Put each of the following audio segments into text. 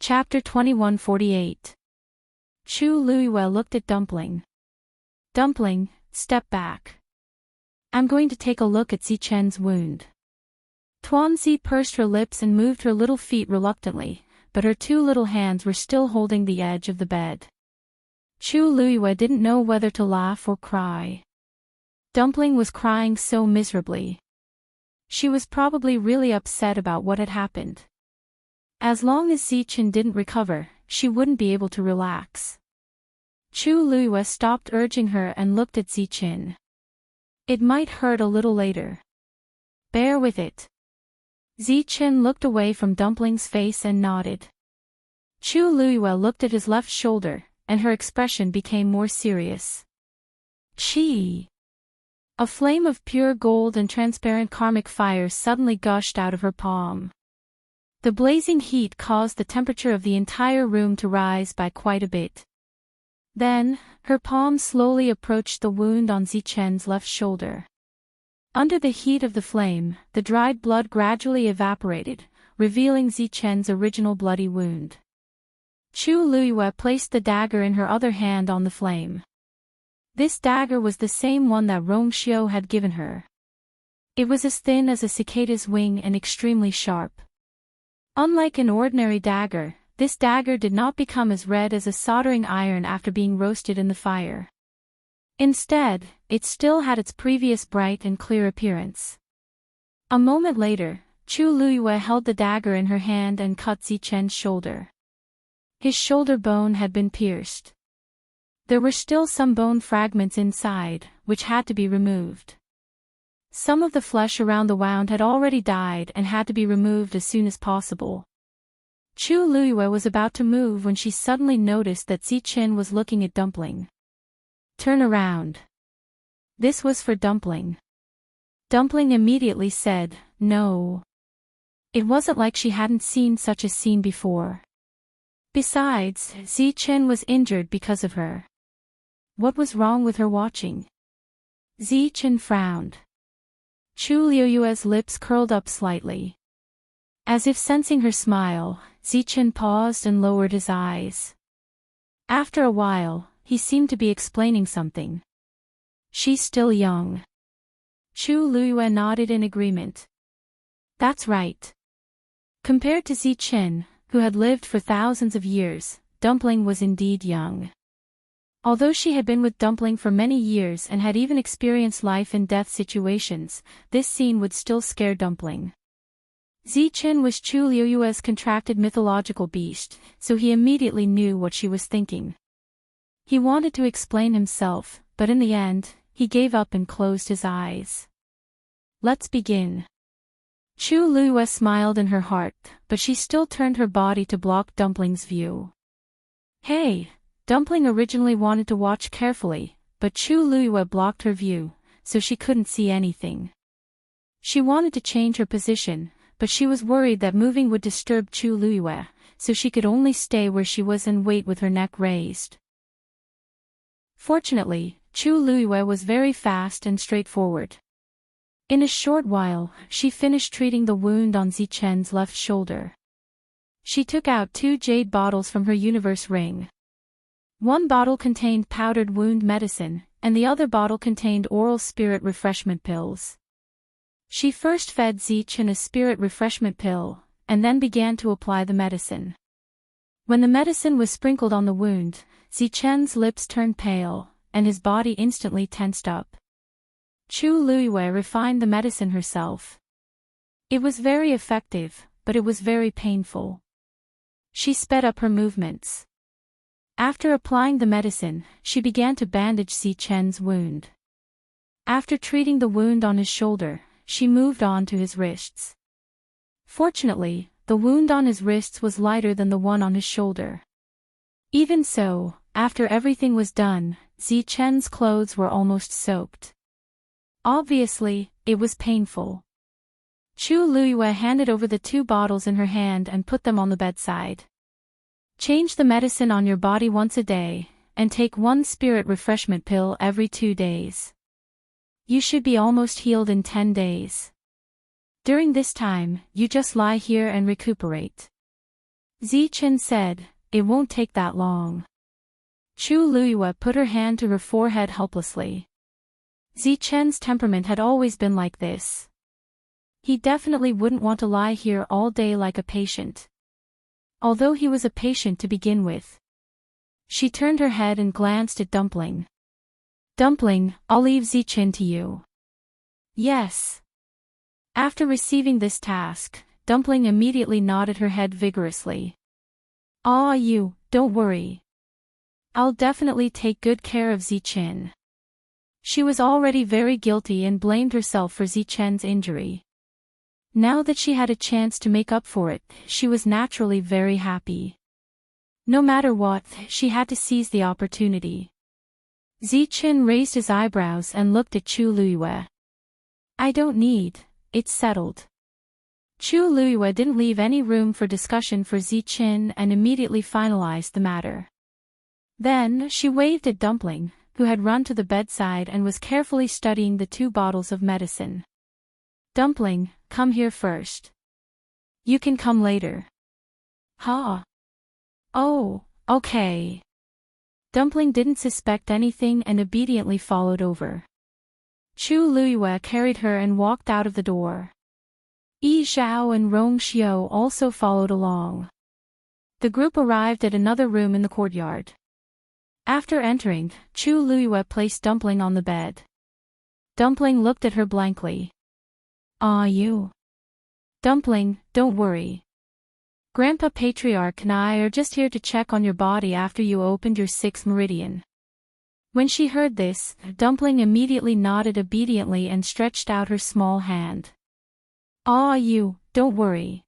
Chapter 2148. Chu Luiyue looked at Dumpling. Dumpling, step back. I'm going to take a look at Zichen's wound. Tuanzi pursed her lips and moved her little feet reluctantly, but her two little hands were still holding the edge of the bed. Chu Luiyue didn't know whether to laugh or cry. Dumpling was crying so miserably. She was probably really upset about what had happened. As long as Zichen didn't recover, she wouldn't be able to relax. Chu Luiyue stopped urging her and looked at Zichen. It might hurt a little later. Bear with it. Zichen looked away from Dumpling's face and nodded. Chu Luiyue looked at his left shoulder, and her expression became more serious. Chi! A flame of pure gold and transparent karmic fire suddenly gushed out of her palm. The blazing heat caused the temperature of the entire room to rise by quite a bit. Then, her palm slowly approached the wound on Zichen's left shoulder. Under the heat of the flame, the dried blood gradually evaporated, revealing Zichen's original bloody wound. Chu Luiyue placed the dagger in her other hand on the flame. This dagger was the same one that Rongxiu had given her. It was as thin as a cicada's wing and extremely sharp. Unlike an ordinary dagger, this dagger did not become as red as a soldering iron after being roasted in the fire. Instead, it still had its previous bright and clear appearance. A moment later, Chu Luiyue held the dagger in her hand and cut Zichen's shoulder. His shoulder bone had been pierced. There were still some bone fragments inside, which had to be removed. Some of the flesh around the wound had already died and had to be removed as soon as possible. Chu Luiyue was about to move when she suddenly noticed that Zichen was looking at Dumpling. Turn around. This was for Dumpling. Dumpling immediately said, no. It wasn't like she hadn't seen such a scene before. Besides, Zichen was injured because of her. What was wrong with her watching? Zichen frowned. Chu Luiyue's lips curled up slightly. As if sensing her smile, Zichen paused and lowered his eyes. After a while, he seemed to be explaining something. She's still young. Chu Luiyue nodded in agreement. That's right. Compared to Zichen, who had lived for thousands of years, Dumpling was indeed young. Although she had been with Dumpling for many years and had even experienced life and death situations, this scene would still scare Dumpling. Zichen was Chu Luiyue's contracted mythological beast, so he immediately knew what she was thinking. He wanted to explain himself, but in the end, he gave up and closed his eyes. Let's begin. Chu Luiyue smiled in her heart, but she still turned her body to block Dumpling's view. Hey! Dumpling originally wanted to watch carefully, but Chu Luiyue blocked her view, so she couldn't see anything. She wanted to change her position, but she was worried that moving would disturb Chu Luiyue, so she could only stay where she was and wait with her neck raised. Fortunately, Chu Luiyue was very fast and straightforward. In a short while, she finished treating the wound on Zichen's left shoulder. She took out 2 jade bottles from her universe ring. One bottle contained powdered wound medicine, and the other bottle contained oral spirit refreshment pills. She first fed Zichen a spirit refreshment pill, and then began to apply the medicine. When the medicine was sprinkled on the wound, Zichen's lips turned pale, and his body instantly tensed up. Chu Luiyue refined the medicine herself. It was very effective, but it was very painful. She sped up her movements. After applying the medicine, she began to bandage Zichen's wound. After treating the wound on his shoulder, she moved on to his wrists. Fortunately, the wound on his wrists was lighter than the one on his shoulder. Even so, after everything was done, Zichen's clothes were almost soaked. Obviously, it was painful. Chu Luiyue handed over the 2 bottles in her hand and put them on the bedside. Change the medicine on your body once a day, and take 1 spirit refreshment pill every 2 days. You should be almost healed in 10 days. During this time, you just lie here and recuperate. Zichen said, "It won't take that long." Chu Luiyue put her hand to her forehead helplessly. Zichen's temperament had always been like this. He definitely wouldn't want to lie here all day like a patient. Although he was a patient to begin with. She turned her head and glanced at Dumpling. "Dumpling, I'll leave Zichen to you." "Yes." After receiving this task, Dumpling immediately nodded her head vigorously. "Ah, you, don't worry. I'll definitely take good care of Zichen." She was already very guilty and blamed herself for Zichen's injury. Now that she had a chance to make up for it, she was naturally very happy. No matter what, she had to seize the opportunity. Zichen raised his eyebrows and looked at Chu Luiyue. "I don't need, it's settled." Chu Luiyue didn't leave any room for discussion for Zichen and immediately finalized the matter. Then she waved at Dumpling, who had run to the bedside and was carefully studying the 2 bottles of medicine. "Dumpling, come here first. You can come later." "Huh? Oh, okay." Dumpling didn't suspect anything and obediently followed over. Chu Luiyue carried her and walked out of the door. Yi Zhao and Rong Xiao also followed along. The group arrived at another room in the courtyard. After entering, Chu Luiyue placed Dumpling on the bed. Dumpling looked at her blankly. "Ah, you?" "Dumpling, don't worry. Grandpa Patriarch and I are just here to check on your body after you opened your 6th meridian." When she heard this, Dumpling immediately nodded obediently and stretched out her small hand. "Ah, you, don't worry.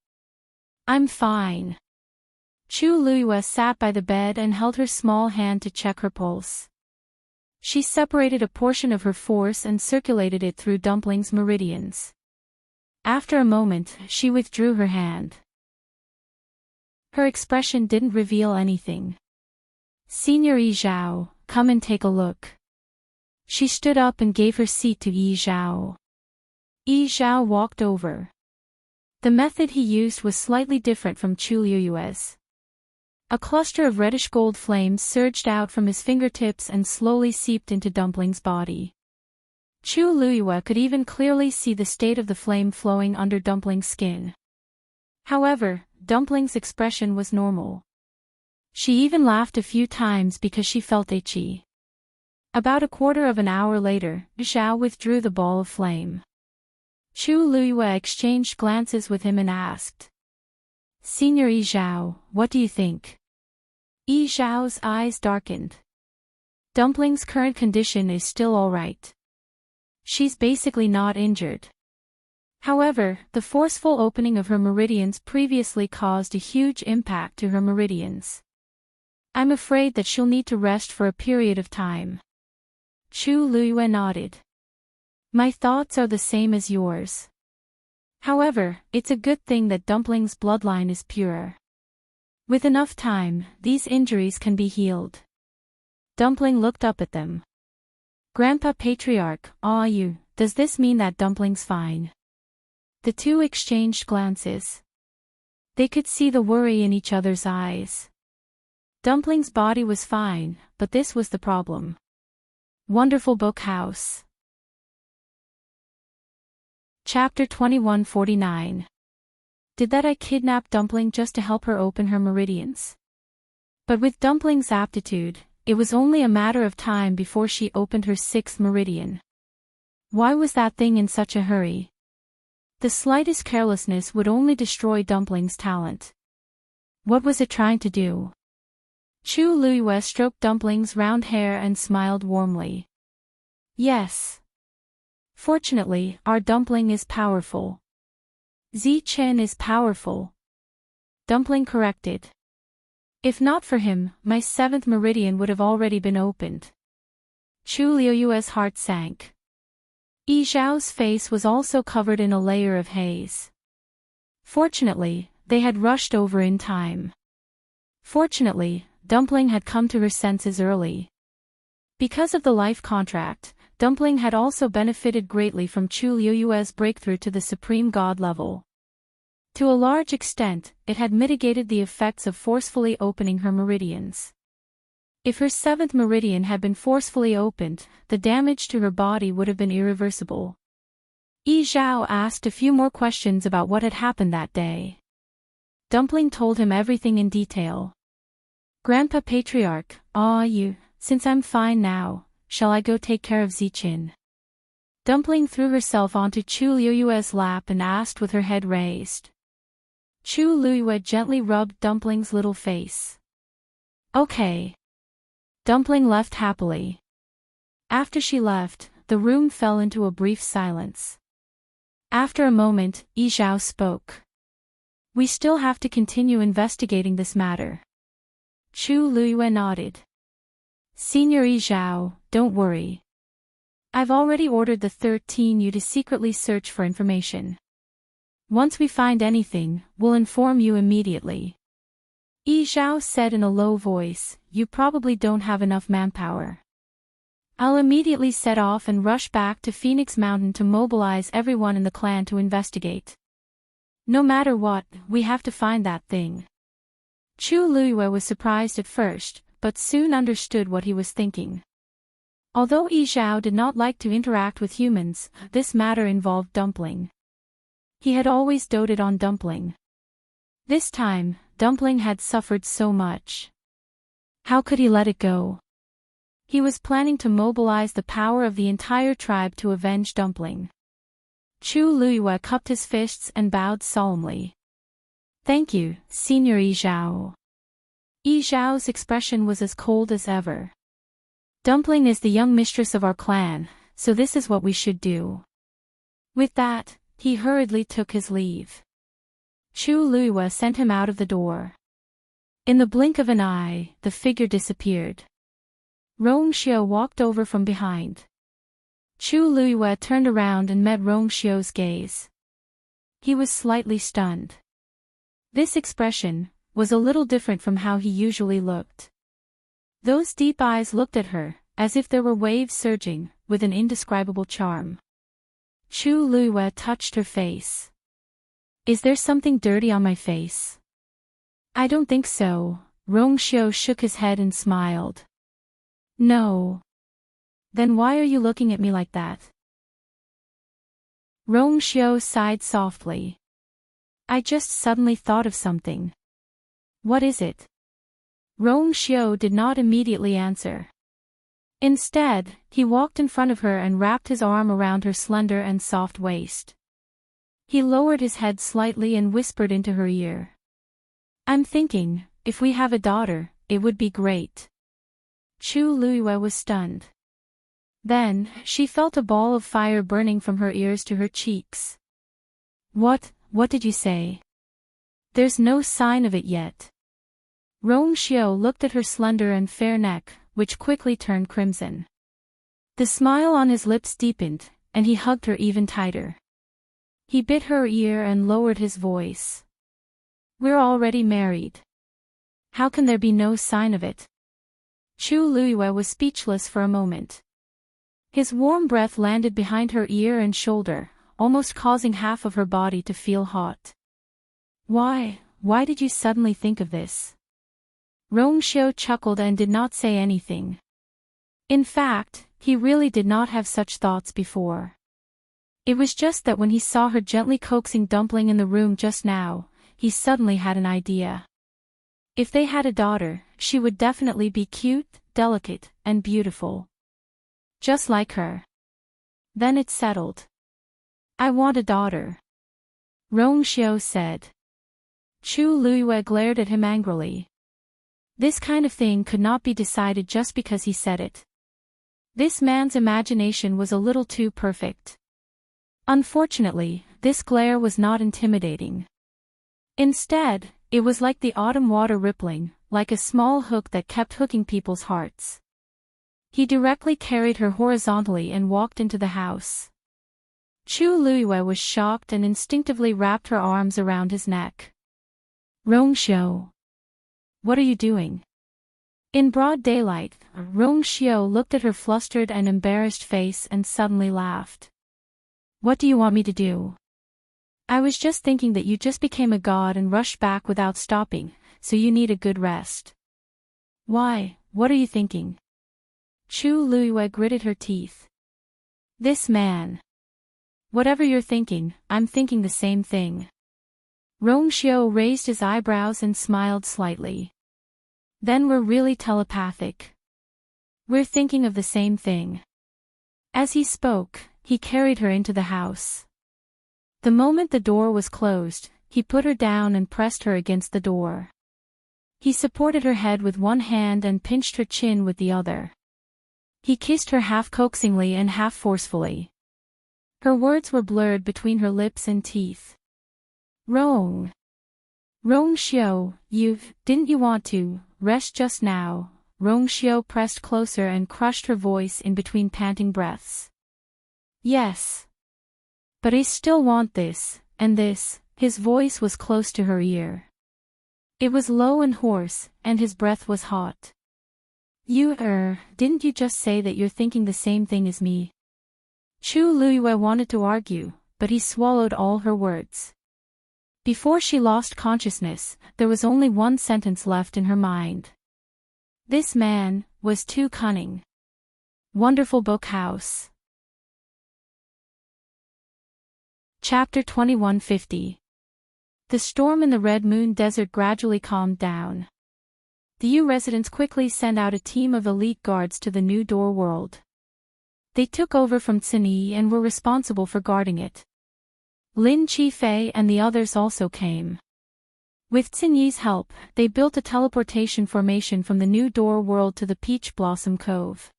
I'm fine." Chu Luiyue sat by the bed and held her small hand to check her pulse. She separated a portion of her force and circulated it through Dumpling's meridians. After a moment, she withdrew her hand. Her expression didn't reveal anything. "Senior Yi Zhao, come and take a look." She stood up and gave her seat to Yi Zhao. Yi Zhao walked over. The method he used was slightly different from Chu Luiyue's. A cluster of reddish gold flames surged out from his fingertips and slowly seeped into Dumpling's body. Chu Luiyue could even clearly see the state of the flame flowing under Dumpling's skin. However, Dumpling's expression was normal. She even laughed a few times because she felt itchy. About a quarter of an hour later, Zhao withdrew the ball of flame. Chu Luiyue exchanged glances with him and asked, "Senior Yi Zhao, what do you think?" Yi Zhao's eyes darkened. Dumpling's current condition is still alright. She's basically not injured. However, the forceful opening of her meridians previously caused a huge impact to her meridians. "I'm afraid that she'll need to rest for a period of time." Chu Luiyue nodded. "My thoughts are the same as yours. However, it's a good thing that Dumpling's bloodline is pure. With enough time, these injuries can be healed." Dumpling looked up at them. "Grandpa Patriarch, ah you, does this mean that Dumpling's fine?" The two exchanged glances. They could see the worry in each other's eyes. Dumpling's body was fine, but this was the problem. Wonderful Book House. Chapter 2149. Did that I kidnap Dumpling just to help her open her meridians? But with Dumpling's aptitude, it was only a matter of time before she opened her 6th meridian. Why was that thing in such a hurry? The slightest carelessness would only destroy Dumpling's talent. What was it trying to do? Chu Luiyue stroked Dumpling's round hair and smiled warmly. "Yes. Fortunately, our Dumpling is powerful." "Zichen is powerful," Dumpling corrected. "If not for him, my 7th meridian would have already been opened." Chu Luiyue's heart sank. Yi Zhao's face was also covered in a layer of haze. Fortunately, they had rushed over in time. Fortunately, Dumpling had come to her senses early. Because of the life contract, Dumpling had also benefited greatly from Chu Luiyue's breakthrough to the Supreme God level. To a large extent, it had mitigated the effects of forcefully opening her meridians. If her seventh meridian had been forcefully opened, the damage to her body would have been irreversible. Yi Zhao asked a few more questions about what had happened that day. Dumpling told him everything in detail. Grandpa Patriarch, since I'm fine now, shall I go take care of Ziqin? Dumpling threw herself onto Chu Liyue's lap and asked with her head raised. Chu Liyue gently rubbed Dumpling's little face. Okay. Dumpling left happily. After she left, the room fell into a brief silence. After a moment, Yi Zhao spoke. We still have to continue investigating this matter. Chu Liyue nodded. Senior Yi Zhao, don't worry. I've already ordered the 13U to secretly search for information. Once we find anything, we'll inform you immediately. Yi Zhao said in a low voice, you probably don't have enough manpower. I'll immediately set off and rush back to Phoenix Mountain to mobilize everyone in the clan to investigate. No matter what, we have to find that thing. Chu Liyue was surprised at first, but soon understood what he was thinking. Although Yi Zhao did not like to interact with humans, this matter involved Dumpling. He had always doted on Dumpling. This time, Dumpling had suffered so much. How could he let it go? He was planning to mobilize the power of the entire tribe to avenge Dumpling. Chu Liyue cupped his fists and bowed solemnly. Thank you, Senior Yi Zhao. Yi Zhao's expression was as cold as ever. Dumpling is the young mistress of our clan, so this is what we should do. With that, he hurriedly took his leave. Chu Liyue sent him out of the door. In the blink of an eye, the figure disappeared. Rongxiu walked over from behind. Chu Liyue turned around and met Rongxiu's gaze. He was slightly stunned. This expression was a little different from how he usually looked. Those deep eyes looked at her, as if there were waves surging, with an indescribable charm. Chu Liyue touched her face. Is there something dirty on my face? I don't think so. Rongxiu shook his head and smiled. No. Then why are you looking at me like that? Rongxiu sighed softly. I just suddenly thought of something. What is it? Rongxiu did not immediately answer. Instead, he walked in front of her and wrapped his arm around her slender and soft waist. He lowered his head slightly and whispered into her ear. I'm thinking, if we have a daughter, it would be great. Chu Liyue was stunned. Then, she felt a ball of fire burning from her ears to her cheeks. What did you say? There's no sign of it yet. Rongxiu looked at her slender and fair neck, which quickly turned crimson. The smile on his lips deepened, and he hugged her even tighter. He bit her ear and lowered his voice. We're already married. How can there be no sign of it? Chu Liyue was speechless for a moment. His warm breath landed behind her ear and shoulder, almost causing half of her body to feel hot. Why did you suddenly think of this? Rongxiu chuckled and did not say anything. In fact, he really did not have such thoughts before. It was just that when he saw her gently coaxing Dumpling in the room just now, he suddenly had an idea. If they had a daughter, she would definitely be cute, delicate, and beautiful. Just like her. Then it settled. I want a daughter. Rongxiu said. Chu Liyue glared at him angrily. This kind of thing could not be decided just because he said it. This man's imagination was a little too perfect. Unfortunately, this glare was not intimidating. Instead, it was like the autumn water rippling, like a small hook that kept hooking people's hearts. He directly carried her horizontally and walked into the house. Chu Liyue was shocked and instinctively wrapped her arms around his neck. Rongxiu. What are you doing? In broad daylight, Rongxiu looked at her flustered and embarrassed face and suddenly laughed. What do you want me to do? I was just thinking that you just became a god and rushed back without stopping, so you need a good rest. Why, what are you thinking? Chu Luiyue gritted her teeth. This man. Whatever you're thinking, I'm thinking the same thing. Rongxiu raised his eyebrows and smiled slightly. Then we're really telepathic. We're thinking of the same thing. As he spoke, he carried her into the house. The moment the door was closed, he put her down and pressed her against the door. He supported her head with one hand and pinched her chin with the other. He kissed her half coaxingly and half forcefully. Her words were blurred between her lips and teeth. Rongxiu, didn't you want to rest just now? Rongxiu pressed closer and crushed her voice in between panting breaths. Yes. But I still want this, and this. His voice was close to her ear. It was low and hoarse, and his breath was hot. Didn't you just say that you're thinking the same thing as me? Chu Luiyue wanted to argue, but he swallowed all her words. Before she lost consciousness, there was only one sentence left in her mind. This man was too cunning. Wonderful Book House. Chapter 2150. The storm in the Red Moon Desert gradually calmed down. The Yu residents quickly sent out a team of elite guards to the new door world. They took over from Cini and were responsible for guarding it. Lin Qifei and the others also came. With Cini's help, they built a teleportation formation from the new door world to the Peach Blossom Cove.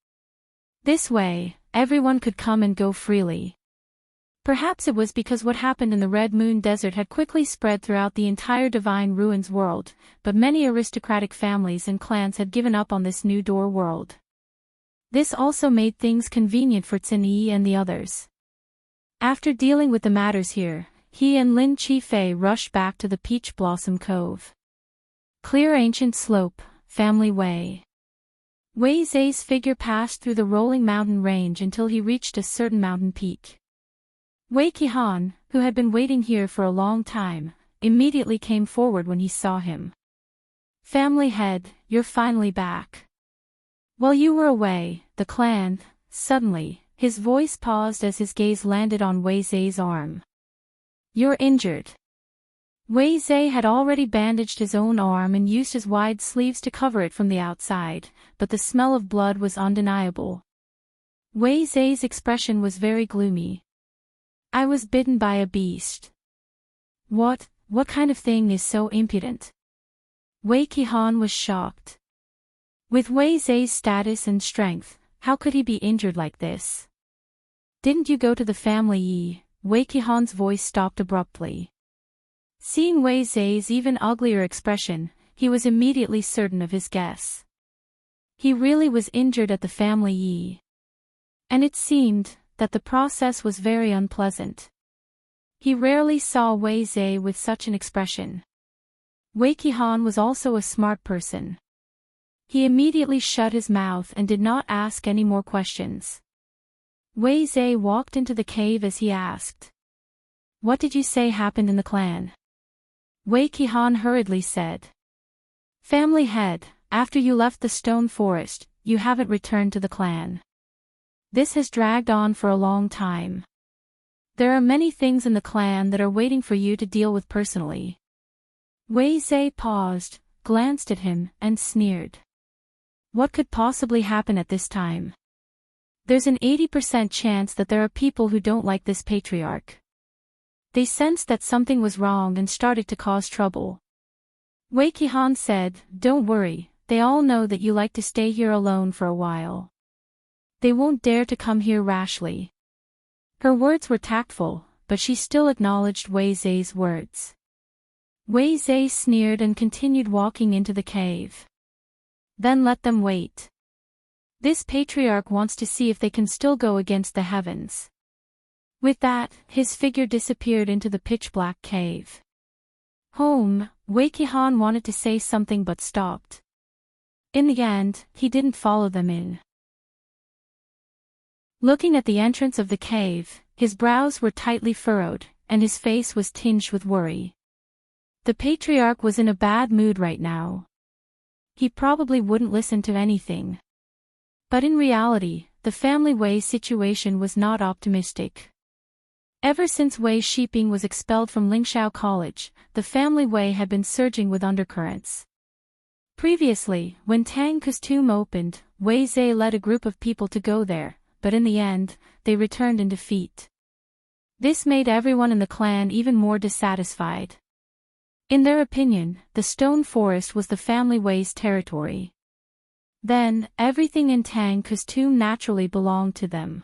This way, everyone could come and go freely. Perhaps it was because what happened in the Red Moon Desert had quickly spread throughout the entire Divine Ruins world, but many aristocratic families and clans had given up on this new door world. This also made things convenient for Cini and the others. After dealing with the matters here, he and Lin Qifei rushed back to the Peach Blossom Cove. Clear ancient slope, family way. Wei Zai's figure passed through the rolling mountain range until he reached a certain mountain peak. Wei Qihan, who had been waiting here for a long time, immediately came forward when he saw him. Family head, you're finally back. While you were away, the clan, suddenly, his voice paused as his gaze landed on Wei Zai's arm. You're injured. Wei Zai had already bandaged his own arm and used his wide sleeves to cover it from the outside, but the smell of blood was undeniable. Wei Zai's expression was very gloomy. I was bitten by a beast. What kind of thing is so impudent? Wei Qihan was shocked. With Wei Zai's status and strength, how could he be injured like this? Didn't you go to the family Yi? Wei Qihan's voice stopped abruptly. Seeing Wei Zai's even uglier expression, he was immediately certain of his guess. He really was injured at the family Yi. And it seemed that the process was very unpleasant. He rarely saw Wei Zai with such an expression. Wei Qihan was also a smart person. He immediately shut his mouth and did not ask any more questions. Wei Zai walked into the cave as he asked. What did you say happened in the clan? Wei Qihan hurriedly said. Family head, after you left the stone forest, you haven't returned to the clan. This has dragged on for a long time. There are many things in the clan that are waiting for you to deal with personally. Wei Zai paused, glanced at him, and sneered. What could possibly happen at this time? There's an 80% chance that there are people who don't like this patriarch. They sensed that something was wrong and started to cause trouble. Wei Qihan said, Don't worry, they all know that you like to stay here alone for a while. They won't dare to come here rashly. Her words were tactful, but she still acknowledged Wei Zai's words. Wei Zai sneered and continued walking into the cave. Then let them wait. This patriarch wants to see if they can still go against the heavens. With that, his figure disappeared into the pitch-black cave. Home, Wei Qihan wanted to say something but stopped. In the end, he didn't follow them in. Looking at the entrance of the cave, his brows were tightly furrowed, and his face was tinged with worry. The patriarch was in a bad mood right now. He probably wouldn't listen to anything. But in reality, the family Wei situation was not optimistic. Ever since Wei Shiping was expelled from Lingxiao College, the family Wei had been surging with undercurrents. Previously, when Tang's tomb opened, Wei Zhe led a group of people to go there, but in the end, they returned in defeat. This made everyone in the clan even more dissatisfied. In their opinion, the stone forest was the family Wei's territory. Then, everything in Tang's tomb naturally belonged to them.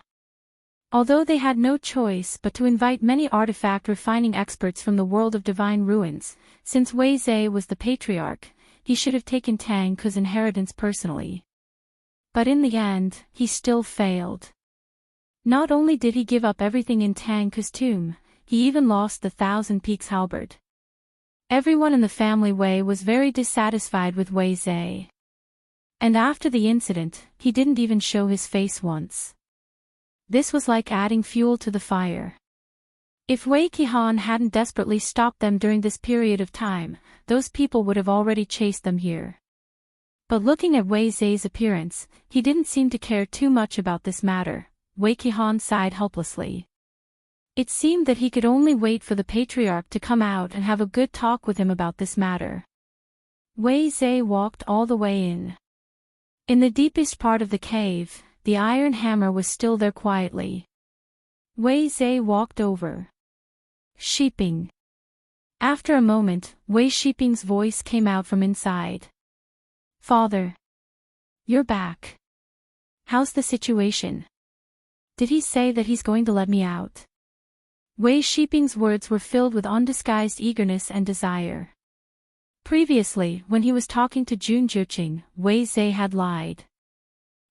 Although they had no choice but to invite many artifact refining experts from the world of divine ruins, since Wei Zhe was the patriarch, he should have taken Tang's inheritance personally. But in the end, he still failed. Not only did he give up everything in Tang's tomb, he even lost the Thousand Peaks halberd. Everyone in the family Wei was very dissatisfied with Wei Zhe. And after the incident, he didn't even show his face once. This was like adding fuel to the fire. If Wei Qihan hadn't desperately stopped them during this period of time, those people would have already chased them here. But looking at Wei Zhe's appearance, he didn't seem to care too much about this matter. Wei Qihan sighed helplessly. It seemed that he could only wait for the patriarch to come out and have a good talk with him about this matter. Wei Zhe walked all the way in. In the deepest part of the cave, the iron hammer was still there quietly. Wei Zhe walked over. Shiping. After a moment, Wei Shiping's voice came out from inside. Father. You're back. How's the situation? Did he say that he's going to let me out? Wei Shiping's words were filled with undisguised eagerness and desire. Previously, when he was talking to Jun Zhiqing, Wei Zhe had lied.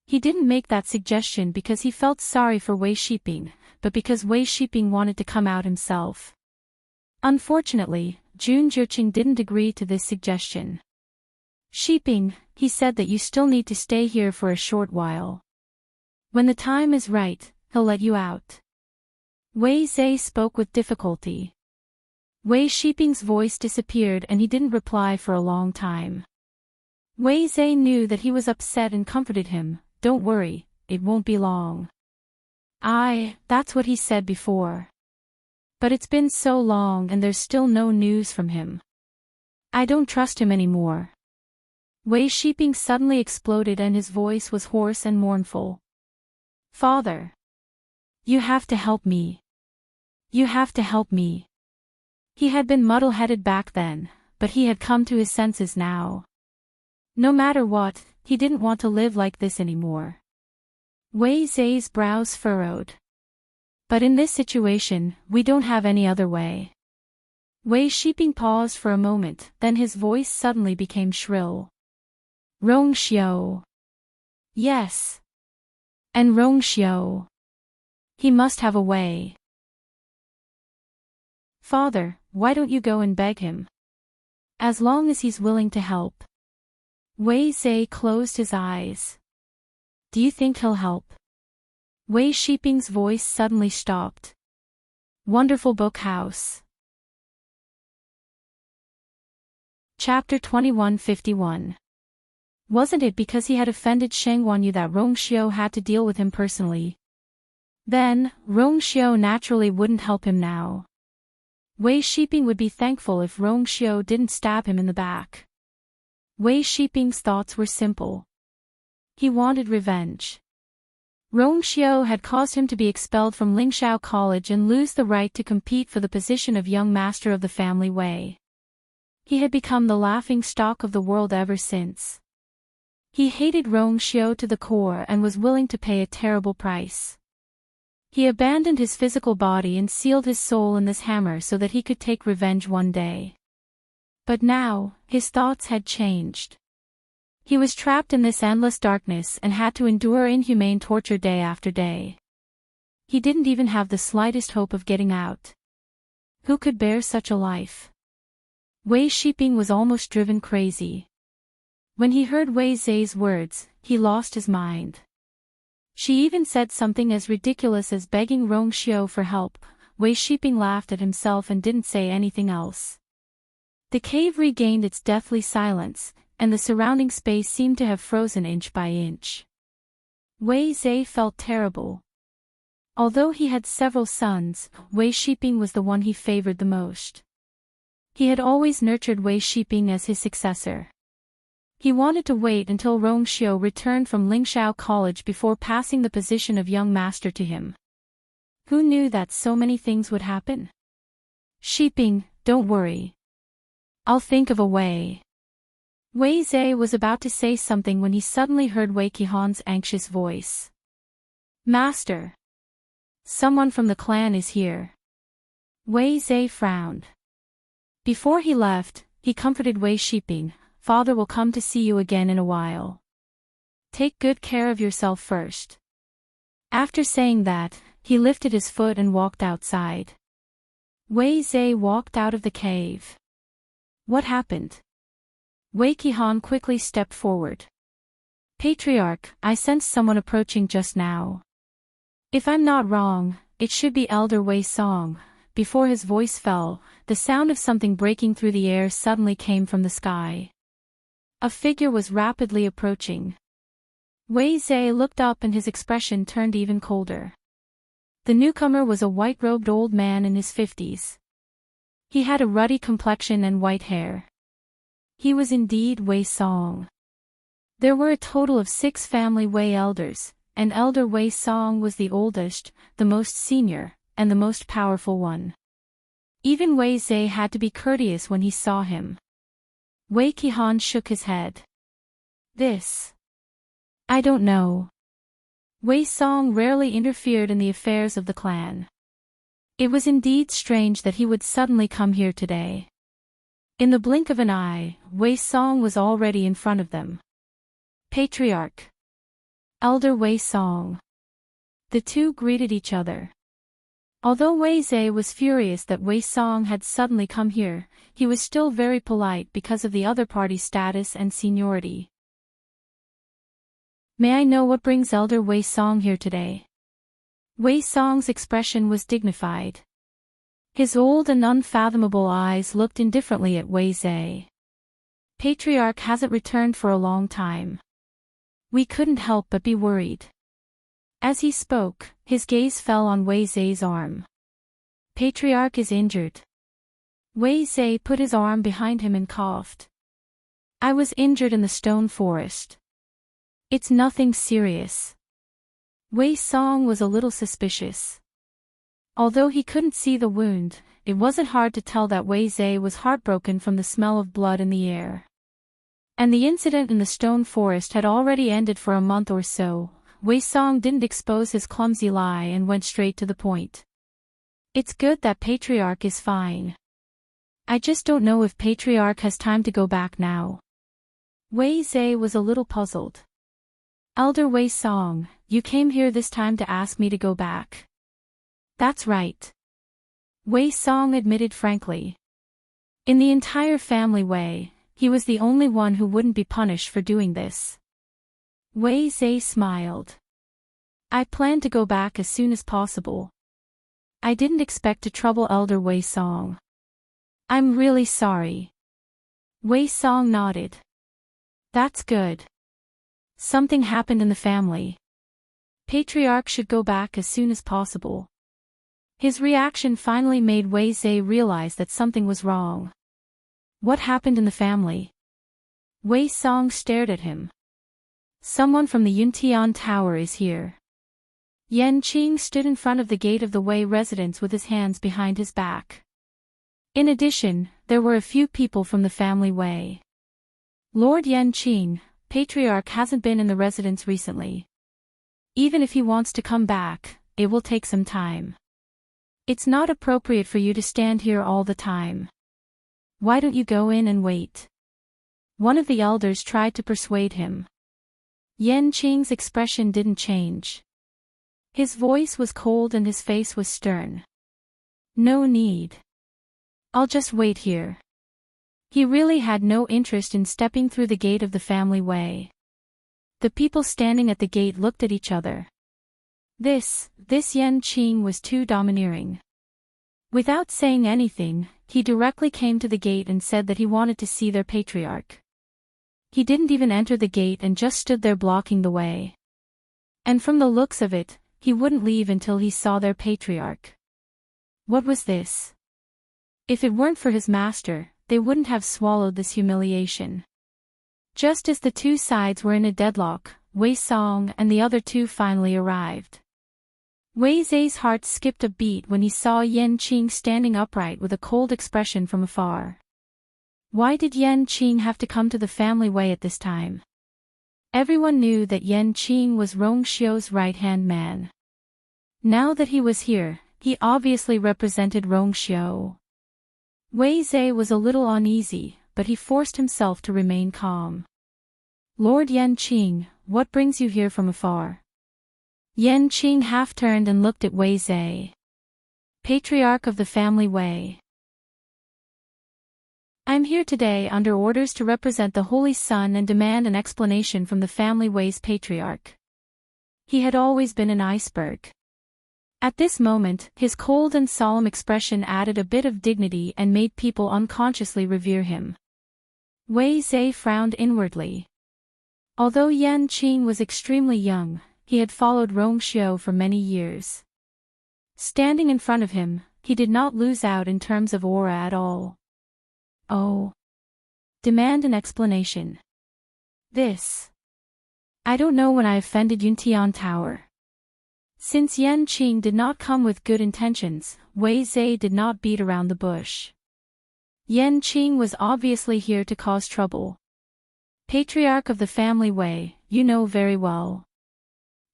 He didn't make that suggestion because he felt sorry for Wei Shiping, but because Wei Shiping wanted to come out himself. Unfortunately, Jun Zhiqing didn't agree to this suggestion. Shiping, he said that you still need to stay here for a short while. When the time is right, he'll let you out. Wei Zhe spoke with difficulty. Wei Shiping's voice disappeared and he didn't reply for a long time. Wei Zhe knew that he was upset and comforted him. Don't worry, it won't be long. That's what he said before. But it's been so long and there's still no news from him. I don't trust him anymore. Wei Shiping suddenly exploded and his voice was hoarse and mournful. Father. You have to help me. You have to help me. He had been muddle-headed back then, but he had come to his senses now. No matter what, he didn't want to live like this anymore. Wei Zhe's brows furrowed. But in this situation, we don't have any other way. Wei Shiping paused for a moment, then his voice suddenly became shrill. Rongxiu. Yes. And Rongxiu. He must have a way. Father, why don't you go and beg him? As long as he's willing to help. Wei Zhe closed his eyes. Do you think he'll help? Wei Shiping's voice suddenly stopped. Wonderful Book House. Chapter 2151. Wasn't it because he had offended Sheng Wanyu that Rongxiu had to deal with him personally? Then, Rongxiu naturally wouldn't help him now. Wei Shiping would be thankful if Rongxiu didn't stab him in the back. Wei Shiping's thoughts were simple. He wanted revenge. Rongxiu had caused him to be expelled from Lingxiao College and lose the right to compete for the position of young master of the family Wei. He had become the laughing stock of the world ever since. He hated Rongxiu to the core and was willing to pay a terrible price. He abandoned his physical body and sealed his soul in this hammer so that he could take revenge one day. But now, his thoughts had changed. He was trapped in this endless darkness and had to endure inhumane torture day after day. He didn't even have the slightest hope of getting out. Who could bear such a life? Wei Shiping was almost driven crazy. When he heard Wei Zhe's words, he lost his mind. She even said something as ridiculous as begging Rongxiu for help, Wei Shiping laughed at himself and didn't say anything else. The cave regained its deathly silence, and the surrounding space seemed to have frozen inch by inch. Wei Zhe felt terrible. Although he had several sons, Wei Shiping was the one he favored the most. He had always nurtured Wei Shiping as his successor. He wanted to wait until Rong Xiu returned from Lingxiao College before passing the position of young master to him. Who knew that so many things would happen? Shiping, don't worry. I'll think of a way. Wei Zhe was about to say something when he suddenly heard Wei Qihan's anxious voice. Master! Someone from the clan is here. Wei Zhe frowned. Before he left, he comforted Wei Shiping. Father will come to see you again in a while. Take good care of yourself first. After saying that, he lifted his foot and walked outside. Wei Zhe walked out of the cave. What happened? Wei Qihan quickly stepped forward. Patriarch, I sensed someone approaching just now. If I'm not wrong, it should be Elder Wei Song. Before his voice fell, the sound of something breaking through the air suddenly came from the sky. A figure was rapidly approaching. Wei Zhe looked up and his expression turned even colder. The newcomer was a white-robed old man in his 50s. He had a ruddy complexion and white hair. He was indeed Wei Song. There were a total of 6 family Wei elders, and Elder Wei Song was the oldest, the most senior, and the most powerful one. Even Wei Zhe had to be courteous when he saw him. Wei Qihan shook his head. I don't know. Wei Song rarely interfered in the affairs of the clan. It was indeed strange that he would suddenly come here today. In the blink of an eye, Wei Song was already in front of them. Patriarch. Elder Wei Song. The two greeted each other. Although Wei Zhe was furious that Wei Song had suddenly come here, he was still very polite because of the other party's status and seniority. May I know what brings Elder Wei Song here today? Wei Song's expression was dignified. His old and unfathomable eyes looked indifferently at Wei Zhe. Patriarch hasn't returned for a long time. We couldn't help but be worried. As he spoke, his gaze fell on Wei Zhe's arm. Patriarch is injured. Wei Zhe put his arm behind him and coughed. I was injured in the stone forest. It's nothing serious. Wei Song was a little suspicious. Although he couldn't see the wound, it wasn't hard to tell that Wei Zhe was heartbroken from the smell of blood in the air. And the incident in the stone forest had already ended for a month or so. Wei Song didn't expose his clumsy lie and went straight to the point. It's good that Patriarch is fine. I just don't know if Patriarch has time to go back now. Wei Zhe was a little puzzled. Elder Wei Song, you came here this time to ask me to go back. That's right. Wei Song admitted frankly. In the entire family Wei, he was the only one who wouldn't be punished for doing this. Wei Zhe smiled. I plan to go back as soon as possible. I didn't expect to trouble Elder Wei Song. I'm really sorry. Wei Song nodded. That's good. Something happened in the family. Patriarch should go back as soon as possible. His reaction finally made Wei Zhe realize that something was wrong. What happened in the family? Wei Song stared at him. Someone from the Yuntian Tower is here. Yan Qing stood in front of the gate of the Wei residence with his hands behind his back. In addition, there were a few people from the family Wei. Lord Yan Qing, Patriarch hasn't been in the residence recently. Even if he wants to come back, it will take some time. It's not appropriate for you to stand here all the time. Why don't you go in and wait? One of the elders tried to persuade him. Yan Qing's expression didn't change. His voice was cold and his face was stern. No need. I'll just wait here. He really had no interest in stepping through the gate of the family Wei. The people standing at the gate looked at each other. This Yan Qing was too domineering. Without saying anything, he directly came to the gate and said that he wanted to see their patriarch. He didn't even enter the gate and just stood there blocking the way. And from the looks of it, he wouldn't leave until he saw their patriarch. What was this? If it weren't for his master, they wouldn't have swallowed this humiliation. Just as the two sides were in a deadlock, Wei Song and the other two finally arrived. Wei Zai's heart skipped a beat when he saw Yan Qing standing upright with a cold expression from afar. Why did Yan Qing have to come to the family way at this time? Everyone knew that Yan Qing was Rong Xiu's right-hand man. Now that he was here, he obviously represented Rong Xiu. Wei Zai was a little uneasy, but he forced himself to remain calm. Lord Yan Qing, what brings you here from afar? Yan Qing half-turned and looked at Wei Zai. Patriarch of the family Wei. I'm here today under orders to represent the Holy Son and demand an explanation from the family Wei's patriarch. He had always been an iceberg. At this moment, his cold and solemn expression added a bit of dignity and made people unconsciously revere him. Wei Zai frowned inwardly. Although Yan Qing was extremely young, he had followed Rong Xiu for many years. Standing in front of him, he did not lose out in terms of aura at all. Oh. Demand an explanation. This. I don't know when I offended Yuntian Tower. Since Yan Qing did not come with good intentions, Wei Zai did not beat around the bush. Yan Qing was obviously here to cause trouble. Patriarch of the family Wei, you know very well.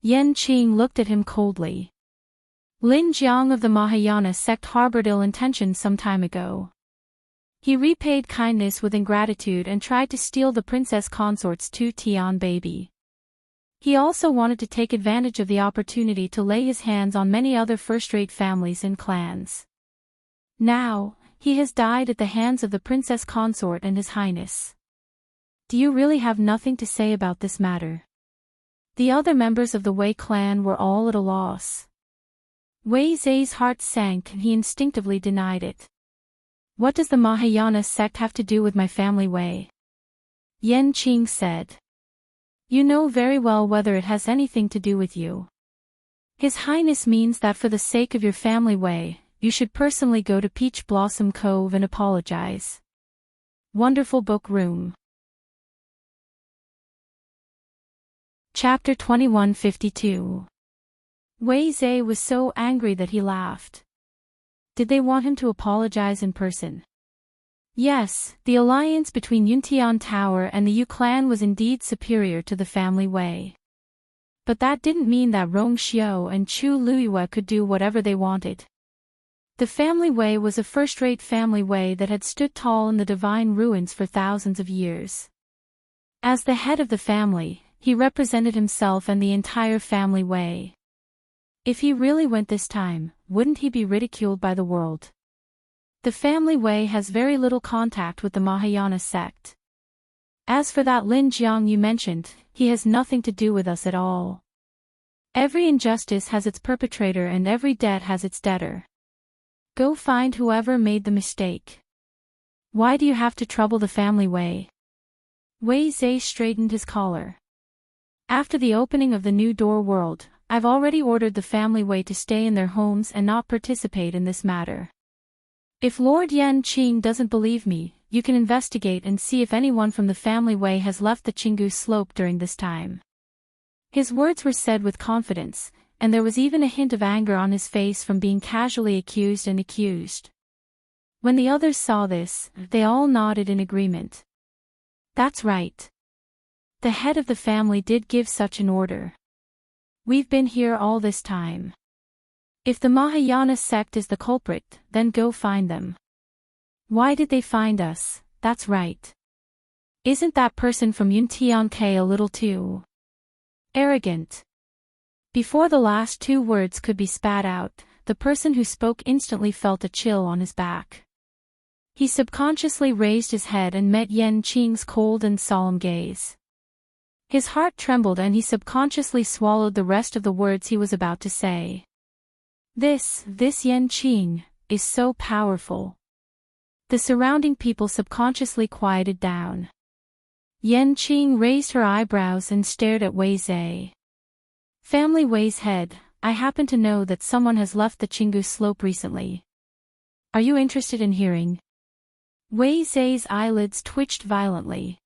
Yan Qing looked at him coldly. Lin Jiang of the Mahayana sect harbored ill intentions some time ago. He repaid kindness with ingratitude and tried to steal the princess consort's two-tian baby. He also wanted to take advantage of the opportunity to lay his hands on many other first-rate families and clans. Now, he has died at the hands of the princess consort and his highness. Do you really have nothing to say about this matter? The other members of the Wei clan were all at a loss. Wei Zai's heart sank and he instinctively denied it. What does the Mahayana sect have to do with my family Wei? Yan Qing said. You know very well whether it has anything to do with you. His Highness means that for the sake of your family Wei, you should personally go to Peach Blossom Cove and apologize. Wonderful Book Room. Chapter 2152. Wei Zai was so angry that he laughed. Did they want him to apologize in person? Yes, the alliance between Yuntian Tower and the Yu clan was indeed superior to the family Wei. But that didn't mean that Rong Xiu and Chu Luiyue could do whatever they wanted. The family Wei was a first-rate family Wei that had stood tall in the divine ruins for thousands of years. As the head of the family, he represented himself and the entire family Wei. If he really went this time, wouldn't he be ridiculed by the world? The family Wei has very little contact with the Mahayana sect. As for that Lin Jiang you mentioned, he has nothing to do with us at all. Every injustice has its perpetrator and every debt has its debtor. Go find whoever made the mistake. Why do you have to trouble the family Wei? Wei Zai straightened his collar. After the opening of the New Door World, I've already ordered the family Wei to stay in their homes and not participate in this matter. If Lord Yan Qing doesn't believe me, you can investigate and see if anyone from the family Wei has left the Qinggu slope during this time. His words were said with confidence, and there was even a hint of anger on his face from being casually accused and accused. When the others saw this, they all nodded in agreement. That's right. The head of the family did give such an order. We've been here all this time. If the Mahayana sect is the culprit, then go find them. Why did they find us? That's right. Isn't that person from Yuntian a little too arrogant? Before the last two words could be spat out, the person who spoke instantly felt a chill on his back. He subconsciously raised his head and met Yan Qing's cold and solemn gaze. His heart trembled and he subconsciously swallowed the rest of the words he was about to say. This Yan Qing, is so powerful. The surrounding people subconsciously quieted down. Yenqing raised her eyebrows and stared at Wei Zhe. Family Wei's head, I happen to know that someone has left the Qinggu slope recently. Are you interested in hearing? Wei Zhe's eyelids twitched violently.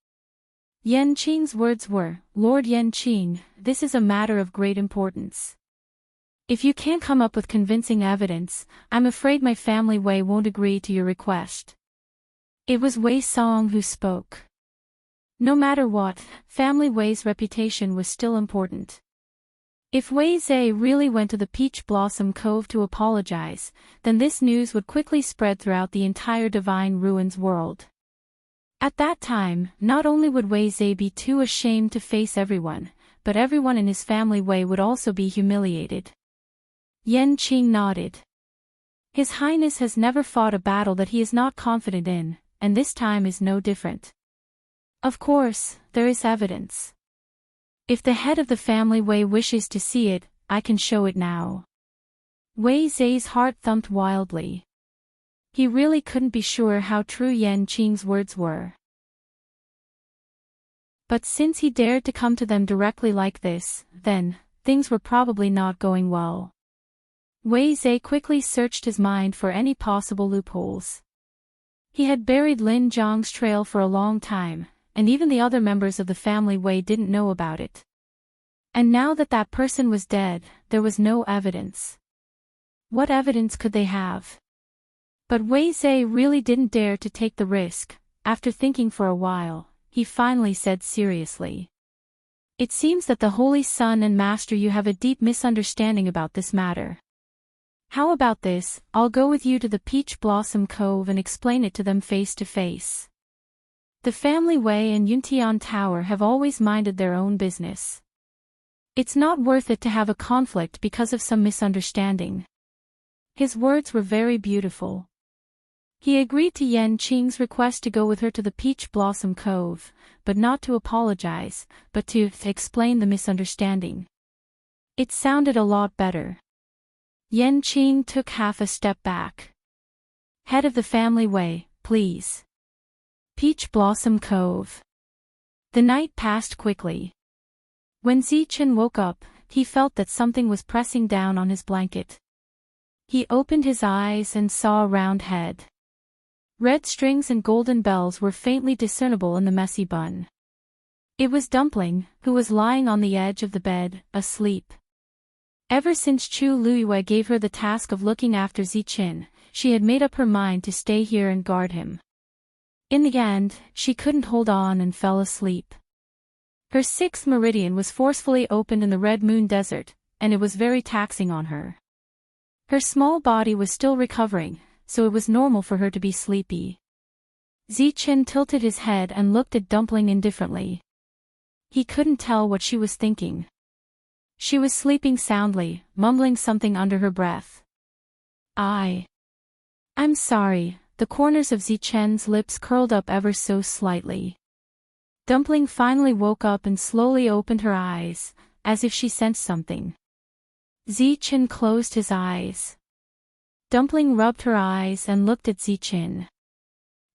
Yenqing's words were, Lord Yenqing, this is a matter of great importance. If you can't come up with convincing evidence, I'm afraid my family Wei won't agree to your request. It was Wei Song who spoke. No matter what, family Wei's reputation was still important. If Wei Zhe really went to the Peach Blossom Cove to apologize, then this news would quickly spread throughout the entire Divine Ruins world. At that time, not only would Wei Zhe be too ashamed to face everyone, but everyone in his family Wei would also be humiliated. Yenqing nodded. His Highness has never fought a battle that he is not confident in, and this time is no different. Of course, there is evidence. If the head of the family Wei wishes to see it, I can show it now. Wei Zhe's heart thumped wildly. He really couldn't be sure how true Yenqing's words were. But since he dared to come to them directly like this, then, things were probably not going well. Wei Zhe quickly searched his mind for any possible loopholes. He had buried Lin Zhang's trail for a long time, and even the other members of the family Wei didn't know about it. And now that that person was dead, there was no evidence. What evidence could they have? But Wei Zhe really didn't dare to take the risk. After thinking for a while, he finally said seriously. It seems that the Holy Son and Master you have a deep misunderstanding about this matter. How about this, I'll go with you to the Peach Blossom Cove and explain it to them face to face. The family Wei and Yuntian Tower have always minded their own business. It's not worth it to have a conflict because of some misunderstanding. His words were very beautiful. He agreed to Yenqing's request to go with her to the Peach Blossom Cove, but not to apologize, but to explain the misunderstanding. It sounded a lot better. Yenqing took half a step back. Head of the family Wei, please. Peach Blossom Cove. The night passed quickly. When Zichen woke up, he felt that something was pressing down on his blanket. He opened his eyes and saw a round head. Red strings and golden bells were faintly discernible in the messy bun. It was Dumpling, who was lying on the edge of the bed, asleep. Ever since Chu Luiyue gave her the task of looking after Zichen, she had made up her mind to stay here and guard him. In the end, she couldn't hold on and fell asleep. Her sixth meridian was forcefully opened in the Red Moon Desert, and it was very taxing on her. Her small body was still recovering, so it was normal for her to be sleepy. Zichen tilted his head and looked at Dumpling indifferently. He couldn't tell what she was thinking. She was sleeping soundly, mumbling something under her breath. I'm sorry, the corners of Zichen's lips curled up ever so slightly. Dumpling finally woke up and slowly opened her eyes, as if she sensed something. Zichen closed his eyes. Dumpling rubbed her eyes and looked at Zichen.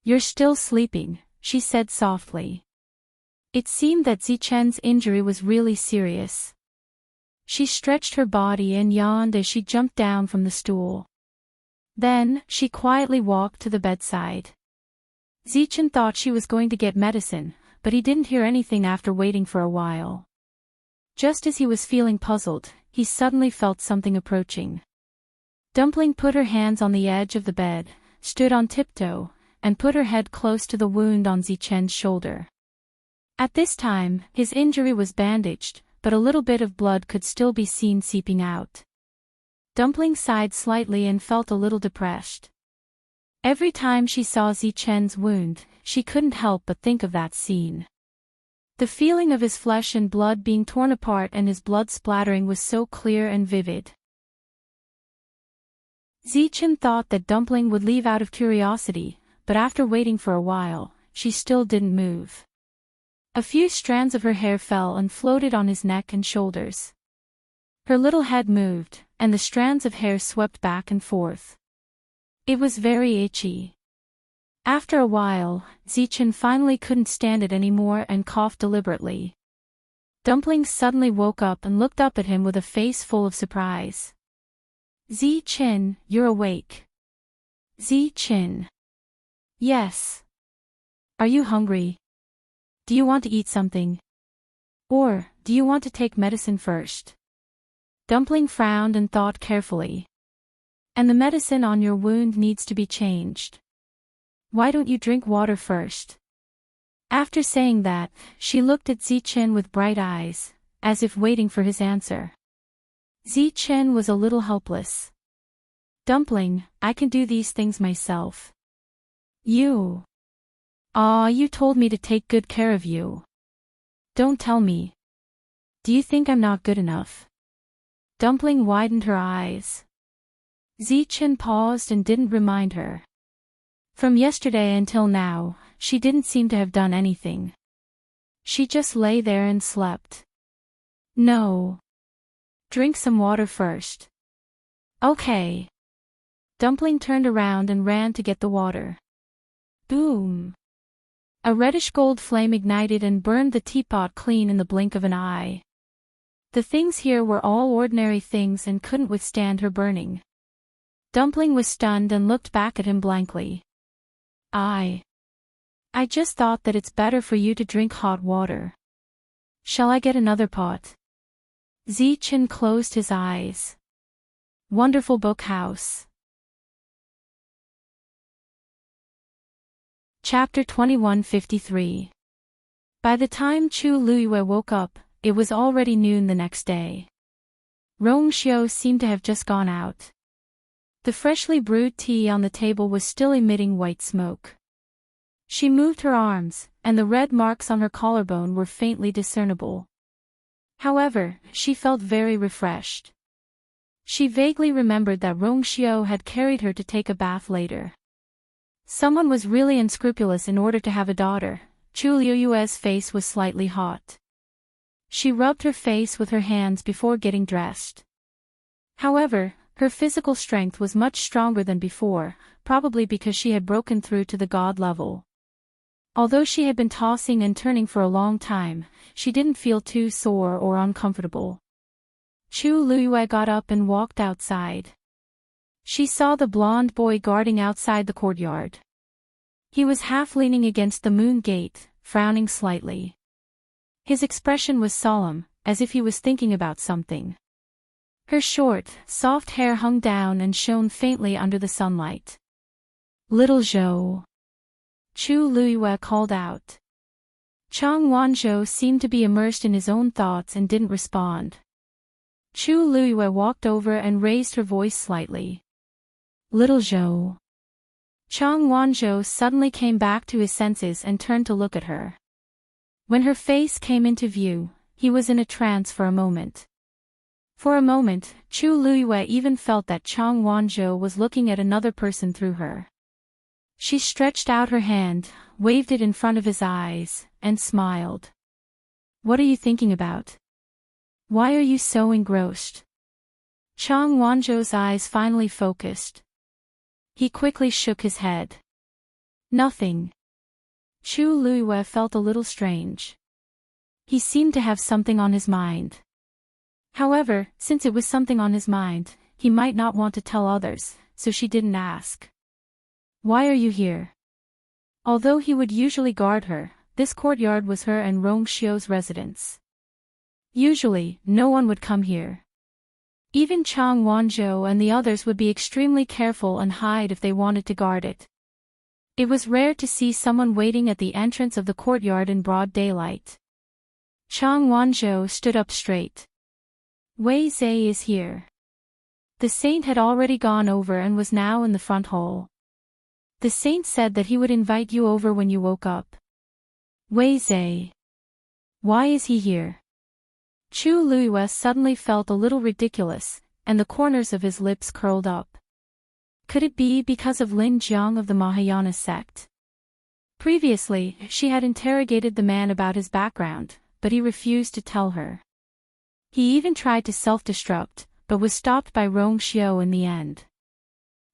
You're still sleeping, she said softly. It seemed that Zichen's injury was really serious. She stretched her body and yawned as she jumped down from the stool. Then, she quietly walked to the bedside. Zichen thought she was going to get medicine, but he didn't hear anything after waiting for a while. Just as he was feeling puzzled, he suddenly felt something approaching. Dumpling put her hands on the edge of the bed, stood on tiptoe, and put her head close to the wound on Zichen's shoulder. At this time, his injury was bandaged, but a little bit of blood could still be seen seeping out. Dumpling sighed slightly and felt a little depressed. Every time she saw Zichen's wound, she couldn't help but think of that scene. The feeling of his flesh and blood being torn apart and his blood splattering was so clear and vivid. Zichen thought that Dumpling would leave out of curiosity, but after waiting for a while, she still didn't move. A few strands of her hair fell and floated on his neck and shoulders. Her little head moved, and the strands of hair swept back and forth. It was very itchy. After a while, Zichen finally couldn't stand it anymore and coughed deliberately. Dumpling suddenly woke up and looked up at him with a face full of surprise. Zichen, you're awake. Zichen. Yes. Are you hungry? Do you want to eat something? Or, do you want to take medicine first? Dumpling frowned and thought carefully. And the medicine on your wound needs to be changed. Why don't you drink water first? After saying that, she looked at Zichen with bright eyes, as if waiting for his answer. Zichen was a little helpless. Dumpling, I can do these things myself. You. You told me to take good care of you. Don't tell me. Do you think I'm not good enough? Dumpling widened her eyes. Zichen paused and didn't remind her. From yesterday until now, she didn't seem to have done anything. She just lay there and slept. No. Drink some water first. Okay. Dumpling turned around and ran to get the water. Boom. A reddish-gold flame ignited and burned the teapot clean in the blink of an eye. The things here were all ordinary things and couldn't withstand her burning. Dumpling was stunned and looked back at him blankly. I just thought that it's better for you to drink hot water. Shall I get another pot? Zichen closed his eyes. Wonderful book house. Chapter 2153. By the time Chu Luiyue woke up, it was already noon the next day. Rong Xiu seemed to have just gone out. The freshly brewed tea on the table was still emitting white smoke. She moved her arms, and the red marks on her collarbone were faintly discernible. However, she felt very refreshed. She vaguely remembered that Rong Xiu had carried her to take a bath later. Someone was really unscrupulous in order to have a daughter. Chu Luiyue's face was slightly hot. She rubbed her face with her hands before getting dressed. However, her physical strength was much stronger than before, probably because she had broken through to the god level. Although she had been tossing and turning for a long time, she didn't feel too sore or uncomfortable. Chu Luiyue got up and walked outside. She saw the blonde boy guarding outside the courtyard. He was half leaning against the moon gate, frowning slightly. His expression was solemn, as if he was thinking about something. Her short, soft hair hung down and shone faintly under the sunlight. Little Zhou. Chu Luiyue called out. Chang Wanzhou seemed to be immersed in his own thoughts and didn't respond. Chu Luiyue walked over and raised her voice slightly. Little Zhou. Chang Wanzhou suddenly came back to his senses and turned to look at her. When her face came into view, he was in a trance for a moment. For a moment, Chu Luiyue even felt that Chang Wanzhou was looking at another person through her. She stretched out her hand, waved it in front of his eyes, and smiled. What are you thinking about? Why are you so engrossed? Chang Wanzhou's eyes finally focused. He quickly shook his head. Nothing. Chu Luiyue felt a little strange. He seemed to have something on his mind. However, since it was something on his mind, he might not want to tell others, so she didn't ask. Why are you here? Although he would usually guard her, this courtyard was her and Rong Xiu's residence. Usually, no one would come here. Even Chang Wanzhou and the others would be extremely careful and hide if they wanted to guard it. It was rare to see someone waiting at the entrance of the courtyard in broad daylight. Chang Wanzhou stood up straight. Wei Zhe is here. The saint had already gone over and was now in the front hall. The saint said that he would invite you over when you woke up. Wei Zhe. Why is he here? Chu Luiyue suddenly felt a little ridiculous, and the corners of his lips curled up. Could it be because of Lin Jiang of the Mahayana sect? Previously, she had interrogated the man about his background, but he refused to tell her. He even tried to self-destruct, but was stopped by Rong Xiu in the end.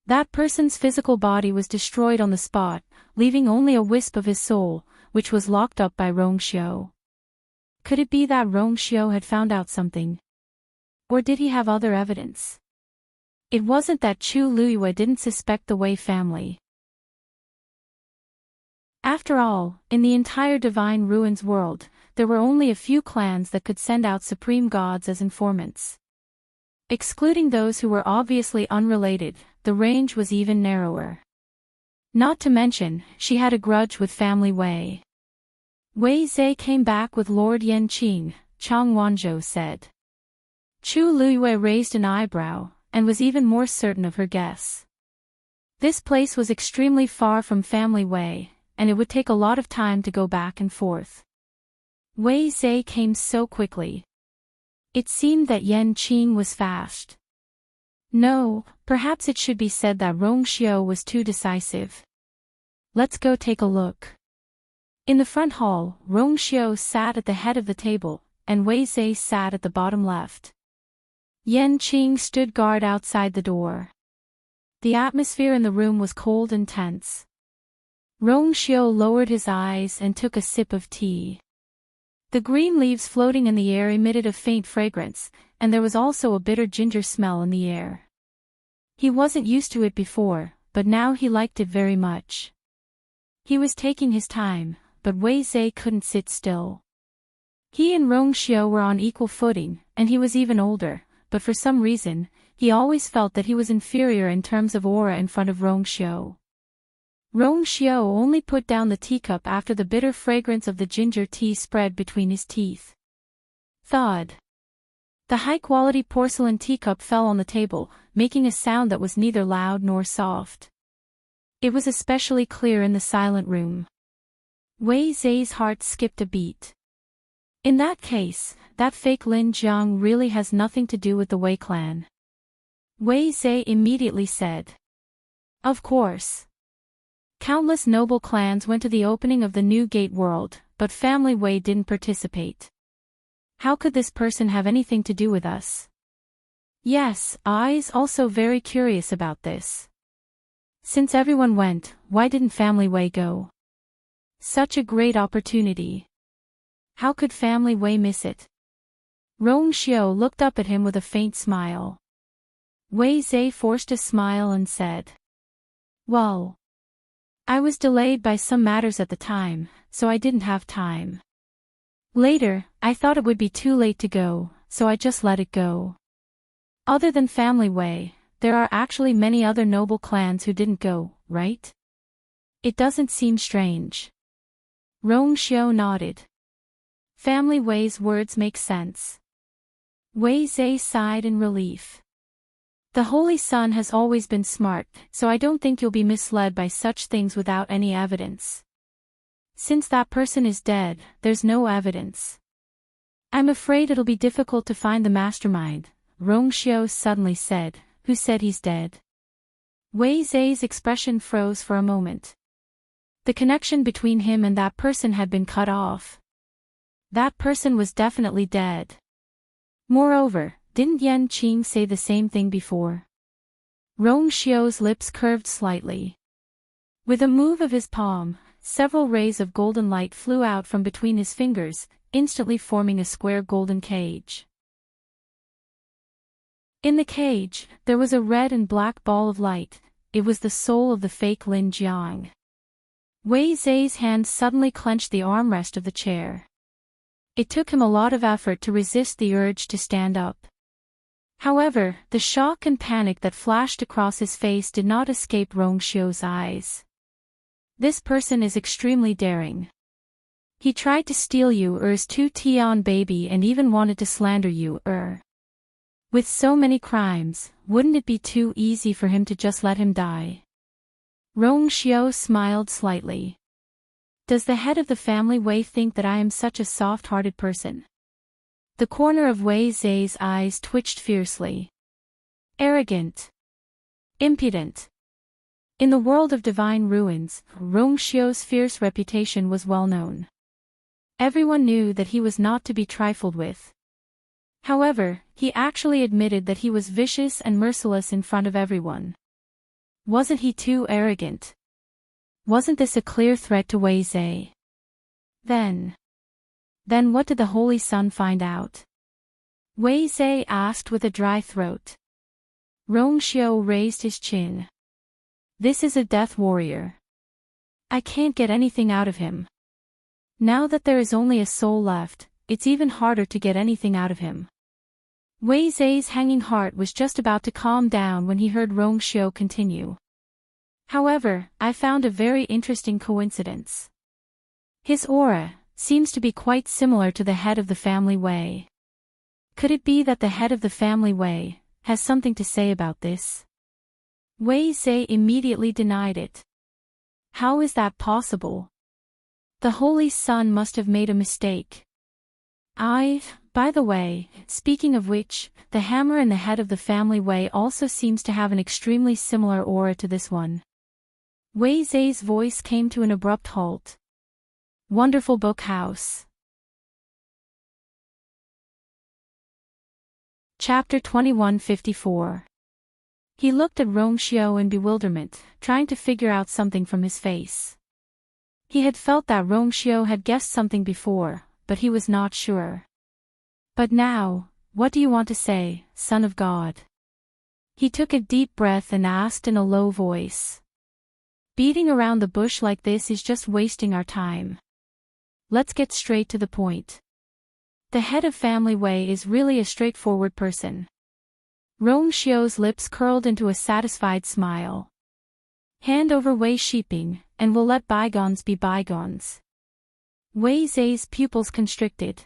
That person's physical body was destroyed on the spot, leaving only a wisp of his soul, which was locked up by Rongxiu. Could it be that Rongxiu had found out something? Or did he have other evidence? It wasn't that Chu Luiyue didn't suspect the Wei family. After all, in the entire Divine Ruins world, there were only a few clans that could send out supreme gods as informants. Excluding those who were obviously unrelated, the range was even narrower. Not to mention, she had a grudge with family Wei. Wei Zhe came back with Lord Yenqing, Chang Wanzhou said. Chu Luiyue raised an eyebrow, and was even more certain of her guess. This place was extremely far from family Wei, and it would take a lot of time to go back and forth. Wei Zhe came so quickly. It seemed that Yenqing was fast. No, perhaps it should be said that Rongxiu was too decisive. Let's go take a look. In the front hall, Rongxiu sat at the head of the table, and Wei Zhe sat at the bottom left. Yenqing stood guard outside the door. The atmosphere in the room was cold and tense. Rongxiu lowered his eyes and took a sip of tea. The green leaves floating in the air emitted a faint fragrance, and there was also a bitter ginger smell in the air. He wasn't used to it before, but now he liked it very much. He was taking his time, but Wei Zhe couldn't sit still. He and Rongxiu were on equal footing, and he was even older, but for some reason, he always felt that he was inferior in terms of aura in front of Rongxiu. Rongxiu only put down the teacup after the bitter fragrance of the ginger tea spread between his teeth. Thud. The high-quality porcelain teacup fell on the table, making a sound that was neither loud nor soft. It was especially clear in the silent room. Wei Zhe's heart skipped a beat. In that case, that fake Lin Jiang really has nothing to do with the Wei clan. Wei Zhe immediately said. Of course. Countless noble clans went to the opening of the new Gate World, but family Wei didn't participate. How could this person have anything to do with us? Yes, I's also very curious about this. Since everyone went, why didn't family Wei go? Such a great opportunity. How could family Wei miss it? Rongxiu looked up at him with a faint smile. Wei Zhe forced a smile and said. Well, I was delayed by some matters at the time, so I didn't have time. Later, I thought it would be too late to go, so I just let it go. Other than family Wei, there are actually many other noble clans who didn't go, right? It doesn't seem strange. Rongxiu nodded. Family Wei's words make sense. Wei Zhe sighed in relief. The Holy Sun has always been smart, so I don't think you'll be misled by such things without any evidence. Since that person is dead, there's no evidence. I'm afraid it'll be difficult to find the mastermind, Rongxiu suddenly said. Who said he's dead? Wei Zhe's expression froze for a moment. The connection between him and that person had been cut off. That person was definitely dead. Moreover, didn't Yenqing say the same thing before? Rongxiu's lips curved slightly. With a move of his palm, several rays of golden light flew out from between his fingers, instantly forming a square golden cage. In the cage, there was a red and black ball of light. It was the soul of the fake Lin Jiang. Wei Zhe's hand suddenly clenched the armrest of the chair. It took him a lot of effort to resist the urge to stand up. However, the shock and panic that flashed across his face did not escape Rongxiu's eyes. This person is extremely daring. He tried to steal Yu's 2-Tian baby and even wanted to slander Yu. With so many crimes, wouldn't it be too easy for him to just let him die? Rongxiu smiled slightly. Does the head of the family Wei think that I am such a soft-hearted person? The corner of Wei Zhe's eyes twitched fiercely. Arrogant. Impudent. In the world of divine ruins, Rongxiu's fierce reputation was well known. Everyone knew that he was not to be trifled with. However, he actually admitted that he was vicious and merciless in front of everyone. Wasn't he too arrogant? Wasn't this a clear threat to Wei Zhe? Then what did the Holy Sun find out? Wei Zhe asked with a dry throat. Rong Xiu raised his chin. This is a death warrior. I can't get anything out of him. Now that there is only a soul left, it's even harder to get anything out of him. Wei Zhe's hanging heart was just about to calm down when he heard Rong Xiu continue. However, I found a very interesting coincidence. His aura seems to be quite similar to the head of the family Wei. Could it be that the head of the family Wei has something to say about this? Wei Zhe immediately denied it. How is that possible? The Holy Sun must have made a mistake. By the way, speaking of which, the hammer in the head of the family Wei also seems to have an extremely similar aura to this one. Wei Zhe's voice came to an abrupt halt. Wonderful book house. Chapter 2154. He looked at Rong Xiu in bewilderment, trying to figure out something from his face. He had felt that Rong Xiu had guessed something before, but he was not sure. But now, what do you want to say, Son of God? He took a deep breath and asked in a low voice. Beating around the bush like this is just wasting our time. Let's get straight to the point. The head of family Wei is really a straightforward person. Rong Xiu's lips curled into a satisfied smile. Hand over Wei Shiping, and we'll let bygones be bygones. Wei Zhe's pupils constricted.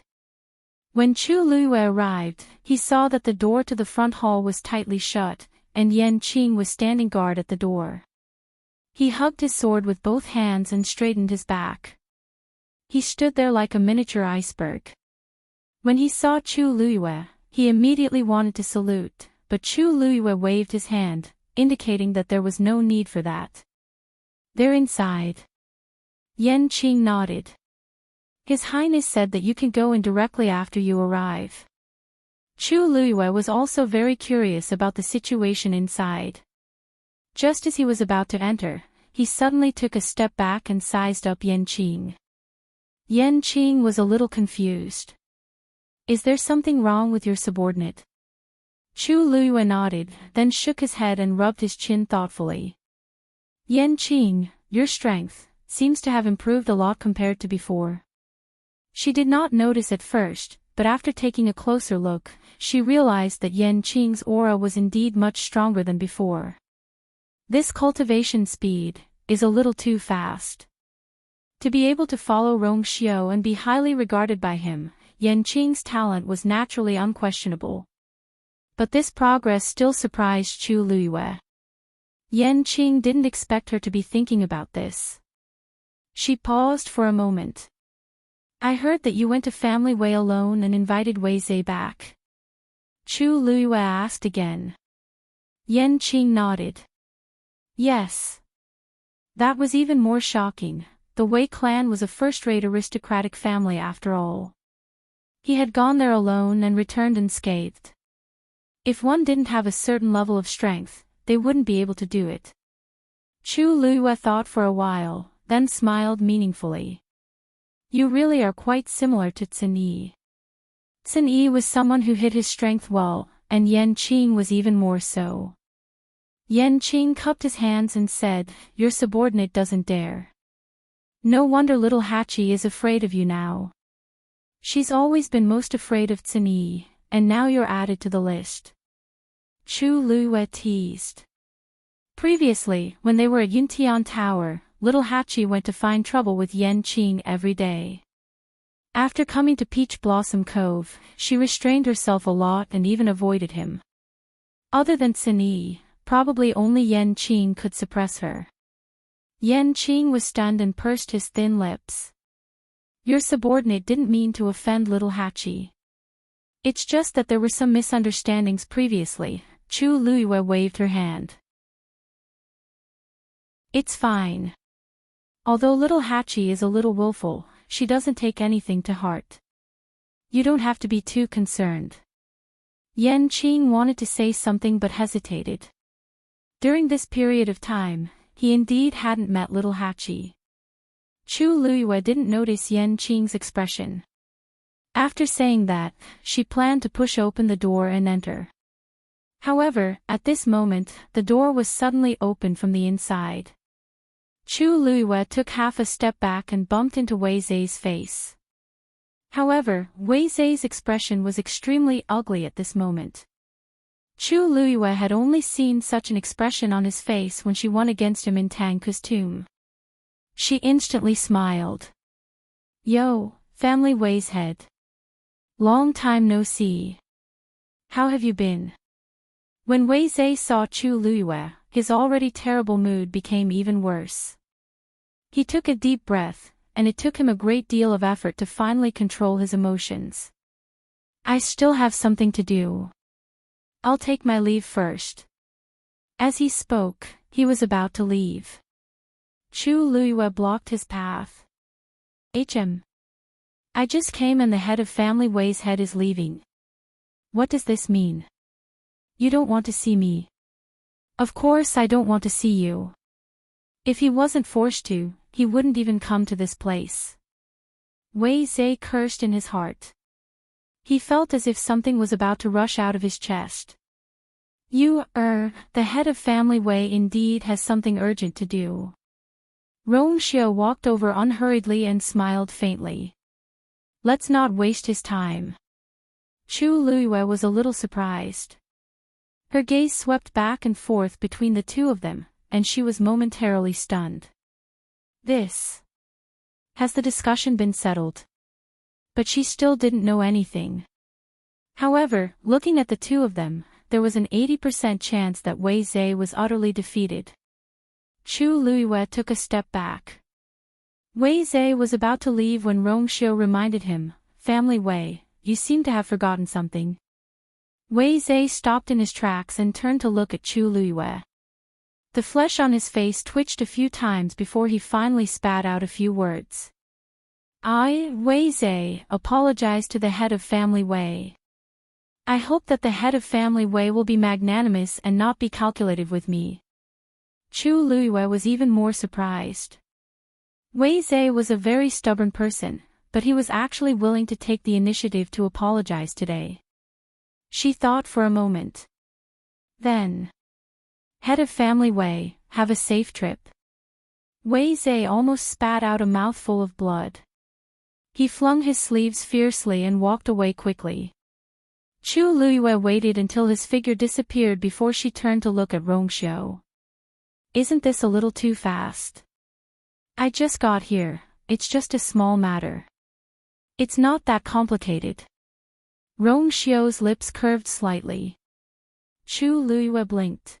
When Chu Luiyue arrived, he saw that the door to the front hall was tightly shut, and Yan Qing was standing guard at the door. He hugged his sword with both hands and straightened his back. He stood there like a miniature iceberg. When he saw Chu Luiyue, he immediately wanted to salute, but Chu Luiyue waved his hand, indicating that there was no need for that. They're inside. Yan Qing nodded. His Highness said that you can go in directly after you arrive. Chu Luiyue was also very curious about the situation inside. Just as he was about to enter, he suddenly took a step back and sized up Yan Qing. Yan Qing was a little confused. Is there something wrong with your subordinate? Chu Luiyue nodded, then shook his head and rubbed his chin thoughtfully. Yan Qing, your strength seems to have improved a lot compared to before. She did not notice at first, but after taking a closer look, she realized that Yan Qing's aura was indeed much stronger than before. This cultivation speed is a little too fast. To be able to follow Rong Xiu and be highly regarded by him, Yan Qing's talent was naturally unquestionable. But this progress still surprised Chu Luiyue. Yan Qing didn't expect her to be thinking about this. She paused for a moment. I heard that you went to family Wei alone and invited Wei Zhe back. Chu Luiyue asked again. Yan Qing nodded. Yes. That was even more shocking. The Wei clan was a first-rate aristocratic family after all. He had gone there alone and returned unscathed. If one didn't have a certain level of strength, they wouldn't be able to do it. Chu Luiyue thought for a while, then smiled meaningfully. You really are quite similar to Cin Yi. Cin Yi was someone who hid his strength well, and Yan Qing was even more so. Yan Qing cupped his hands and said, your subordinate doesn't dare. No wonder little Hachi is afraid of you now. She's always been most afraid of Cin Yi, and now you're added to the list. Chu Luiyue teased. Previously, when they were at Yuntian Tower, little Hachi went to find trouble with Yan Qing every day. After coming to Peach Blossom Cove, she restrained herself a lot and even avoided him. Other than Cin Yi, probably only Yan Qing could suppress her. Yan Qing was stunned and pursed his thin lips. Your subordinate didn't mean to offend little Hachi. It's just that there were some misunderstandings previously. Chu Luiyue waved her hand. It's fine. Although little Hachi is a little willful, she doesn't take anything to heart. You don't have to be too concerned. Yan Qing wanted to say something but hesitated. During this period of time, he indeed hadn't met little Hachi. Chu Luiyue didn't notice Yan Qing's expression. After saying that, she planned to push open the door and enter. However, at this moment, the door was suddenly opened from the inside. Chu Luiyue took half a step back and bumped into Wei Zai's face. However, Wei Zai's expression was extremely ugly at this moment. Chu Luiyue had only seen such an expression on his face when she won against him in Tang's tomb. She instantly smiled. "Yo, family Wei's head. Long time no see. How have you been?" When Wei Zai saw Chu Luiyue, his already terrible mood became even worse. He took a deep breath, and it took him a great deal of effort to finally control his emotions. "I still have something to do. I'll take my leave first." As he spoke, he was about to leave. Chu Luiyue blocked his path. I just came and the head of family Wei's head is leaving. What does this mean? You don't want to see me? Of course I don't want to see you. If he wasn't forced to, he wouldn't even come to this place. Wei Zai cursed in his heart. He felt as if something was about to rush out of his chest. The head of family Wei indeed has something urgent to do. Rong Xiu walked over unhurriedly and smiled faintly. Let's not waste his time. Chu Luiyue was a little surprised. Her gaze swept back and forth between the two of them, and she was momentarily stunned. Has the discussion been settled? But she still didn't know anything. However, looking at the two of them, there was an 80% chance that Wei Zai was utterly defeated. Chu Luiyue took a step back. Wei Zai was about to leave when Rong Xiu reminded him, "Family Wei, you seem to have forgotten something." Wei Zai stopped in his tracks and turned to look at Chu Luiyue. The flesh on his face twitched a few times before he finally spat out a few words. "I, Wei Zai, apologize to the head of family Wei. I hope that the head of family Wei will be magnanimous and not be calculative with me." Chu Luiyue was even more surprised. Wei Zai was a very stubborn person, but he was actually willing to take the initiative to apologize today. She thought for a moment. Then, "Head of family Wei, have a safe trip." Wei Zai almost spat out a mouthful of blood. He flung his sleeves fiercely and walked away quickly. Chu Luiyue waited until his figure disappeared before she turned to look at Rong Xiu. "Isn't this a little too fast? I just got here, it's just a small matter. It's not that complicated." Rong Xiu's lips curved slightly. Chu Luiyue blinked.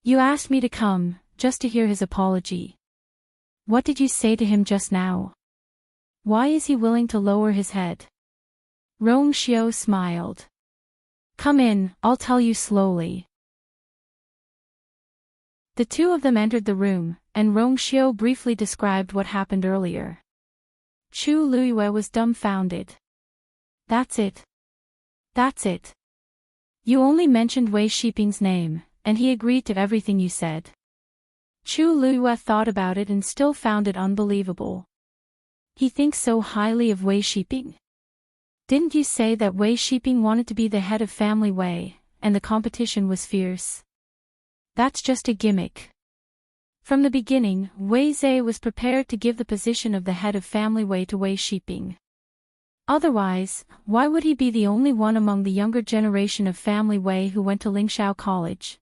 "You asked me to come, just to hear his apology. What did you say to him just now? Why is he willing to lower his head?" Rong Xiu smiled. "Come in, I'll tell you slowly." The two of them entered the room, and Rong Xiu briefly described what happened earlier. Chu Luiyue was dumbfounded. That's it. You only mentioned Wei Shiping's name, and he agreed to everything you said." Chu Luiyue thought about it and still found it unbelievable. He thinks so highly of Wei Shiping? Didn't you say that Wei Shiping wanted to be the head of family Wei, and the competition was fierce? That's just a gimmick. From the beginning, Wei Zai was prepared to give the position of the head of family Wei to Wei Shiping. Otherwise, why would he be the only one among the younger generation of family Wei who went to Lingxiao College?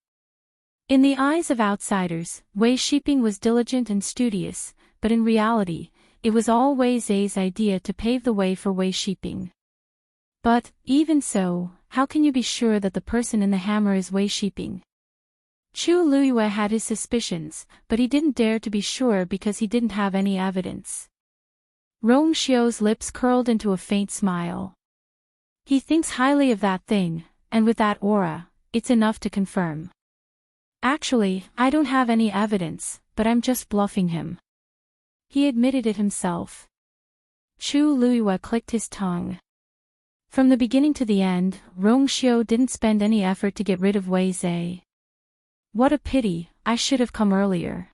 In the eyes of outsiders, Wei Shiping was diligent and studious, but in reality, it was all Wei Zai's idea to pave the way for Wei Shiping. But, even so, how can you be sure that the person in the hammer is Wei Shiping? Chu Luiyue had his suspicions, but he didn't dare to be sure because he didn't have any evidence. Rong Xiu's lips curled into a faint smile. He thinks highly of that thing, and with that aura, it's enough to confirm. Actually, I don't have any evidence, but I'm just bluffing him. He admitted it himself. Chu Luiyue clicked his tongue. From the beginning to the end, Rong Xiu didn't spend any effort to get rid of Wei Zai. What a pity, I should have come earlier.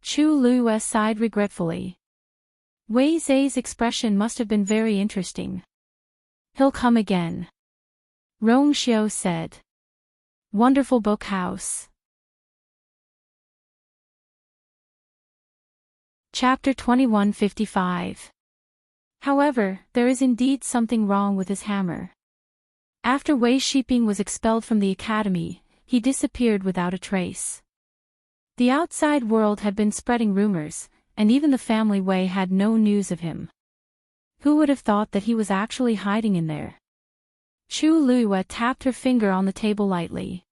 Chu Luiyue sighed regretfully. Wei Zai's expression must have been very interesting. He'll come again. Rong Xiao said. Wonderful book house. Chapter 2155. However, there is indeed something wrong with his hammer. After Wei Shiping was expelled from the academy, he disappeared without a trace. The outside world had been spreading rumors, and even the family Wei had no news of him. Who would have thought that he was actually hiding in there? Chu Luiyue tapped her finger on the table lightly.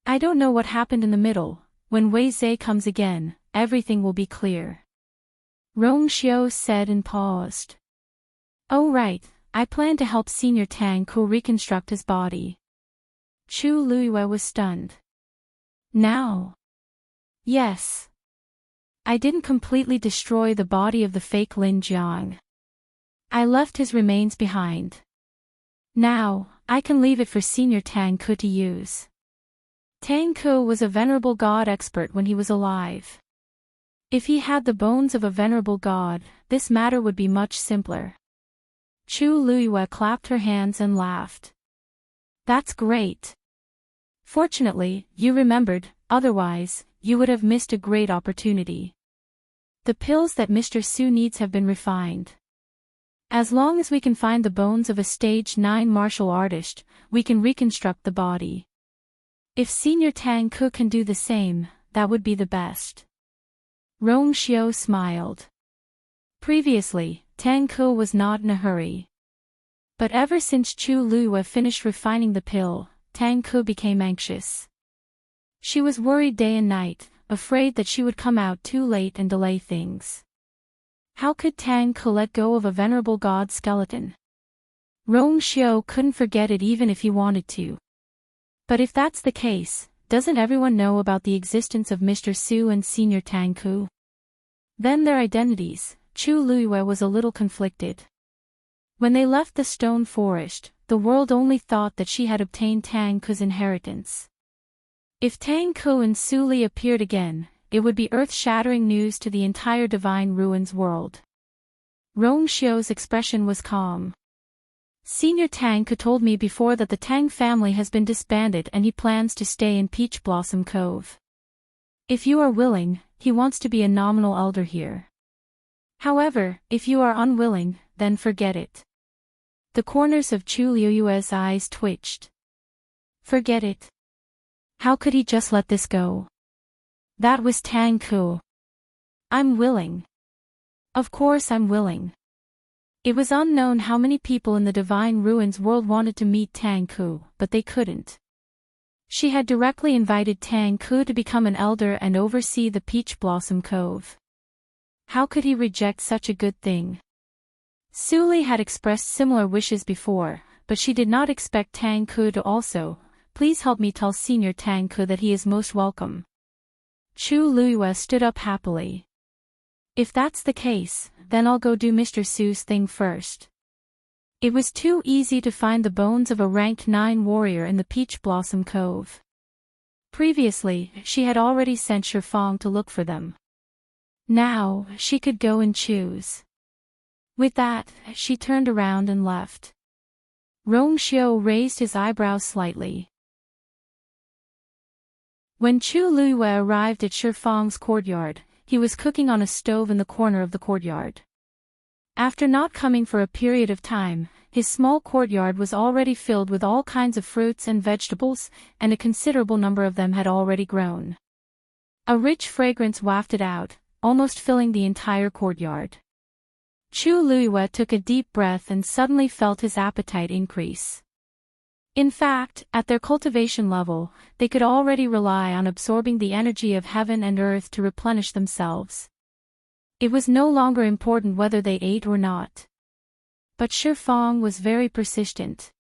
I don't know what happened in the middle. When Wei Zai comes again, everything will be clear. Rong Xiao said and paused. Oh right, I plan to help Senior Tang Ku reconstruct his body. Chu Luiyue was stunned. Now? Yes. I didn't completely destroy the body of the fake Lin Jiang. I left his remains behind. Now, I can leave it for Senior Tang Ku to use. Tang Ku was a venerable god expert when he was alive. If he had the bones of a venerable god, this matter would be much simpler. Chu Luiyue clapped her hands and laughed. That's great. Fortunately, you remembered, otherwise, you would have missed a great opportunity. The pills that Mr. Su needs have been refined. As long as we can find the bones of a stage 9 martial artist, we can reconstruct the body. If Senior Tang Ku can do the same, that would be the best. Rong Xiao smiled. Previously, Tang Ku was not in a hurry. But ever since Chu Luiyue finished refining the pill, Tang Ku became anxious. She was worried day and night, afraid that she would come out too late and delay things. How could Tang Ku let go of a venerable god skeleton? Rong Xiao couldn't forget it even if he wanted to. But if that's the case, doesn't everyone know about the existence of Mr. Su and Senior Tang Ku? Then their identities. Chu Luiyue was a little conflicted. When they left the stone forest, the world only thought that she had obtained Tang Ku's inheritance. If Tang Ku and Su Li appeared again, it would be earth-shattering news to the entire Divine Ruins world. Rong Xiao's expression was calm. Senior Tang Ku told me before that the Tang family has been disbanded and he plans to stay in Peach Blossom Cove. If you are willing, he wants to be a nominal elder here. However, if you are unwilling, then forget it. The corners of Chu Luiyue's eyes twitched. Forget it. How could he just let this go? That was Tang Ku. I'm willing. Of course I'm willing. It was unknown how many people in the Divine Ruins world wanted to meet Tang Ku, but they couldn't. She had directly invited Tang Ku to become an elder and oversee the Peach Blossom Cove. How could he reject such a good thing? Su Li had expressed similar wishes before, but she did not expect Tang Ku to also. Please help me tell Senior Tang Ku that he is most welcome. Chu Luiyue stood up happily. If that's the case, then I'll go do Mr. Su's thing first. It was too easy to find the bones of a ranked 9 warrior in the Peach Blossom Cove. Previously, she had already sent Shifang to look for them. Now, she could go and choose. With that, she turned around and left. Rong Xiao raised his eyebrows slightly. When Chu Luiyue arrived at Shifang's courtyard, he was cooking on a stove in the corner of the courtyard. After not coming for a period of time, his small courtyard was already filled with all kinds of fruits and vegetables, and a considerable number of them had already grown. A rich fragrance wafted out, almost filling the entire courtyard. Chu Luiyue took a deep breath and suddenly felt his appetite increase. In fact, at their cultivation level, they could already rely on absorbing the energy of heaven and earth to replenish themselves. It was no longer important whether they ate or not. But Shifang was very persistent.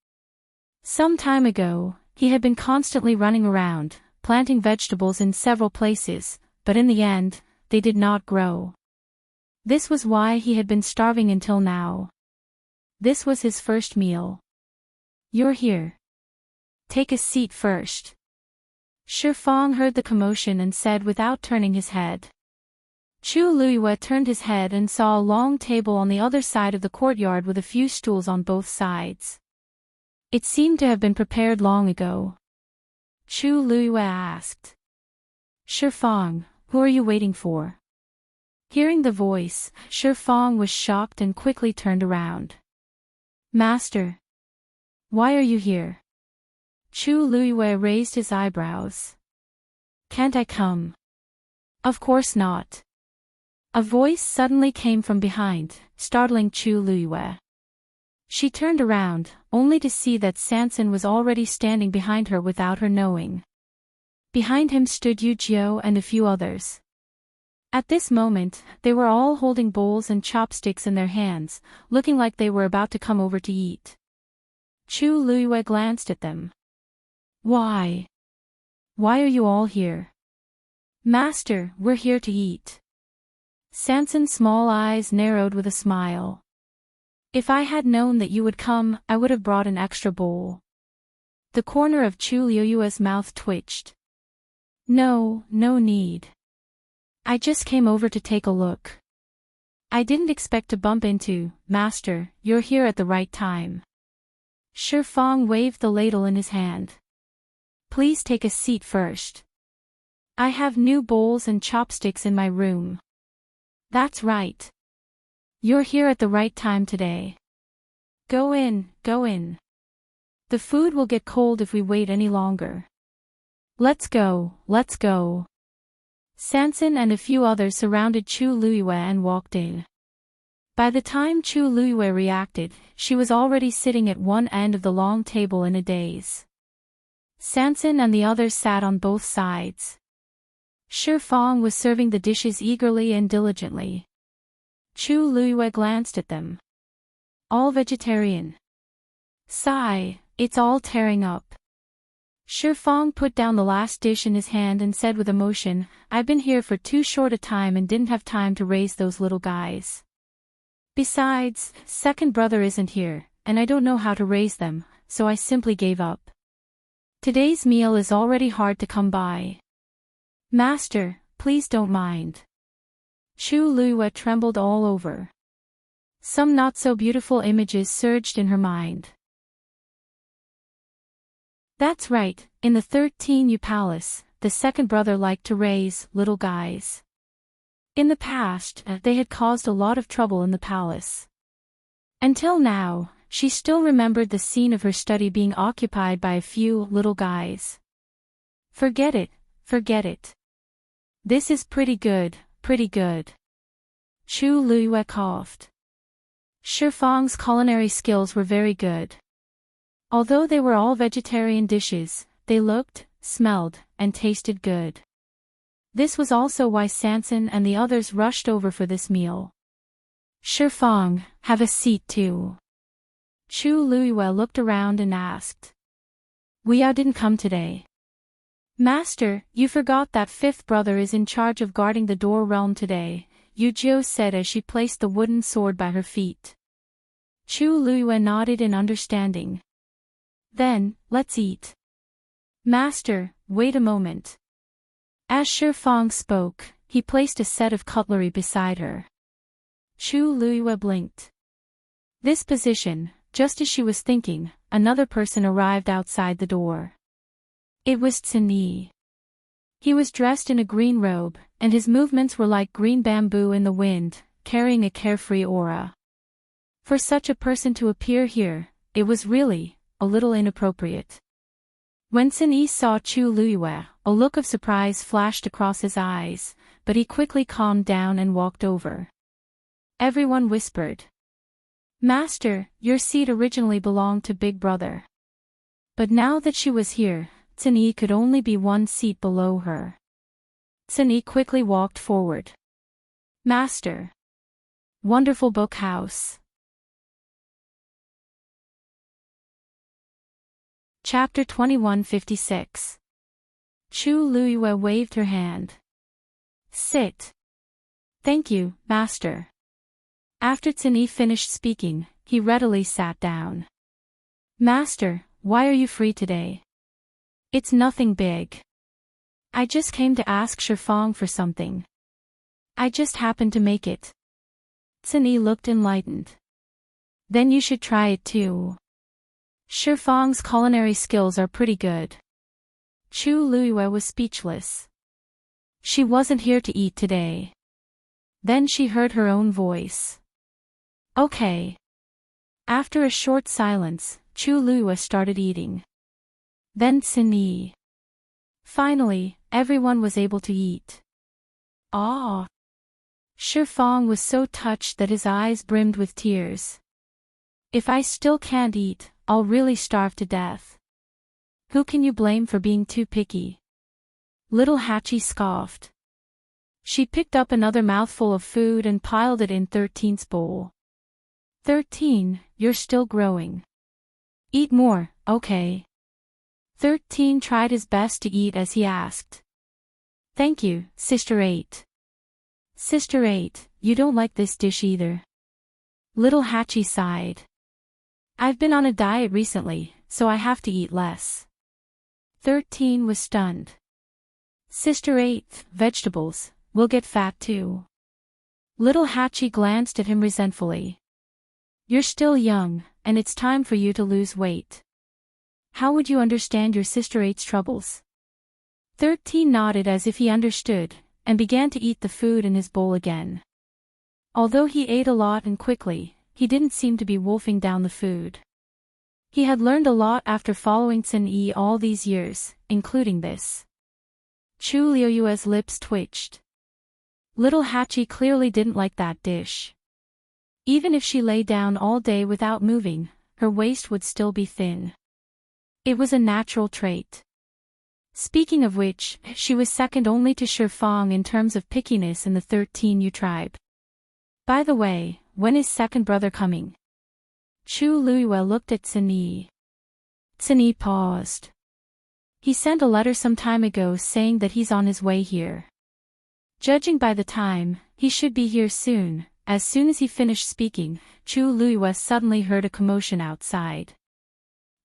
Some time ago, he had been constantly running around, planting vegetables in several places, but in the end, they did not grow. This was why he had been starving until now. This was his first meal. You're here. Take a seat first. Shifang heard the commotion and said without turning his head. Chu Luiyue turned his head and saw a long table on the other side of the courtyard with a few stools on both sides. It seemed to have been prepared long ago. Chu Luiyue asked. Shifang, who are you waiting for? Hearing the voice, Shifang was shocked and quickly turned around. Master. Why are you here? Chu Luiyue raised his eyebrows. Can't I come? Of course not. A voice suddenly came from behind, startling Chu Luiyue. She turned around, only to see that Sanson was already standing behind her without her knowing. Behind him stood Yu Jiu and a few others. At this moment, they were all holding bowls and chopsticks in their hands, looking like they were about to come over to eat. Chu Luiyue glanced at them. Why? Why are you all here? Master, we're here to eat. Sanson's small eyes narrowed with a smile. If I had known that you would come, I would have brought an extra bowl. The corner of Chu Luiyue's mouth twitched. No need. I just came over to take a look. I didn't expect to bump into, Master, you're here at the right time. Shifang waved the ladle in his hand. Please take a seat first. I have new bowls and chopsticks in my room. That's right. You're here at the right time today. Go in. The food will get cold if we wait any longer. Let's go. Sanson and a few others surrounded Chu Luiyue and walked in. By the time Chu Luiyue reacted, she was already sitting at one end of the long table in a daze. Sanson and the others sat on both sides. Shifang was serving the dishes eagerly and diligently. Chu Luiyue glanced at them. All vegetarian. Sigh, it's all tearing up. Shifang put down the last dish in his hand and said with emotion, I've been here for too short a time and didn't have time to raise those little guys. Besides, second brother isn't here, and I don't know how to raise them, so I simply gave up. Today's meal is already hard to come by. Master, please don't mind. Chu Luiyue trembled all over. Some not-so-beautiful images surged in her mind. That's right, in the 13U palace, the second brother liked to raise little guys. In the past, they had caused a lot of trouble in the palace. Until now, she still remembered the scene of her study being occupied by a few little guys. Forget it. This is pretty good. Chu Luiyue coughed. Shifang's culinary skills were very good. Although they were all vegetarian dishes, they looked, smelled, and tasted good. This was also why Sanson and the others rushed over for this meal. Shifang, have a seat too. Chu Luiyue looked around and asked. Weya didn't come today. Master, you forgot that fifth brother is in charge of guarding the door realm today, Yu Jiu said as she placed the wooden sword by her feet. Chu Luiyue nodded in understanding. Then, let's eat. Master, wait a moment. As Shifang spoke, he placed a set of cutlery beside her. Chu Luiyue blinked. This position, just as she was thinking, another person arrived outside the door. It was Tsini. He was dressed in a green robe, and his movements were like green bamboo in the wind, carrying a carefree aura. For such a person to appear here, it was really a little inappropriate. When Tsini saw Chu Luiyue, a look of surprise flashed across his eyes, but he quickly calmed down and walked over. Everyone whispered. Master, your seat originally belonged to Big Brother. But now that she was here, Tsini could only be one seat below her. Tsini quickly walked forward. Master. Wonderful book house. Chapter 2156. Chu Luiyue waved her hand. Sit. Thank you, Master. After Tsini finished speaking, he readily sat down. Master, why are you free today? It's nothing big. I just came to ask Shifang for something. I just happened to make it. Tsinyi looked enlightened. Then you should try it too. Shifang's culinary skills are pretty good. Chu Luiyue was speechless. She wasn't here to eat today. Then she heard her own voice. Okay. After a short silence, Chu Luiyue started eating. Then Tsinyi. Finally, everyone was able to eat. Ah! Shifang was so touched that his eyes brimmed with tears. If I still can't eat, I'll really starve to death. Who can you blame for being too picky? Little Hachi scoffed. She picked up another mouthful of food and piled it in 13's bowl. 13, you're still growing. Eat more, okay? 13 tried his best to eat as he asked. Thank you, Sister 8. Sister 8, you don't like this dish either. Little Hachi sighed. I've been on a diet recently, so I have to eat less. 13 was stunned. Sister 8, vegetables, we'll get fat too. Little Hachi glanced at him resentfully. You're still young, and it's time for you to lose weight. How would you understand your Sister 8's troubles? 13 nodded as if he understood, and began to eat the food in his bowl again. Although he ate a lot and quickly, he didn't seem to be wolfing down the food. He had learned a lot after following Tsinyi all these years, including this. Chu Liuyue's lips twitched. Little Hachi clearly didn't like that dish. Even if she lay down all day without moving, her waist would still be thin. It was a natural trait. Speaking of which, she was second only to Shifang in terms of pickiness in the 13U tribe. By the way, when is second brother coming? Chu Luiyue looked at Tsinyi. Tsinyi paused. He sent a letter some time ago saying that he's on his way here. Judging by the time, he should be here soon. As soon as he finished speaking, Chu Luiyue suddenly heard a commotion outside.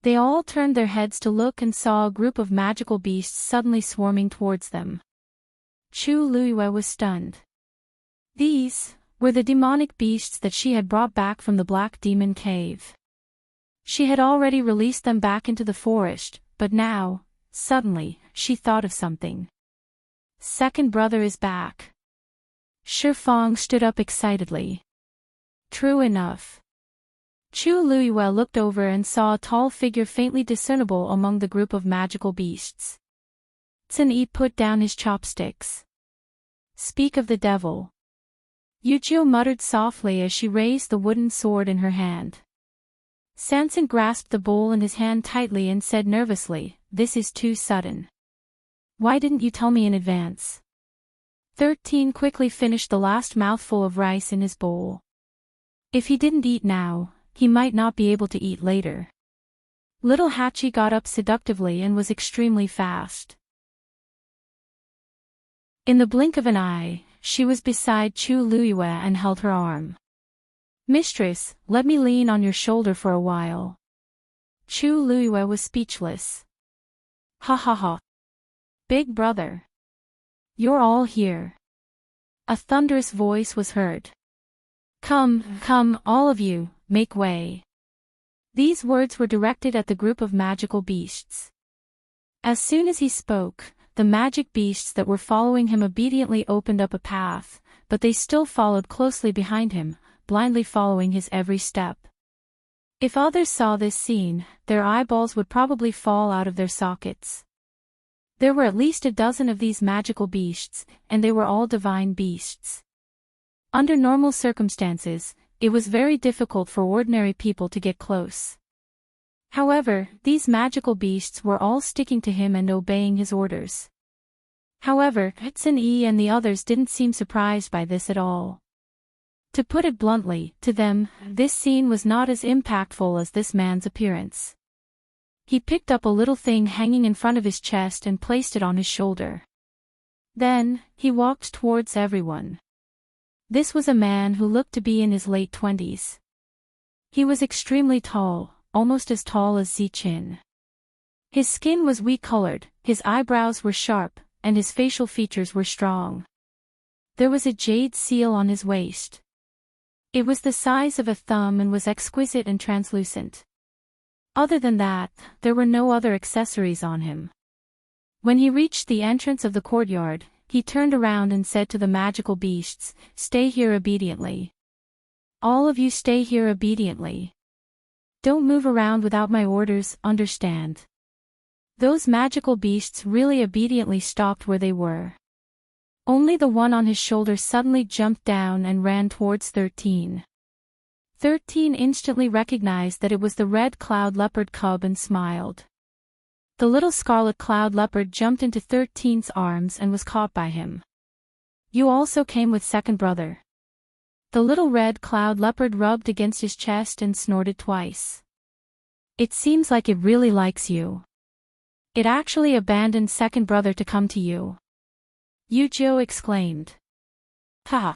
They all turned their heads to look and saw a group of magical beasts suddenly swarming towards them. Chu Luiyue was stunned. These were the demonic beasts that she had brought back from the Black Demon Cave. She had already released them back into the forest, but now, suddenly, she thought of something. Second brother is back. Shifang stood up excitedly. True enough. Chu Luiyue looked over and saw a tall figure faintly discernible among the group of magical beasts. Tsinyi put down his chopsticks. Speak of the devil. Yujio muttered softly as she raised the wooden sword in her hand. Sanson grasped the bowl in his hand tightly and said nervously, "This is too sudden. Why didn't you tell me in advance?" 13 quickly finished the last mouthful of rice in his bowl. If he didn't eat now, he might not be able to eat later. Little Hachi got up seductively and was extremely fast. In the blink of an eye, she was beside Chu Luiyue and held her arm. Mistress, let me lean on your shoulder for a while. Chu Luiyue was speechless. Ha ha ha. Big brother. You're all here. A thunderous voice was heard. Come, come, all of you, make way. These words were directed at the group of magical beasts. As soon as he spoke, the magic beasts that were following him obediently opened up a path, but they still followed closely behind him, blindly following his every step. If others saw this scene, their eyeballs would probably fall out of their sockets. There were at least a dozen of these magical beasts, and they were all divine beasts. Under normal circumstances, it was very difficult for ordinary people to get close. However, these magical beasts were all sticking to him and obeying his orders. However, Tsinyi and the others didn't seem surprised by this at all. To put it bluntly, to them, this scene was not as impactful as this man's appearance. He picked up a little thing hanging in front of his chest and placed it on his shoulder. Then, he walked towards everyone. This was a man who looked to be in his late 20s. He was extremely tall, almost as tall as Zichin. His skin was wheat-colored, his eyebrows were sharp, and his facial features were strong. There was a jade seal on his waist. It was the size of a thumb and was exquisite and translucent. Other than that, there were no other accessories on him. When he reached the entrance of the courtyard, he turned around and said to the magical beasts, "Stay here obediently. All of you stay here obediently. Don't move around without my orders, understand?" Those magical beasts really obediently stopped where they were. Only the one on his shoulder suddenly jumped down and ran towards 13. 13 instantly recognized that it was the red cloud leopard cub and smiled. The little scarlet cloud leopard jumped into 13's arms and was caught by him. "You also came with second brother." The little red cloud leopard rubbed against his chest and snorted twice. "It seems like it really likes you. It actually abandoned second brother to come to you." Yu-Jo exclaimed. "Ha!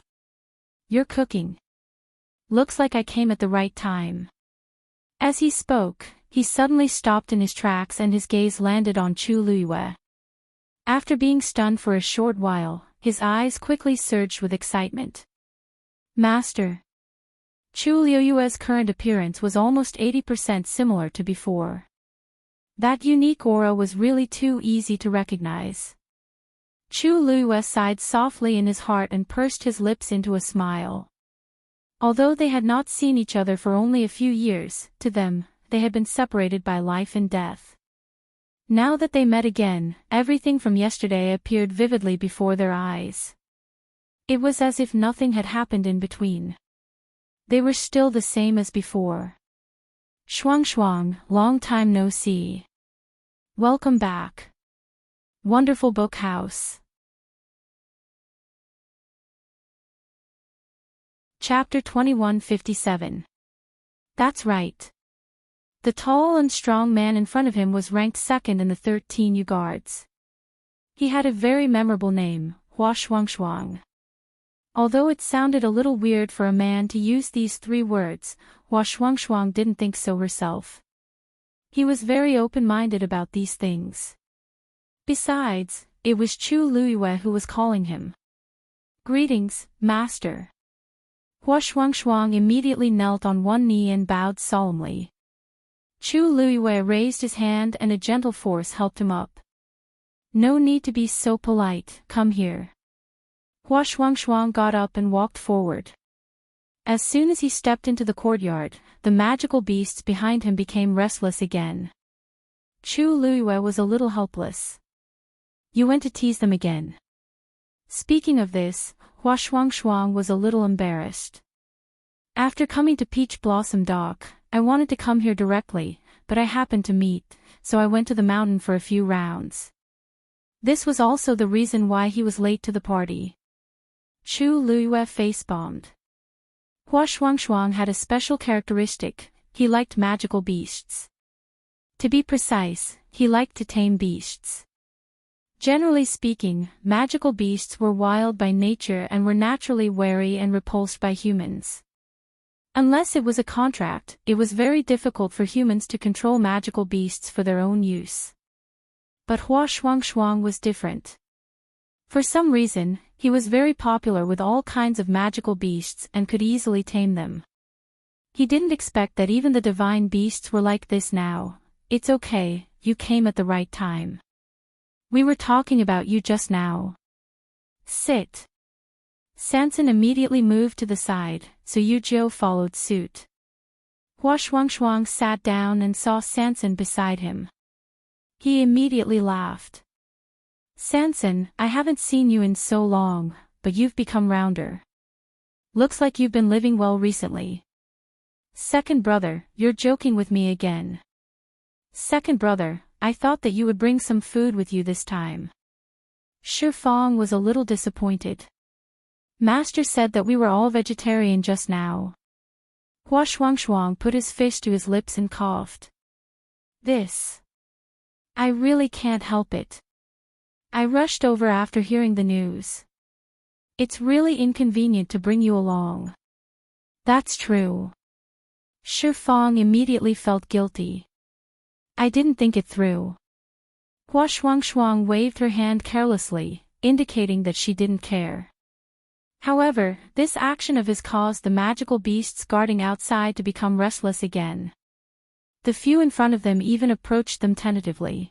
You're cooking. Looks like I came at the right time." As he spoke, he suddenly stopped in his tracks and his gaze landed on Chu Luiyue. After being stunned for a short while, his eyes quickly surged with excitement. "Master." Chu Luiyue's current appearance was almost 80% similar to before. That unique aura was really too easy to recognize. Chu Luiyue sighed softly in his heart and pursed his lips into a smile. Although they had not seen each other for only a few years, to them, they had been separated by life and death. Now that they met again, everything from yesterday appeared vividly before their eyes. It was as if nothing had happened in between. They were still the same as before. "Shuang Shuang, long time no see. Welcome back. Wonderful book house." Chapter 2157. That's right. The tall and strong man in front of him was ranked second in the 13 U guards. He had a very memorable name, Hua Shuang. Although it sounded a little weird for a man to use these 3 words, Hua Shuang didn't think so herself. He was very open-minded about these things. Besides, it was Chu Luiyue who was calling him. "Greetings, master." Hua Shuang immediately knelt on one knee and bowed solemnly. Chu Luiyue raised his hand and a gentle force helped him up. "No need to be so polite, come here." Hua Shuang got up and walked forward. As soon as he stepped into the courtyard, the magical beasts behind him became restless again. Chu Luiyue was a little helpless. "You went to tease them again." Speaking of this, Hua Shuang was a little embarrassed. "After coming to Peach Blossom Dock, I wanted to come here directly, but I happened to meet, so I went to the mountain for a few rounds." This was also the reason why he was late to the party. Chu Luiyue face-bombed. Hua Shuang had a special characteristic, he liked magical beasts. To be precise, he liked to tame beasts. Generally speaking, magical beasts were wild by nature and were naturally wary and repulsed by humans. Unless it was a contract, it was very difficult for humans to control magical beasts for their own use. But Hua Shuang was different. For some reason, he was very popular with all kinds of magical beasts and could easily tame them. He didn't expect that even the divine beasts were like this now. "It's okay, you came at the right time. We were talking about you just now. Sit." Sanson immediately moved to the side, so Yu-Jo followed suit. Hua Shuang sat down and saw Sanson beside him. He immediately laughed. "Sanson, I haven't seen you in so long, but you've become rounder. Looks like you've been living well recently." "Second brother, you're joking with me again." "Second brother, I thought that you would bring some food with you this time." Shi Fang was a little disappointed. "Master said that we were all vegetarian just now." Hua Shuang put his fish to his lips and coughed. I really can't help it. I rushed over after hearing the news. It's really inconvenient to bring you along." "That's true." Shi Fang immediately felt guilty. "I didn't think it through." Hua Shuang waved her hand carelessly, indicating that she didn't care. However, this action of his caused the magical beasts guarding outside to become restless again. The few in front of them even approached them tentatively.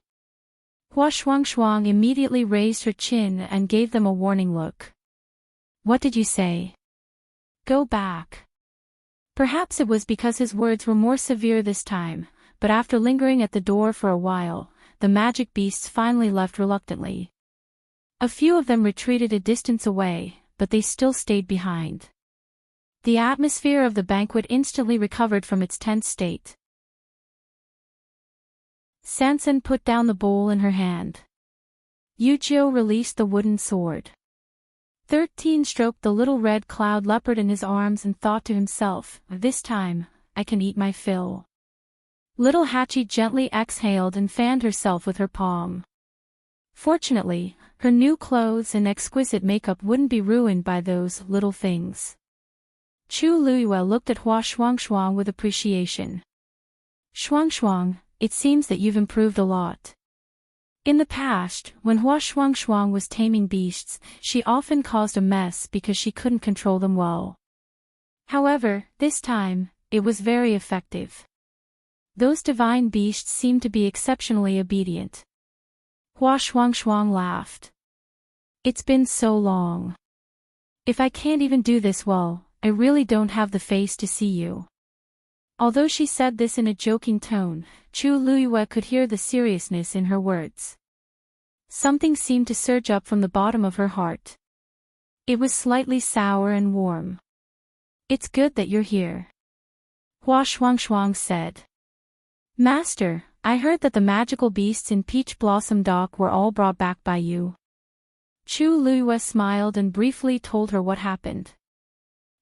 Hua Shuang immediately raised her chin and gave them a warning look. What did you say? Go back. Perhaps it was because his words were more severe this time, but after lingering at the door for a while, the magic beasts finally left reluctantly. A few of them retreated a distance away, but they still stayed behind. The atmosphere of the banquet instantly recovered from its tense state. Sansan put down the bowl in her hand. Yuchio released the wooden sword. 13 stroked the little red cloud leopard in his arms and thought to himself, this time, I can eat my fill. Little Hachi gently exhaled and fanned herself with her palm. Fortunately, her new clothes and exquisite makeup wouldn't be ruined by those little things. Chu Luiyue looked at Hua Shuang with appreciation. Shuang, it seems that you've improved a lot. In the past, when Hua Shuang was taming beasts, she often caused a mess because she couldn't control them well. However, this time, it was very effective. Those divine beasts seemed to be exceptionally obedient. Hua Shuang laughed. It's been so long. If I can't even do this well, I really don't have the face to see you. Although she said this in a joking tone, Chu Luiyue could hear the seriousness in her words. Something seemed to surge up from the bottom of her heart. It was slightly sour and warm. It's good that you're here. Hua Shuang said. Master, I heard that the magical beasts in Peach Blossom Dock were all brought back by you. Chu Luiyue smiled and briefly told her what happened.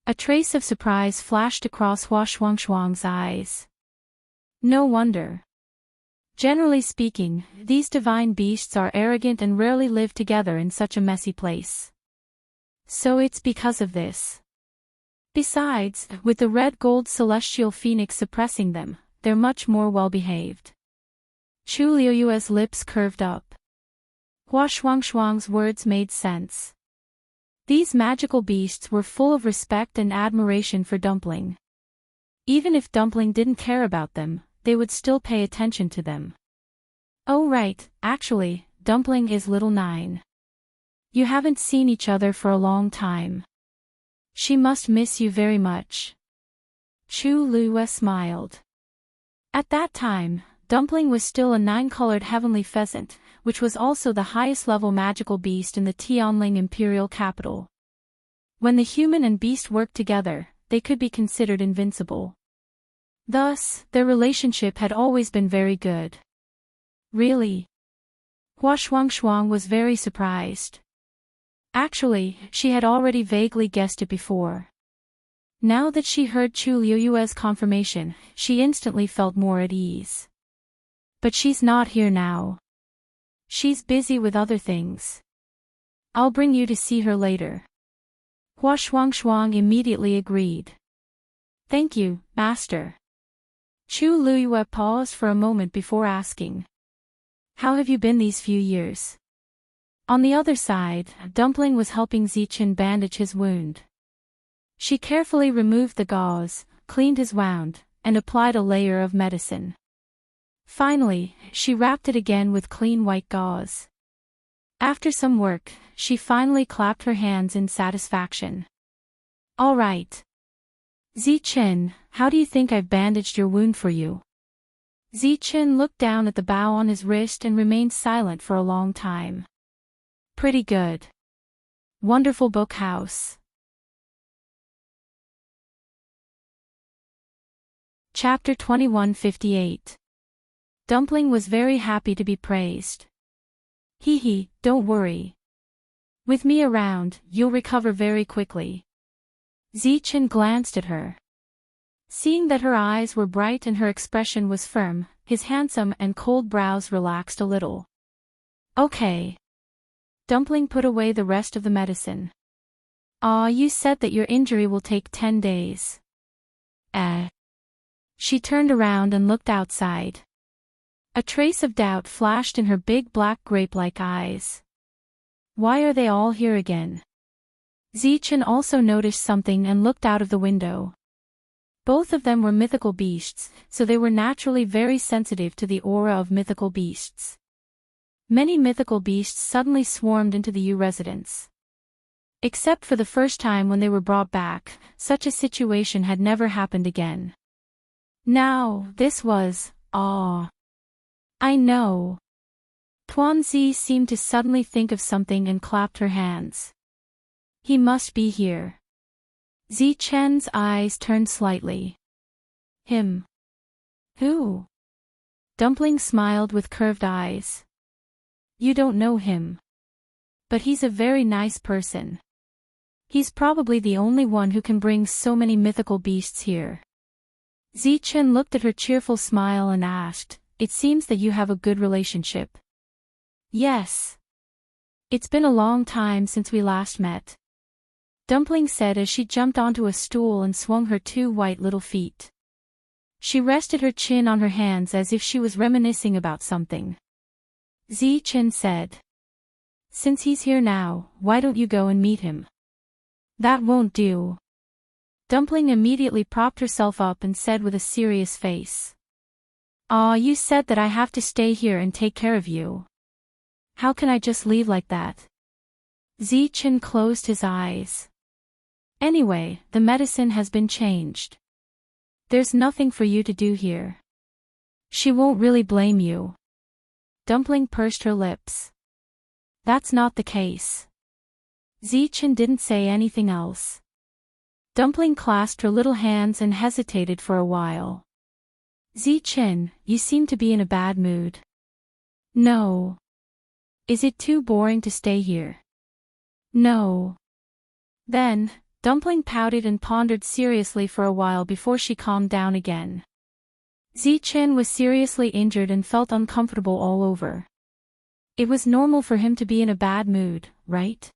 A trace of surprise flashed across Hua Shuang's eyes. No wonder. Generally speaking, these divine beasts are arrogant and rarely live together in such a messy place. So it's because of this. Besides, with the red gold celestial phoenix suppressing them, they're much more well-behaved. Chu Luiyue's lips curved up. Hua Shuang's words made sense. These magical beasts were full of respect and admiration for Dumpling. Even if Dumpling didn't care about them, they would still pay attention to them. Oh right, actually, Dumpling is little 9. You haven't seen each other for a long time. She must miss you very much. Chu Luiyue smiled. At that time, Dumpling was still a 9-colored heavenly pheasant, which was also the highest level magical beast in the Tianling Imperial capital. When the human and beast worked together, they could be considered invincible. Thus, their relationship had always been very good. Really? Hua Shuang was very surprised. Actually, she had already vaguely guessed it before. Now that she heard Chu Luiyue's confirmation, she instantly felt more at ease. But she's not here now. She's busy with other things. I'll bring you to see her later. Hua Shuang immediately agreed. Thank you, Master. Chu Luiyue paused for a moment before asking. How have you been these few years? On the other side, Dumpling was helping Zichen bandage his wound. She carefully removed the gauze, cleaned his wound, and applied a layer of medicine. Finally, she wrapped it again with clean white gauze. After some work, she finally clapped her hands in satisfaction. All right. Zichen, how do you think I've bandaged your wound for you? Zichen looked down at the bow on his wrist and remained silent for a long time. Pretty good. Wonderful book house. Chapter 2158. Dumpling was very happy to be praised. Hee, don't worry. With me around, you'll recover very quickly. Zichen glanced at her. Seeing that her eyes were bright and her expression was firm, his handsome and cold brows relaxed a little. Okay. Dumpling put away the rest of the medicine. You said that your injury will take 10 days. She turned around and looked outside. A trace of doubt flashed in her big black grape-like eyes. Why are they all here again? Zichen also noticed something and looked out of the window. Both of them were mythical beasts, so they were naturally very sensitive to the aura of mythical beasts. Many mythical beasts suddenly swarmed into the U residence. Except for the first time when they were brought back, such a situation had never happened again. Now, this was, I know. Tuanzi seemed to suddenly think of something and clapped her hands. He must be here. Zichen's eyes turned slightly. Him. Who? Dumpling smiled with curved eyes. You don't know him. But he's a very nice person. He's probably the only one who can bring so many mythical beasts here. Zichen looked at her cheerful smile and asked, It seems that you have a good relationship. Yes. It's been a long time since we last met. Dumpling said as she jumped onto a stool and swung her 2 white little feet. She rested her chin on her hands as if she was reminiscing about something. Zichen said. Since he's here now, why don't you go and meet him? That won't do. Dumpling immediately propped herself up and said with a serious face. You said that I have to stay here and take care of you. How can I just leave like that? Zichen closed his eyes. Anyway, the medicine has been changed. There's nothing for you to do here. She won't really blame you. Dumpling pursed her lips. That's not the case. Zichen didn't say anything else. Dumpling clasped her little hands and hesitated for a while. Zichen, you seem to be in a bad mood. No. Is it too boring to stay here? No. Then, Dumpling pouted and pondered seriously for a while before she calmed down again. Zichen was seriously injured and felt uncomfortable all over. It was normal for him to be in a bad mood, right?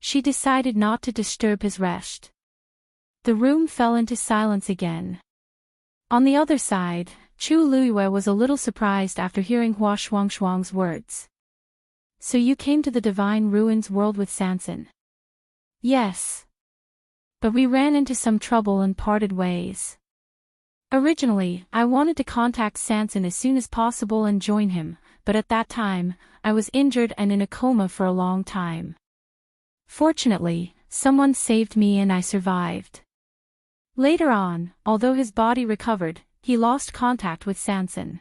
She decided not to disturb his rest. The room fell into silence again. On the other side, Chu Luiyue was a little surprised after hearing Hua Shuangshuang's words. So you came to the Divine Ruins world with Sanson? Yes. But we ran into some trouble and parted ways. Originally, I wanted to contact Sanson as soon as possible and join him, but at that time, I was injured and in a coma for a long time. Fortunately, someone saved me and I survived. Later on, although his body recovered, he lost contact with Sanson.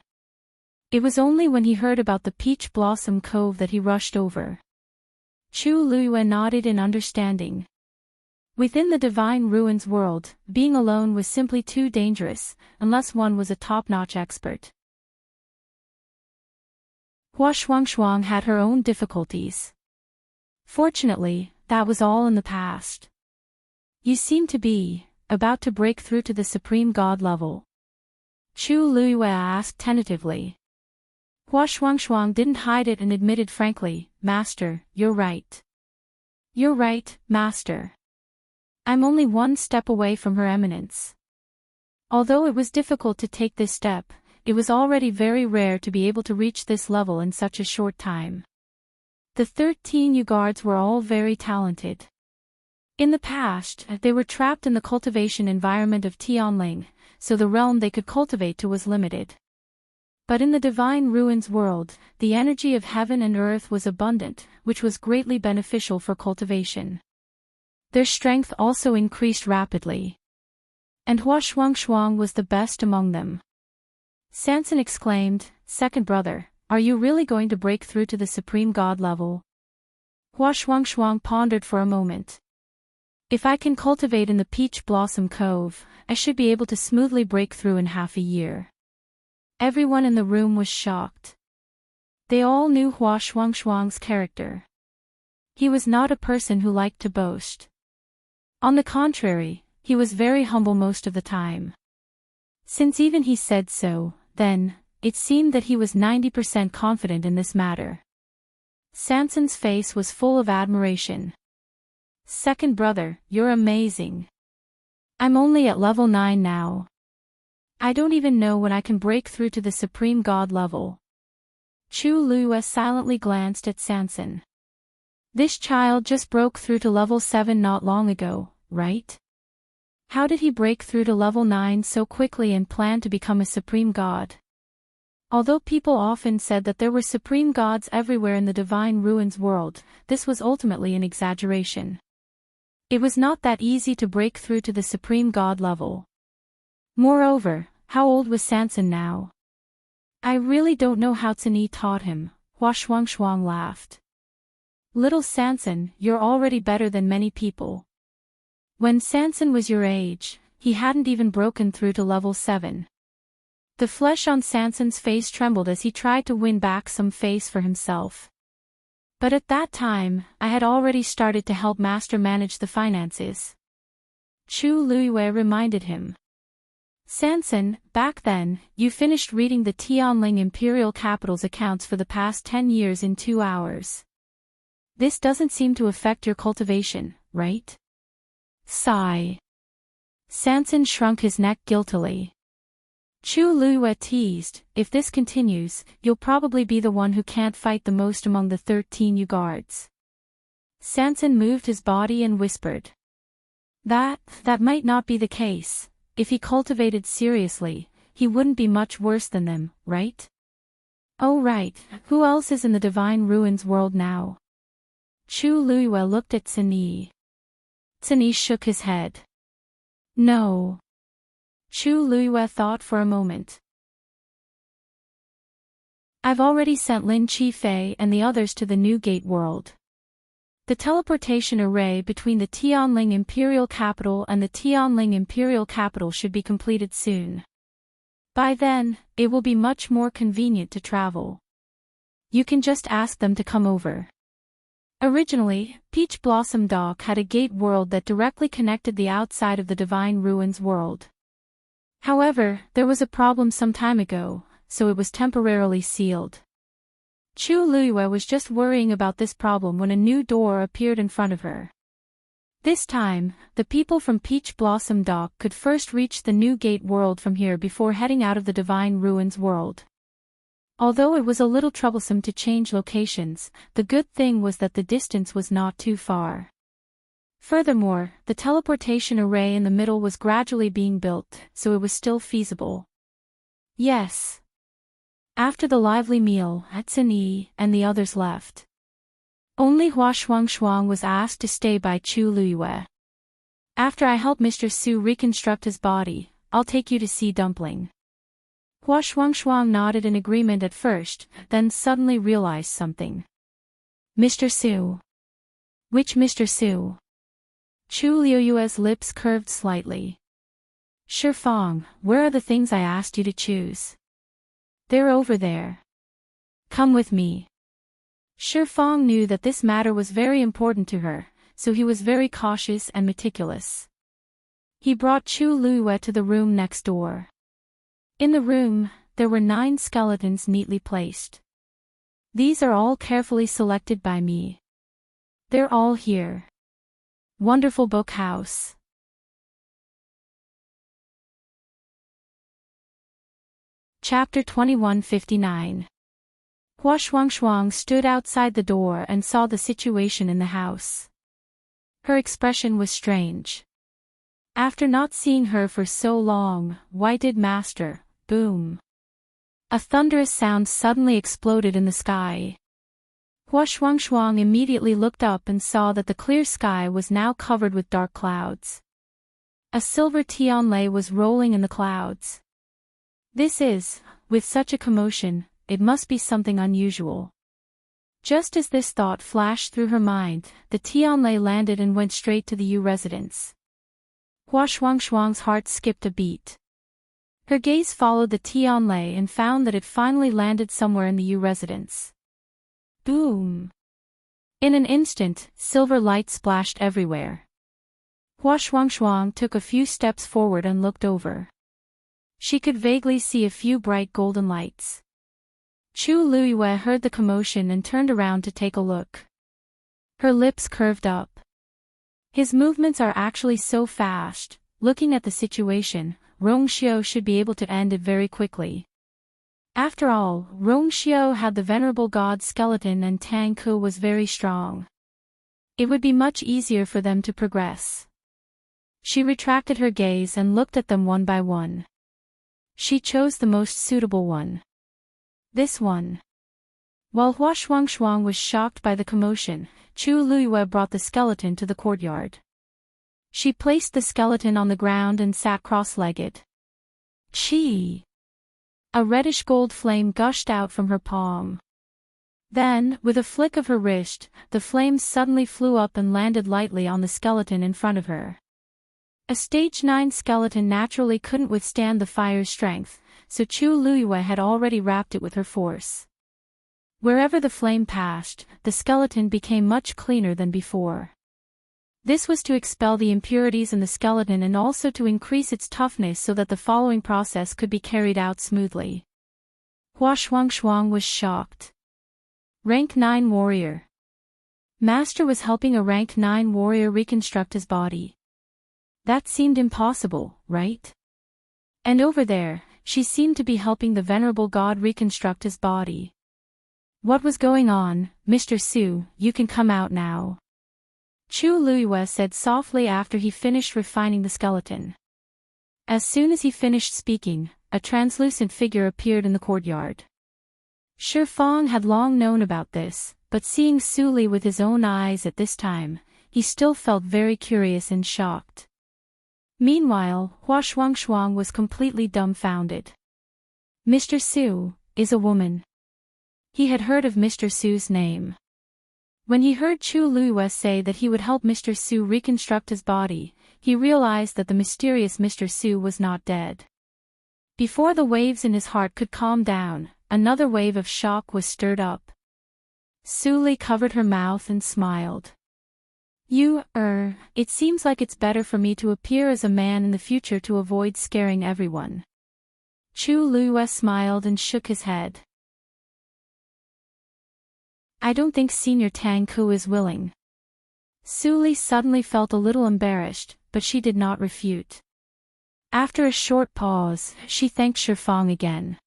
It was only when he heard about the Peach Blossom Cove that he rushed over. Chu Luiyue nodded in understanding. Within the Divine Ruins world, being alone was simply too dangerous, unless one was a top-notch expert. Hua Shuangshuang had her own difficulties. Fortunately, that was all in the past. You seem to be about to break through to the Supreme God level. Chu Luiyue asked tentatively. Hua Shuangshuang didn't hide it and admitted frankly, Master, you're right. You're right, Master. I'm only one step away from Her Eminence. Although it was difficult to take this step, it was already very rare to be able to reach this level in such a short time. The 13 U guards were all very talented. In the past, they were trapped in the cultivation environment of Tianling, so the realm they could cultivate to was limited. But in the Divine Ruins world, the energy of heaven and earth was abundant, which was greatly beneficial for cultivation. Their strength also increased rapidly. And Hua Shuangshuang was the best among them. Sanson exclaimed, Second brother, are you really going to break through to the Supreme God level? Hua Shuangshuang pondered for a moment. If I can cultivate in the Peach Blossom Cove, I should be able to smoothly break through in half a year. Everyone in the room was shocked. They all knew Hua Shuangshuang's character. He was not a person who liked to boast. On the contrary, he was very humble most of the time. Since even he said so, then, it seemed that he was 90% confident in this matter. Sanson's face was full of admiration. Second brother, you're amazing. I'm only at level 9 now. I don't even know when I can break through to the Supreme God level. Chu Liyue silently glanced at Sanson. This child just broke through to level 7 not long ago, right? How did he break through to level 9 so quickly and plan to become a Supreme God? Although people often said that there were Supreme Gods everywhere in the Divine Ruins world, this was ultimately an exaggeration. It was not that easy to break through to the Supreme God level. Moreover, how old was Sanson now? I really don't know how Cini taught him, Hua Shuang laughed. Little Sanson, you're already better than many people. When Sanson was your age, he hadn't even broken through to level 7. The flesh on Sanson's face trembled as he tried to win back some face for himself. But at that time, I had already started to help Master manage the finances. Chu Liyue reminded him. Sanson, back then, you finished reading the Tianling Imperial Capital's accounts for the past 10 years in 2 hours. This doesn't seem to affect your cultivation, right? Sigh. Sanson shrunk his neck guiltily. Chu Liyue teased, if this continues, you'll probably be the one who can't fight the most among the 13 you guards. Sanson moved his body and whispered. That might not be the case. If he cultivated seriously, he wouldn't be much worse than them, right? Oh right, who else is in the Divine Ruins world now? Chu Liyue looked at Cini. Cini shook his head. No. Chu Liyue thought for a moment. I've already sent Lin Qifei and the others to the New Gate world. The teleportation array between the Tianling Imperial Capital and the Tianling Imperial Capital should be completed soon. By then, it will be much more convenient to travel. You can just ask them to come over. Originally, Peach Blossom Dock had a gate world that directly connected the outside of the Divine Ruins world. However, there was a problem some time ago, so it was temporarily sealed. Chu Liyue was just worrying about this problem when a new door appeared in front of her. This time, the people from Peach Blossom Dock could first reach the New Gate world from here before heading out of the Divine Ruins world. Although it was a little troublesome to change locations, the good thing was that the distance was not too far. Furthermore, the teleportation array in the middle was gradually being built, so it was still feasible. Yes. After the lively meal, Cini and the others left. Only Hua Shuang was asked to stay by Chu Liyue. After I help Mr. Su reconstruct his body, I'll take you to see Dumpling. Hua Shuang nodded in agreement at first, then suddenly realized something. Mr. Su. Which Mr. Su? Chu Liyue's lips curved slightly. Shifang, where are the things I asked you to choose? They're over there. Come with me. Shifang knew that this matter was very important to her, so he was very cautious and meticulous. He brought Chu Liyue to the room next door. In the room, there were 9 skeletons neatly placed. These are all carefully selected by me. They're all here. Wonderful book house. Chapter 2159. Hua Shuang stood outside the door and saw the situation in the house. Her expression was strange. After not seeing her for so long, why did Master, boom. A thunderous sound suddenly exploded in the sky. Hua Shuang immediately looked up and saw that the clear sky was now covered with dark clouds. A silver Tianlei was rolling in the clouds. With such a commotion, it must be something unusual. Just as this thought flashed through her mind, the Tianlei landed and went straight to the Yu residence. Hua Shuang's heart skipped a beat. Her gaze followed the Tianlei and found that it finally landed somewhere in the Yu residence. Boom! In an instant, silver light splashed everywhere. Hua Shuang took a few steps forward and looked over. She could vaguely see a few bright golden lights. Chu Liyue heard the commotion and turned around to take a look. Her lips curved up. His movements are actually so fast. Looking at the situation, Rongxiu should be able to end it very quickly. After all, Rongxiu had the venerable god's skeleton and Tang Ku was very strong. It would be much easier for them to progress. She retracted her gaze and looked at them one by one. She chose the most suitable one. This one. While Hua Shuangshuang was shocked by the commotion, Chu Luiyue brought the skeleton to the courtyard. She placed the skeleton on the ground and sat cross-legged. Chi! A reddish gold flame gushed out from her palm. Then, with a flick of her wrist, the flames suddenly flew up and landed lightly on the skeleton in front of her. A stage 9 skeleton naturally couldn't withstand the fire's strength, so Chu Luiyue had already wrapped it with her force. Wherever the flame passed, the skeleton became much cleaner than before. This was to expel the impurities in the skeleton and also to increase its toughness so that the following process could be carried out smoothly. Hua Shuangshuang was shocked. Rank 9 warrior. Master was helping a rank 9 warrior reconstruct his body. That seemed impossible, right? And over there, she seemed to be helping the venerable god reconstruct his body. What was going on? Mr. Su, you can come out now. Chu Luiyue said softly after he finished refining the skeleton. As soon as he finished speaking, a translucent figure appeared in the courtyard. Shi Fang had long known about this, but seeing Su Li with his own eyes at this time, he still felt very curious and shocked. Meanwhile, Hua Shuangshuang was completely dumbfounded. Mr. Su is a woman. He had heard of Mr. Su's name. When he heard Chu Luiyue say that he would help Mr. Su reconstruct his body, he realized that the mysterious Mr. Su was not dead. Before the waves in his heart could calm down, another wave of shock was stirred up. Su Li covered her mouth and smiled. It seems like it's better for me to appear as a man in the future to avoid scaring everyone. Chu Luiyue smiled and shook his head. I don't think Senior Tang Ku is willing. Su Li suddenly felt a little embarrassed, but she did not refute. After a short pause, she thanked Shi Fang again.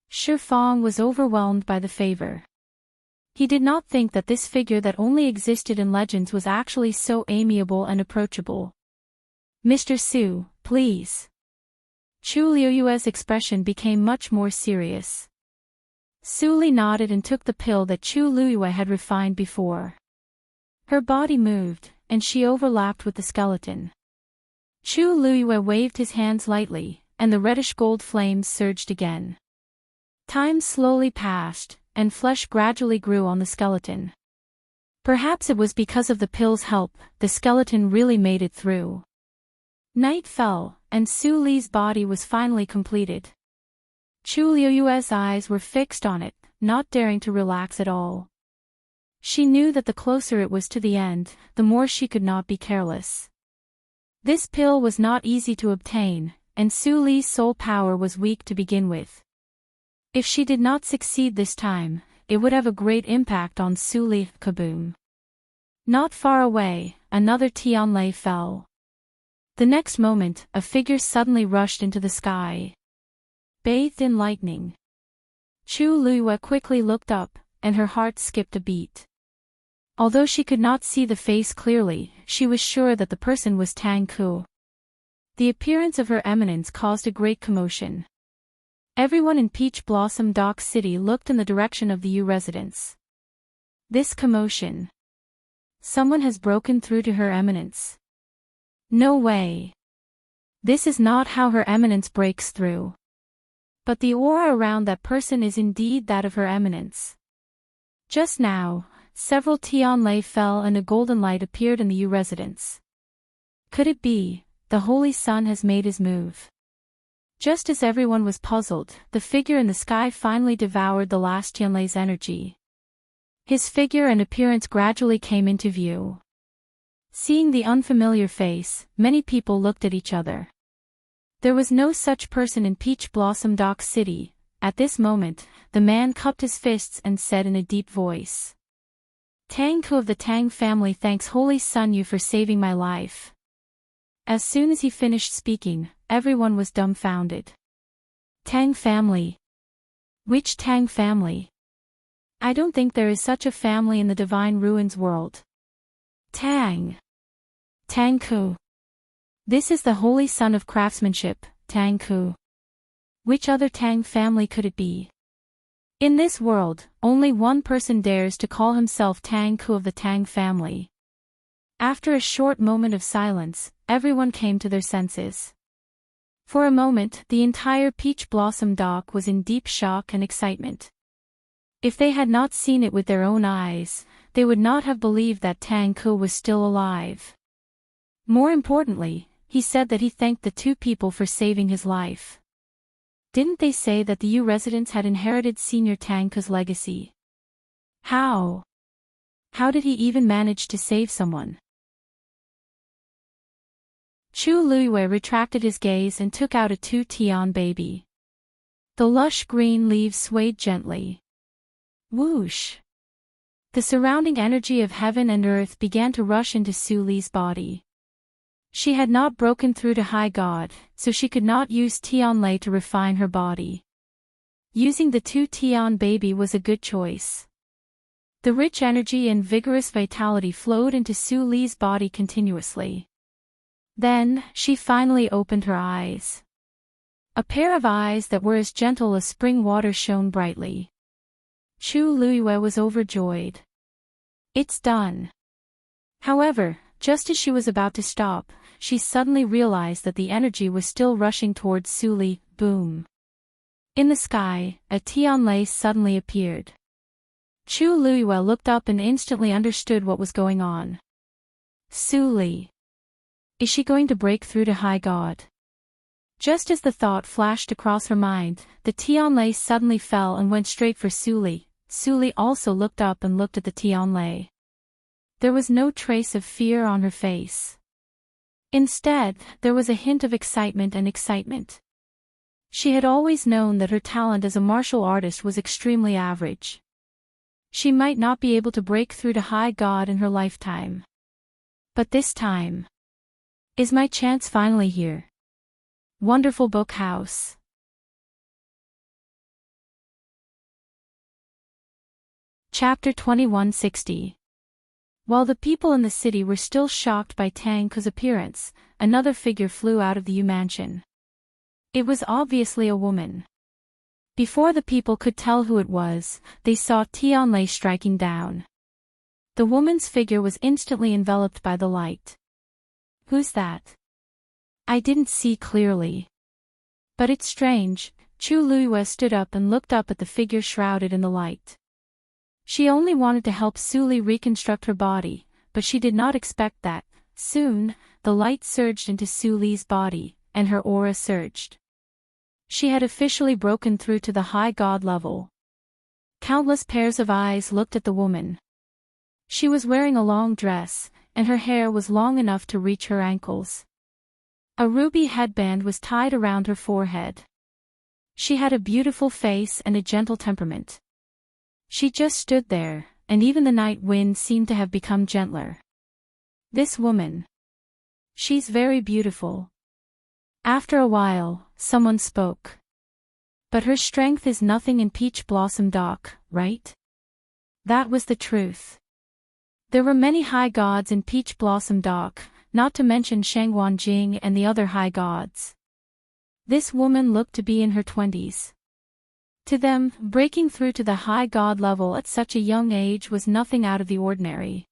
Shi Fang was overwhelmed by the favor. He did not think that this figure that only existed in legends was actually so amiable and approachable. Mr. Su, please. Chu Luiyue's expression became much more serious. Su Li nodded and took the pill that Chu Luiyue had refined before. Her body moved, and she overlapped with the skeleton. Chu Luiyue waved his hands lightly, and the reddish gold flames surged again. Time slowly passed, and flesh gradually grew on the skeleton. Perhaps it was because of the pill's help, the skeleton really made it through. Night fell, and Su Li's body was finally completed. Chu Luiyue's eyes were fixed on it, not daring to relax at all. She knew that the closer it was to the end, the more she could not be careless. This pill was not easy to obtain, and Su Li's soul power was weak to begin with. If she did not succeed this time, it would have a great impact on Su Li. Kaboom! Not far away, another Tianlei fell. The next moment, a figure suddenly rushed into the sky. Bathed in lightning. Chu Luiyue quickly looked up, and her heart skipped a beat. Although she could not see the face clearly, she was sure that the person was Tang Ku. The appearance of Her Eminence caused a great commotion. Everyone in Peach Blossom Dock City looked in the direction of the Yu residence. This commotion. Someone has broken through to Her Eminence. No way. This is not how Her Eminence breaks through. But the aura around that person is indeed that of Her Eminence. Just now, several Tianlei fell and a golden light appeared in the Yu residence. Could it be, the Holy Sun has made his move? Just as everyone was puzzled, the figure in the sky finally devoured the last Tianlei's energy. His figure and appearance gradually came into view. Seeing the unfamiliar face, many people looked at each other. There was no such person in Peach Blossom Dock City. At this moment, the man cupped his fists and said in a deep voice. Tang Ku of the Tang family thanks Holy Sun Yu for saving my life. As soon as he finished speaking, everyone was dumbfounded. Tang family. Which Tang family? I don't think there is such a family in the Divine Ruins world. Tang. Tang Ku. This is the holy son of craftsmanship, Tang Ku. Which other Tang family could it be? In this world, only one person dares to call himself Tang Ku of the Tang family. After a short moment of silence, everyone came to their senses. For a moment, the entire Peach Blossom dock was in deep shock and excitement. If they had not seen it with their own eyes, they would not have believed that Tang Ku was still alive. More importantly, he said that he thanked the two people for saving his life. Didn't they say that the U residents had inherited Senior Tang Ku's legacy? How? How did he even manage to save someone? Chu Luiyue retracted his gaze and took out a 2-tian baby. The lush green leaves swayed gently. Whoosh! The surrounding energy of heaven and earth began to rush into Su Li's body. She had not broken through to High God, so she could not use Tianlei to refine her body. Using the 2-tian baby was a good choice. The rich energy and vigorous vitality flowed into Su Li's body continuously. Then, she finally opened her eyes. A pair of eyes that were as gentle as spring water shone brightly. Chu Luiyue was overjoyed. It's done. However, just as she was about to stop, she suddenly realized that the energy was still rushing towards Su Li. Boom! In the sky, a Tianlei suddenly appeared. Chu Luiyue looked up and instantly understood what was going on. Su Li. Is she going to break through to High God? Just as the thought flashed across her mind, the Tianlei suddenly fell and went straight for Su Li. Su Li also looked up and looked at the Tianlei. There was no trace of fear on her face. Instead, there was a hint of excitement and excitement. She had always known that her talent as a martial artist was extremely average. She might not be able to break through to High God in her lifetime. But this time. Is my chance finally here? Wonderful Book House. Chapter 2160. While the people in the city were still shocked by Tang Ku's appearance, another figure flew out of the Yu mansion. It was obviously a woman. Before the people could tell who it was, they saw Tianlei striking down. The woman's figure was instantly enveloped by the light. Who's that? I didn't see clearly. But it's strange. Chu Luiyue stood up and looked up at the figure shrouded in the light. She only wanted to help Su Li reconstruct her body, but she did not expect that. Soon, the light surged into Su Li's body, and her aura surged. She had officially broken through to the High God level. Countless pairs of eyes looked at the woman. She was wearing a long dress, and her hair was long enough to reach her ankles. A ruby headband was tied around her forehead. She had a beautiful face and a gentle temperament. She just stood there, and even the night wind seemed to have become gentler. This woman. She's very beautiful. After a while, someone spoke. But her strength is nothing in Peach Blossom Dock, right? That was the truth. There were many high gods in Peach Blossom Dock, not to mention Shangguan Jing and the other high gods. This woman looked to be in her 20s. To them, breaking through to the high god level at such a young age was nothing out of the ordinary.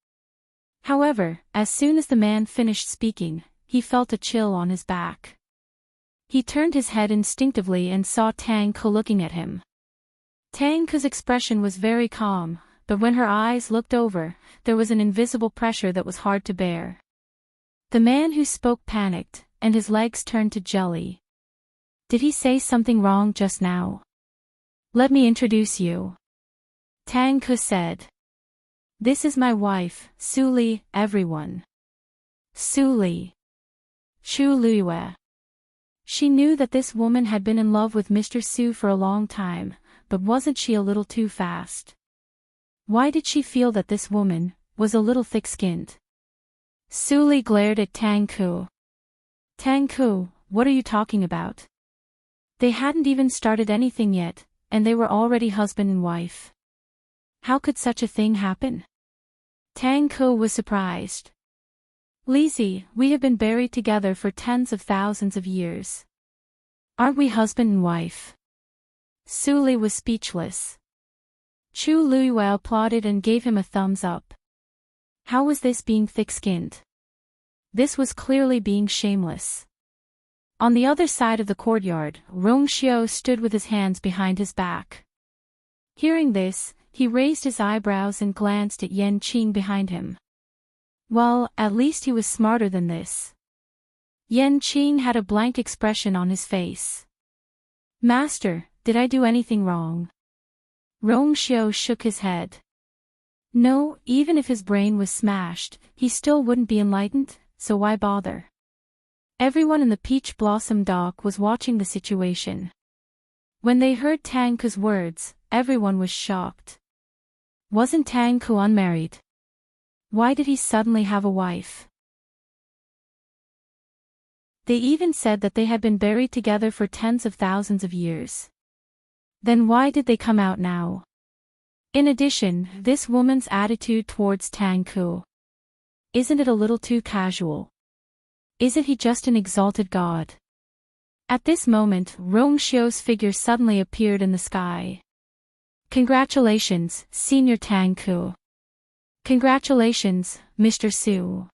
However, as soon as the man finished speaking, he felt a chill on his back. He turned his head instinctively and saw Tang Ku looking at him. Tang Ku's expression was very calm, but when her eyes looked over, there was an invisible pressure that was hard to bear. The man who spoke panicked, and his legs turned to jelly. Did he say something wrong just now? Let me introduce you. Tang Ku said. This is my wife, Su Li, everyone. Su Li. Chu Luiyue. She knew that this woman had been in love with Mr. Su for a long time, but wasn't she a little too fast? Why did she feel that this woman was a little thick-skinned? Su Li glared at Tang Ku. Tangku, what are you talking about? They hadn't even started anything yet, and they were already husband and wife. How could such a thing happen? Tangku was surprised. Lizzie, we have been buried together for tens of thousands of years. Aren't we husband and wife? Suli was speechless. Chu Luiwei applauded and gave him a thumbs up. How was this being thick-skinned? This was clearly being shameless. On the other side of the courtyard, Rongxiu stood with his hands behind his back. Hearing this, he raised his eyebrows and glanced at Yan Qing behind him. Well, at least he was smarter than this. Yan Qing had a blank expression on his face. Master, did I do anything wrong? Rongxiu shook his head. No, even if his brain was smashed, he still wouldn't be enlightened, so why bother? Everyone in the Peach Blossom dock was watching the situation. When they heard Tangku's words, everyone was shocked. Wasn't Tangku unmarried? Why did he suddenly have a wife? They even said that they had been buried together for tens of thousands of years. Then why did they come out now? In addition, this woman's attitude towards Tangku. Isn't it a little too casual? Isn't he just an exalted god? At this moment, Rongxiu's figure suddenly appeared in the sky. Congratulations, Senior Tangku. Congratulations, Mr. Su.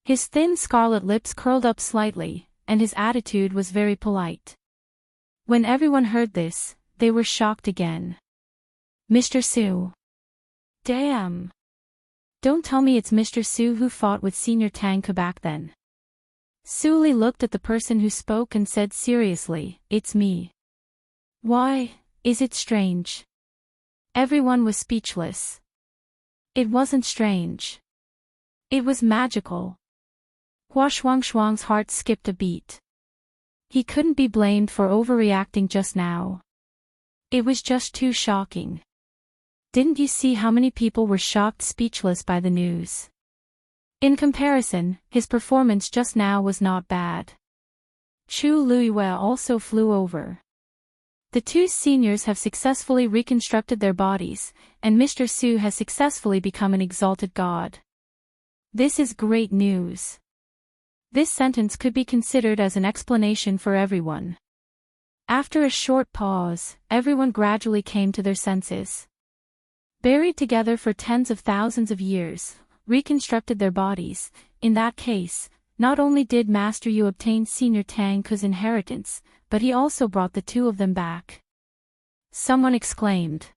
His thin scarlet lips curled up slightly, and his attitude was very polite. When everyone heard this, they were shocked again. Mr. Su. Damn. Don't tell me it's Mr. Su who fought with Senior Tangku back then. Suli looked at the person who spoke and said seriously, it's me. Why, is it strange? Everyone was speechless. It wasn't strange. It was magical. Hua Shuang's heart skipped a beat. He couldn't be blamed for overreacting just now. It was just too shocking. Didn't you see how many people were shocked speechless by the news? In comparison, his performance just now was not bad. Chu Luiwei also flew over. The two seniors have successfully reconstructed their bodies, and Mr. Su has successfully become an exalted god. This is great news. This sentence could be considered as an explanation for everyone. After a short pause, everyone gradually came to their senses. Buried together for tens of thousands of years, reconstructed their bodies. In that case, not only did Master Yu obtain Senior Tangku's inheritance, but he also brought the two of them back. Someone exclaimed.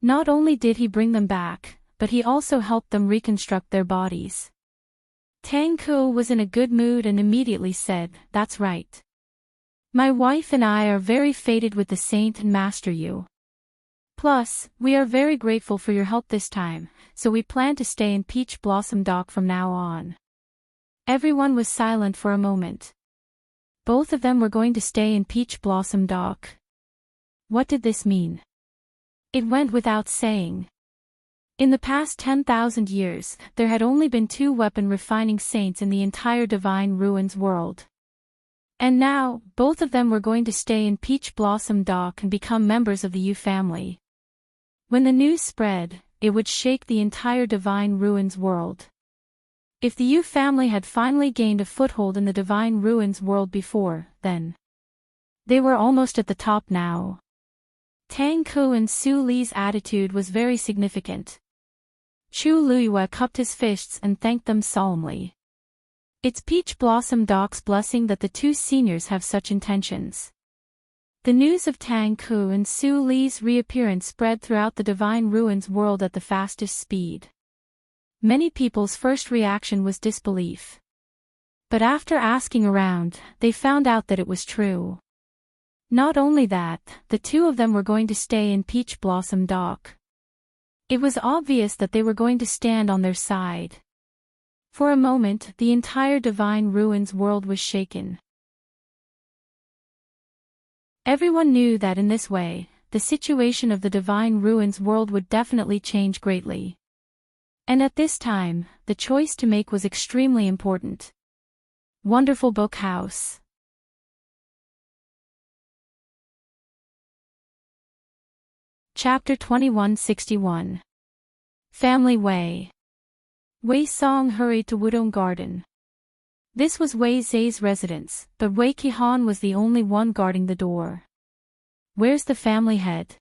Not only did he bring them back, but he also helped them reconstruct their bodies. Tangku was in a good mood and immediately said, that's right. My wife and I are very fated with the Saint and Master Yu. Plus, we are very grateful for your help this time, so we plan to stay in Peach Blossom Dock from now on. Everyone was silent for a moment. Both of them were going to stay in Peach Blossom Dock. What did this mean? It went without saying. In the past 10,000 years, there had only been 2 weapon-refining saints in the entire Divine Ruins world. And now, both of them were going to stay in Peach Blossom Dock and become members of the Yu family. When the news spread, it would shake the entire Divine Ruins world. If the Yu family had finally gained a foothold in the Divine Ruins world before, then they were almost at the top now. Tangku and Su Li's attitude was very significant. Chu Luiwei cupped his fists and thanked them solemnly. It's Peach Blossom Dock's blessing that the two seniors have such intentions. The news of Tangku and Su Li's reappearance spread throughout the Divine Ruins world at the fastest speed. Many people's first reaction was disbelief. But after asking around, they found out that it was true. Not only that, the two of them were going to stay in Peach Blossom Dock. It was obvious that they were going to stand on their side. For a moment, the entire Divine Ruins world was shaken. Everyone knew that in this way, the situation of the Divine Ruins world would definitely change greatly. And at this time, the choice to make was extremely important. Wonderful Book House. Chapter 2161. Family Wei. Wei Song hurried to Wudong Garden. This was Wei Zai's residence, but Wei Qihan was the only one guarding the door. Where's the family head?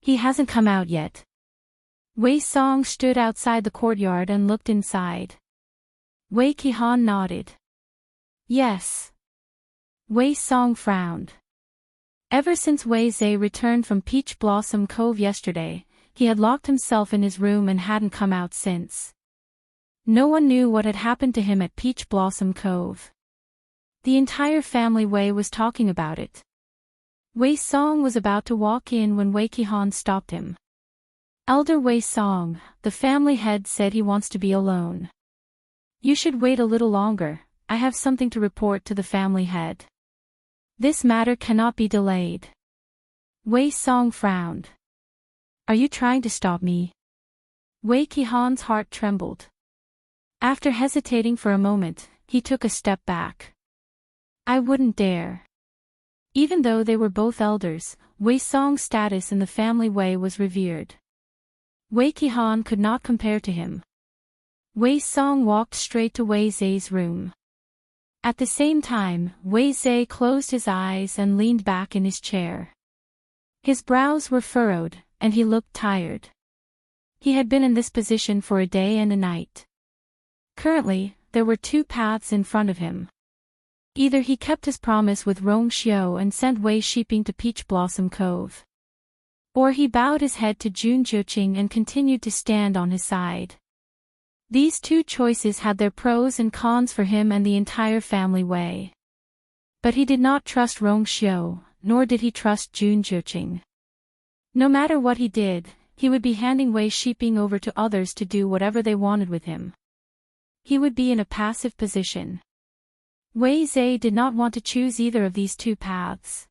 He hasn't come out yet. Wei Song stood outside the courtyard and looked inside. Wei Qihan nodded. Yes. Wei Song frowned. Ever since Wei Zai returned from Peach Blossom Cove yesterday, he had locked himself in his room and hadn't come out since. No one knew what had happened to him at Peach Blossom Cove. The entire family Wei was talking about it. Wei Song was about to walk in when Wei Qihan stopped him. Elder Wei Song, the family head said he wants to be alone. You should wait a little longer, I have something to report to the family head. This matter cannot be delayed. Wei Song frowned. Are you trying to stop me? Wei Qihan's heart trembled. After hesitating for a moment, he took a step back. I wouldn't dare. Even though they were both elders, Wei Song's status in the family Wei was revered. Wei Qihan could not compare to him. Wei Song walked straight to Wei Zai's room. At the same time, Wei Zai closed his eyes and leaned back in his chair. His brows were furrowed, and he looked tired. He had been in this position for a day and a night. Currently, there were two paths in front of him. Either he kept his promise with Rong Xiu and sent Wei Shiping to Peach Blossom Cove. Or he bowed his head to Jun Jiuqing and continued to stand on his side. These two choices had their pros and cons for him and the entire family Wei. But he did not trust Rong Xiu, nor did he trust Jun Jiuqing. No matter what he did, he would be handing Wei Shiping over to others to do whatever they wanted with him. He would be in a passive position. Wei Zai did not want to choose either of these two paths.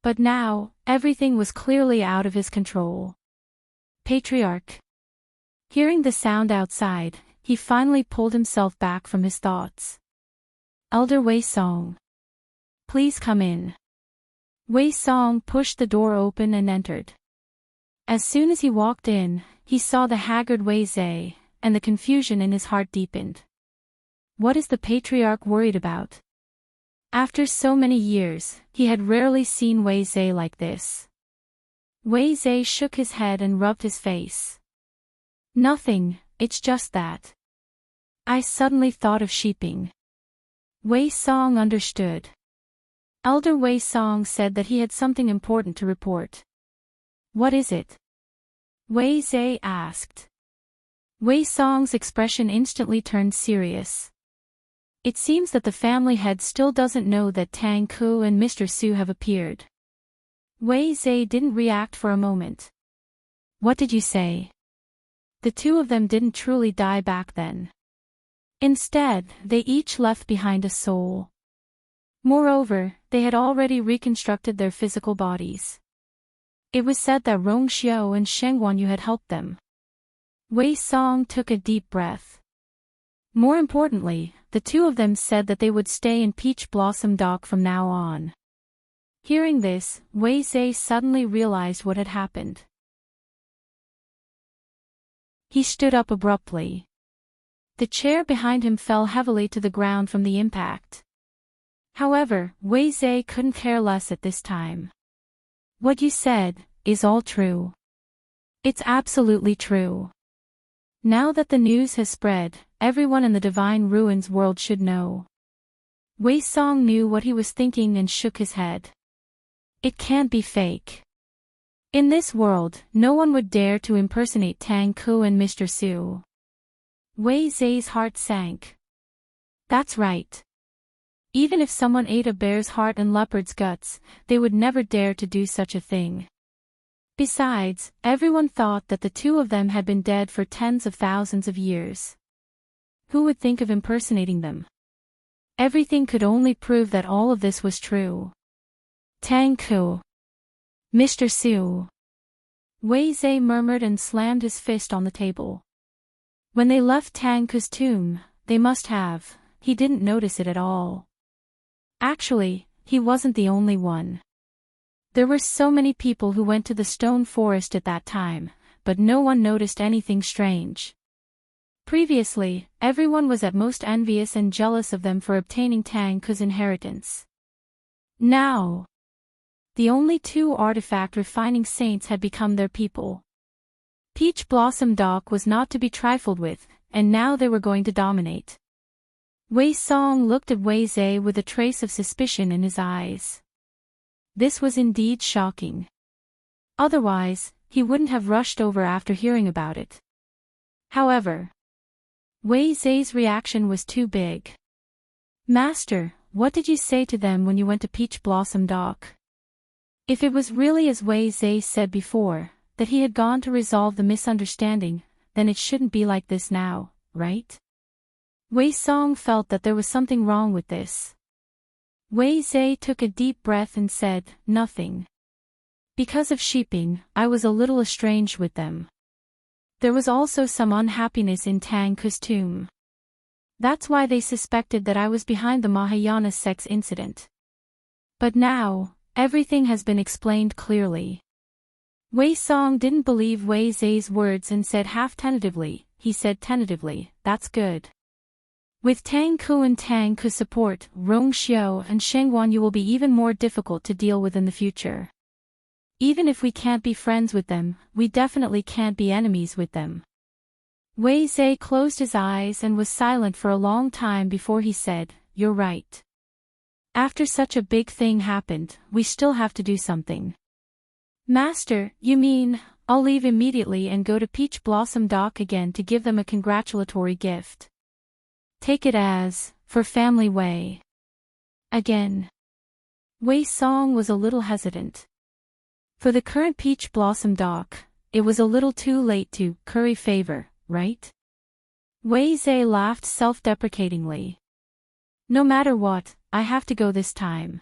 But now, everything was clearly out of his control. Patriarch. Hearing the sound outside, he finally pulled himself back from his thoughts. Elder Wei Song. Please come in. Wei Song pushed the door open and entered. As soon as he walked in, he saw the haggard Wei Zai, and the confusion in his heart deepened. What is the patriarch worried about? After so many years, he had rarely seen Wei Zai like this. Wei Zai shook his head and rubbed his face. Nothing, it's just that. I suddenly thought of Shiping. Wei Song understood. Elder Wei Song said that he had something important to report. What is it? Wei Zai asked. Wei Song's expression instantly turned serious. It seems that the family head still doesn't know that Tang Ku and Mr. Su have appeared. Wei Zai didn't react for a moment. What did you say? The two of them didn't truly die back then. Instead, they each left behind a soul. Moreover, they had already reconstructed their physical bodies. It was said that Rong Xiu and Sheng Guanyu had helped them. Wei Song took a deep breath. More importantly, the two of them said that they would stay in Peach Blossom Dock from now on. Hearing this, Wei Zai suddenly realized what had happened. He stood up abruptly. The chair behind him fell heavily to the ground from the impact. However, Wei Zai couldn't care less at this time. What you said is all true. It's absolutely true. Now that the news has spread, everyone in the Divine Ruins world should know. Wei Song knew what he was thinking and shook his head. It can't be fake. In this world, no one would dare to impersonate Tang Ku and Mr. Su. Wei Zai's heart sank. That's right. Even if someone ate a bear's heart and leopard's guts, they would never dare to do such a thing. Besides, everyone thought that the two of them had been dead for tens of thousands of years. Who would think of impersonating them? Everything could only prove that all of this was true. Tang Ku. Mr. Su. Wei Zai murmured and slammed his fist on the table. When they left Tang Ku's tomb, they must have, he didn't notice it at all. Actually, he wasn't the only one. There were so many people who went to the stone forest at that time, but no one noticed anything strange. Previously, everyone was at most envious and jealous of them for obtaining Tang Ku's inheritance. Now, the only two artifact refining saints had become their people. Peach Blossom Dock was not to be trifled with, and now they were going to dominate. Wei Song looked at Wei Zhe with a trace of suspicion in his eyes. This was indeed shocking. Otherwise, he wouldn't have rushed over after hearing about it. However, Wei Zhe's reaction was too big. "Master, what did you say to them when you went to Peach Blossom Dock?" If it was really as Wei Zhe said before, that he had gone to resolve the misunderstanding, then it shouldn't be like this now, right? Wei Song felt that there was something wrong with this. Wei Zhe took a deep breath and said, "Nothing. Because of sheeping, I was a little estranged with them. There was also some unhappiness in Tang Ku's tomb. That's why they suspected that I was behind the Mahayana sex incident. But now, everything has been explained clearly." Wei Song didn't believe Wei Zhe's words and said half tentatively, he said tentatively, "That's good. With Tang Ku and Tang Ku's support, Rong Xiao and Shengwan you will be even more difficult to deal with in the future. Even if we can't be friends with them, we definitely can't be enemies with them." Wei Zhe closed his eyes and was silent for a long time before he said, "You're right. After such a big thing happened, we still have to do something." "Master, you mean, I'll leave immediately and go to Peach Blossom Dock again to give them a congratulatory gift? Take it as, for family Wei." Again. Wei Song was a little hesitant. For the current Peach Blossom Dock, it was a little too late to curry favor, right? Wei Zhe laughed self-deprecatingly. "No matter what, I have to go this time."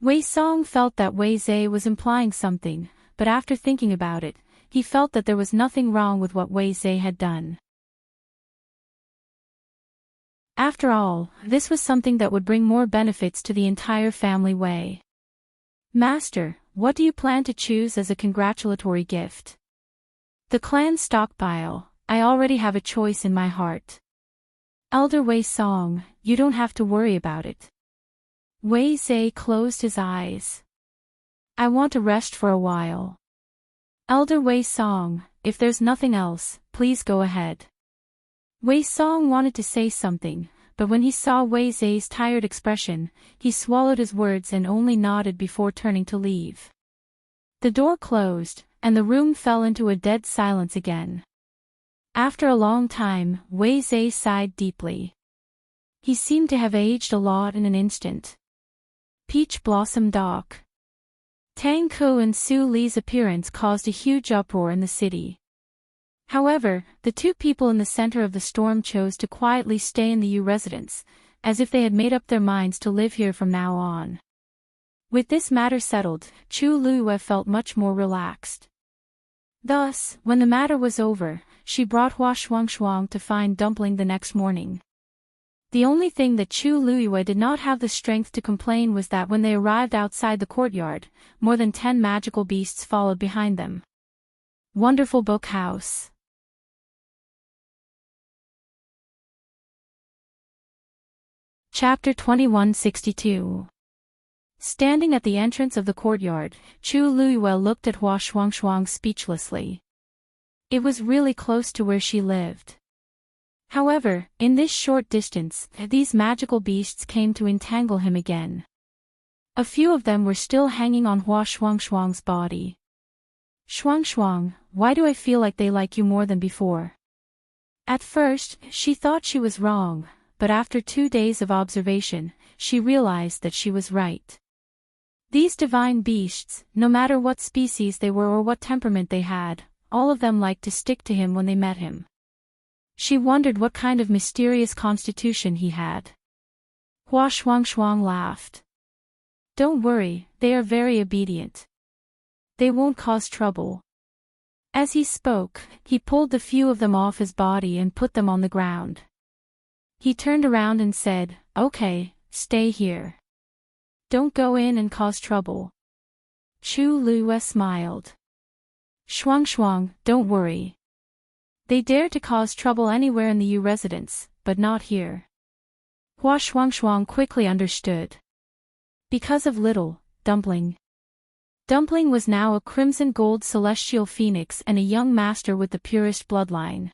Wei Song felt that Wei Zhe was implying something, but after thinking about it, he felt that there was nothing wrong with what Wei Zhe had done. After all, this was something that would bring more benefits to the entire family Wei. "Master, what do you plan to choose as a congratulatory gift?" "The clan stockpile, I already have a choice in my heart." "Elder Wei Song, you don't have to worry about it." Wei Zhe closed his eyes. "I want to rest for a while." "Elder Wei Song, if there's nothing else, please go ahead." Wei Song wanted to say something, but when he saw Wei Zhe's tired expression, he swallowed his words and only nodded before turning to leave. The door closed, and the room fell into a dead silence again. After a long time, Wei Zhe sighed deeply. He seemed to have aged a lot in an instant. Peach Blossom Dock. Tang Ku and Su Li's appearance caused a huge uproar in the city. However, the two people in the center of the storm chose to quietly stay in the Yu residence, as if they had made up their minds to live here from now on. With this matter settled, Chu Luiyue felt much more relaxed. Thus, when the matter was over, she brought Hua Shuangshuang to find Dumpling the next morning. The only thing that Chu Luiyue did not have the strength to complain was that when they arrived outside the courtyard, more than 10 magical beasts followed behind them. Wonderful Book House. Chapter 2162. Standing at the entrance of the courtyard, Chu Luiyue looked at Hua Shuangshuang speechlessly. It was really close to where she lived. However, in this short distance, these magical beasts came to entangle him again. A few of them were still hanging on Hua Shuangshuang's body. "Shuangshuang, why do I feel like they like you more than before?" At first, she thought she was wrong, but after 2 days of observation, she realized that she was right. These divine beasts, no matter what species they were or what temperament they had, all of them liked to stick to him when they met him. She wondered what kind of mysterious constitution he had. Hua Shuangshuang laughed. "Don't worry, they are very obedient. They won't cause trouble." As he spoke, he pulled the few of them off his body and put them on the ground. He turned around and said, "Okay, stay here. Don't go in and cause trouble." Chu Liyue smiled. "Shuang Shuang, don't worry. They dare to cause trouble anywhere in the Yu residence, but not here." Hua Shuang quickly understood. Because of little Dumpling. Dumpling was now a crimson gold celestial phoenix and a young master with the purest bloodline.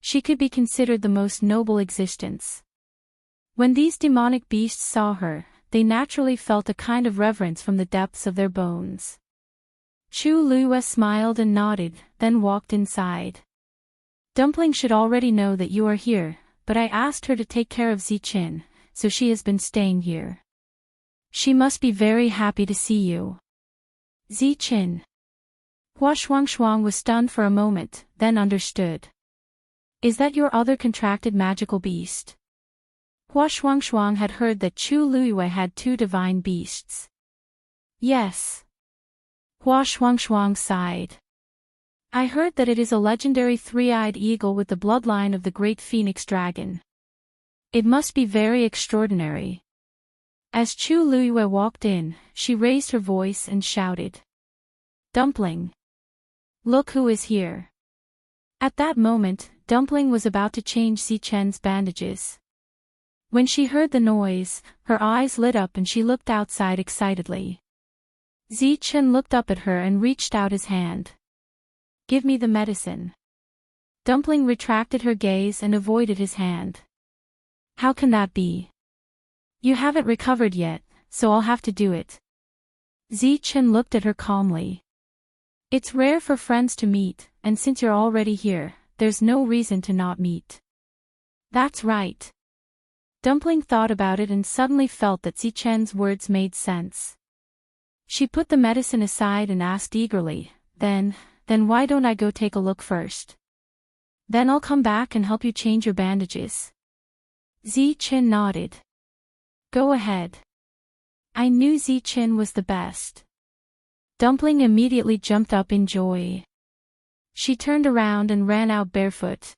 She could be considered the most noble existence. When these demonic beasts saw her, they naturally felt a kind of reverence from the depths of their bones. Chu Liyue smiled and nodded, then walked inside. "Dumpling should already know that you are here, but I asked her to take care of Ziqin, so she has been staying here. She must be very happy to see you." Ziqin. Hua Shuang was stunned for a moment, then understood. "Is that your other contracted magical beast?" Hua Shuang had heard that Chu Liyue had 2 divine beasts. "Yes." Hua Shuang sighed. "I heard that it is a legendary 3-eyed eagle with the bloodline of the great phoenix dragon. It must be very extraordinary." As Chu Liyue walked in, she raised her voice and shouted, "Dumpling! Look who is here." At that moment, Dumpling was about to change Ziqin's bandages. When she heard the noise, her eyes lit up and she looked outside excitedly. Ziqin looked up at her and reached out his hand. "Give me the medicine." Dumpling retracted her gaze and avoided his hand. "How can that be? You haven't recovered yet, so I'll have to do it." Ziqin looked at her calmly. "It's rare for friends to meet, and since you're already here, there's no reason to not meet." "That's right." Dumpling thought about it and suddenly felt that Ziqin's words made sense. She put the medicine aside and asked eagerly, Then why don't I go take a look first? Then I'll come back and help you change your bandages." Ziqin nodded. "Go ahead." I knew Ziqin was the best. Dumpling immediately jumped up in joy. She turned around and ran out barefoot.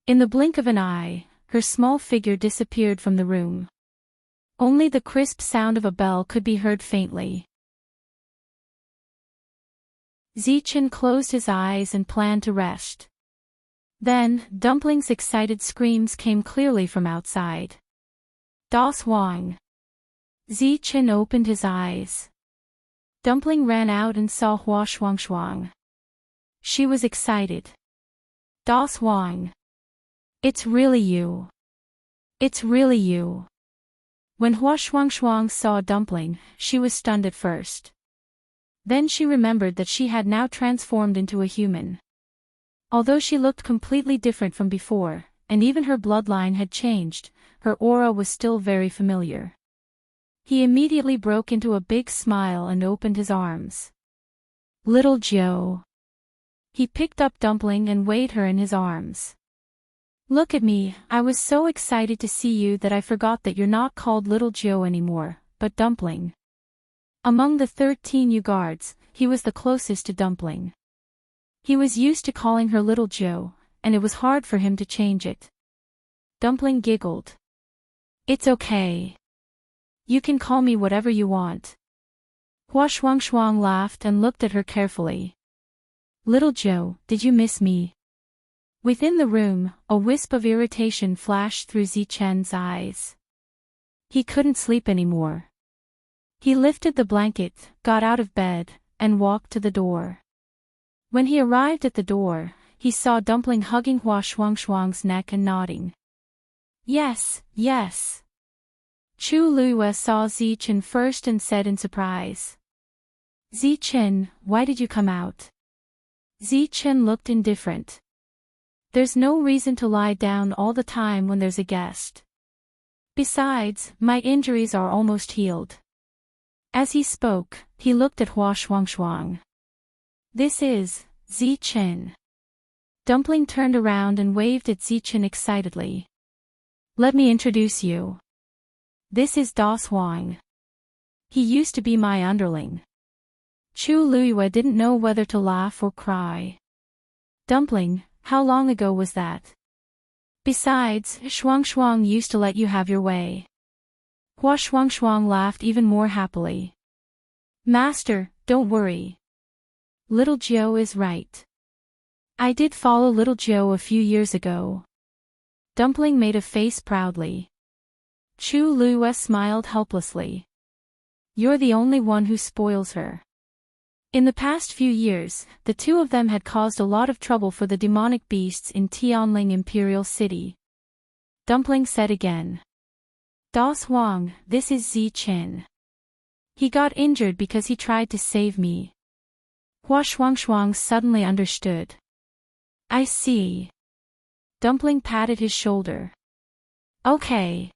In the blink of an eye, her small figure disappeared from the room. Only the crisp sound of a bell could be heard faintly. Ziqin closed his eyes and planned to rest. Then, Dumpling's excited screams came clearly from outside. "Das Huang!" Ziqin opened his eyes. Dumpling ran out and saw Hua Shuang. She was excited. "Das Huang! It's really you! It's really you!" When Hua Shuang saw Dumpling, she was stunned at first. Then she remembered that she had now transformed into a human. Although she looked completely different from before, and even her bloodline had changed, her aura was still very familiar. He immediately broke into a big smile and opened his arms. "Little Joe." He picked up Dumpling and weighed her in his arms. "Look at me, I was so excited to see you that I forgot that you're not called Little Joe anymore, but Dumpling." Among the 13 Yu guards, he was the closest to Dumpling. He was used to calling her Little Joe, and it was hard for him to change it. Dumpling giggled. "It's okay. You can call me whatever you want." Hua Shuang laughed and looked at her carefully. "Little Joe, did you miss me?" Within the room, a wisp of irritation flashed through Ziqin's eyes. He couldn't sleep anymore. He lifted the blanket, got out of bed, and walked to the door. When he arrived at the door, he saw Dumpling hugging Hua Shuang's neck and nodding. "Yes, yes." Chu Liyue saw Ziqin first and said in surprise, "Ziqin, why did you come out?" Ziqin looked indifferent. "There's no reason to lie down all the time when there's a guest. Besides, my injuries are almost healed." As he spoke, he looked at Hua Shuang. "This is Ziqin." Dumpling turned around and waved at Ziqin excitedly. "Let me introduce you. This is Das Huang. He used to be my underling." Chu Liyue didn't know whether to laugh or cry. "Dumpling, how long ago was that?" Besides, Shuang Shuang used to let you have your way. Hua Shuang Shuang laughed even more happily. Master, don't worry. Little Jiao is right. I did follow little Jiao a few years ago. Dumpling made a face proudly. Chu Luiyue smiled helplessly. You're the only one who spoils her. In the past few years, the two of them had caused a lot of trouble for the demonic beasts in Tianling Imperial City. Dumpling said again. Das Huang, this is Zi Qin. He got injured because he tried to save me. Hua Shuang suddenly understood. I see. Dumpling patted his shoulder. Okay.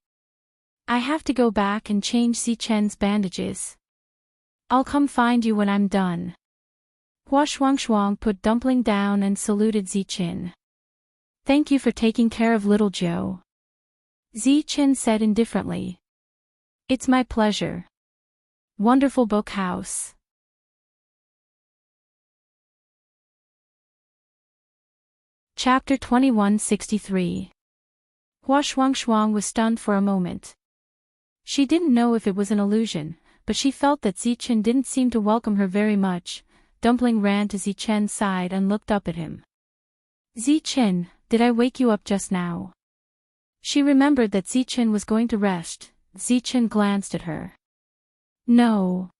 I have to go back and change Zi Chen's bandages. I'll come find you when I'm done. Hua Shuang put Dumpling down and saluted Zi Qin. Thank you for taking care of little Jiao. Zi Qin said indifferently. It's my pleasure. Wonderful book house. Chapter 2163. Hua Shuang was stunned for a moment. She didn't know if it was an illusion, but she felt that Zi Qin didn't seem to welcome her very much. Dumpling ran to Zi Chen's side and looked up at him. Zi Qin, did I wake you up just now? She remembered that Zi Qin was going to rest. Zi Qin glanced at her. No.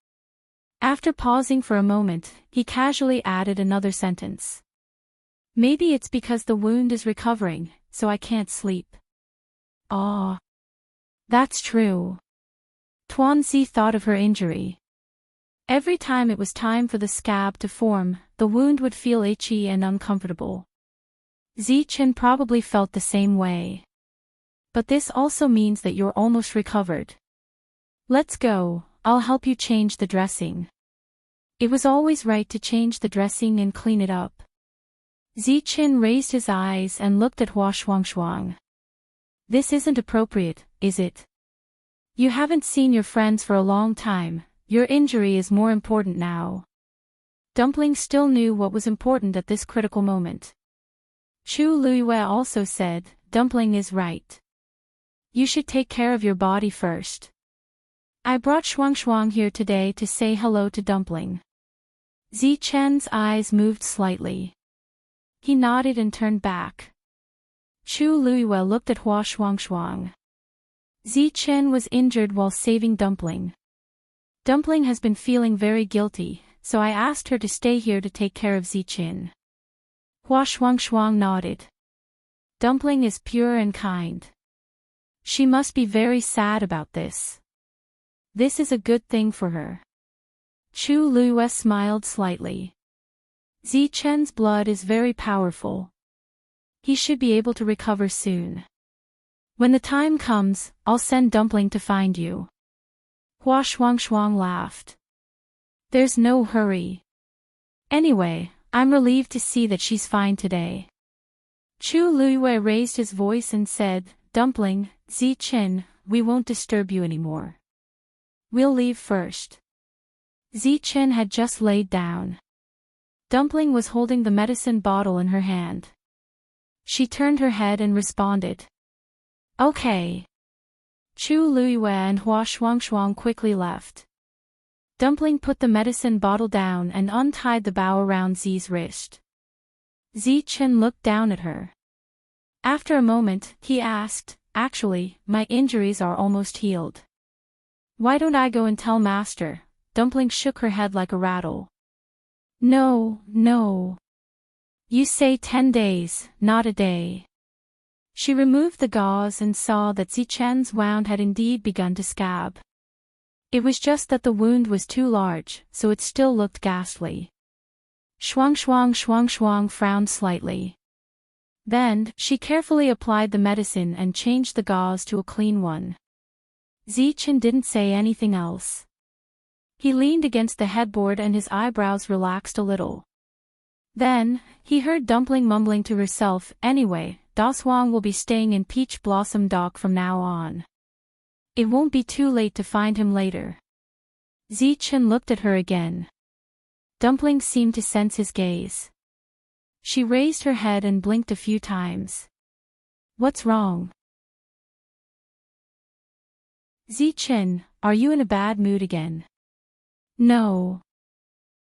After pausing for a moment, he casually added another sentence. Maybe it's because the wound is recovering, so I can't sleep. Ah. That's true. Tuanzi thought of her injury. Every time it was time for the scab to form, the wound would feel itchy and uncomfortable. Zi Qin probably felt the same way. But this also means that you're almost recovered. Let's go, I'll help you change the dressing. It was always right to change the dressing and clean it up. Zi Qin raised his eyes and looked at Hua Shuang. This isn't appropriate, is it? You haven't seen your friends for a long time, your injury is more important now. Dumpling still knew what was important at this critical moment. Chu Luiyue also said, Dumpling is right. You should take care of your body first. I brought Shuang here today to say hello to Dumpling. Zi Chen's eyes moved slightly. He nodded and turned back. Chu Luiyue looked at Hua Shuang. Zi Chen was injured while saving Dumpling. Dumpling has been feeling very guilty, so I asked her to stay here to take care of Zi Qin. Hua Shuang nodded. Dumpling is pure and kind. She must be very sad about this. This is a good thing for her. Chu Luiyue smiled slightly. Zi Chen's blood is very powerful. He should be able to recover soon. When the time comes, I'll send Dumpling to find you. Hua Shuang laughed. There's no hurry. Anyway, I'm relieved to see that she's fine today. Chu Luiyue raised his voice and said, Dumpling, Zi Qin, we won't disturb you anymore. We'll leave first. Zi Qin had just laid down. Dumpling was holding the medicine bottle in her hand. She turned her head and responded. Okay. Chu Luiyue and Hua Shuang quickly left. Dumpling put the medicine bottle down and untied the bow around Zi's wrist. Zi Qin looked down at her. After a moment, he asked, Actually, my injuries are almost healed. Why don't I go and tell Master? Dumpling shook her head like a rattle. No. You say 10 days, not a day. She removed the gauze and saw that Zi Chen's wound had indeed begun to scab. It was just that the wound was too large, so it still looked ghastly. Shuang frowned slightly. Then, she carefully applied the medicine and changed the gauze to a clean one. Zi Qin didn't say anything else. He leaned against the headboard and his eyebrows relaxed a little. Then, he heard Dumpling mumbling to herself, Anyway, Das Huang will be staying in Peach Blossom Dock from now on. It won't be too late to find him later. Zi Qin looked at her again. Dumpling seemed to sense his gaze. She raised her head and blinked a few times. What's wrong? Zichen, are you in a bad mood again? No.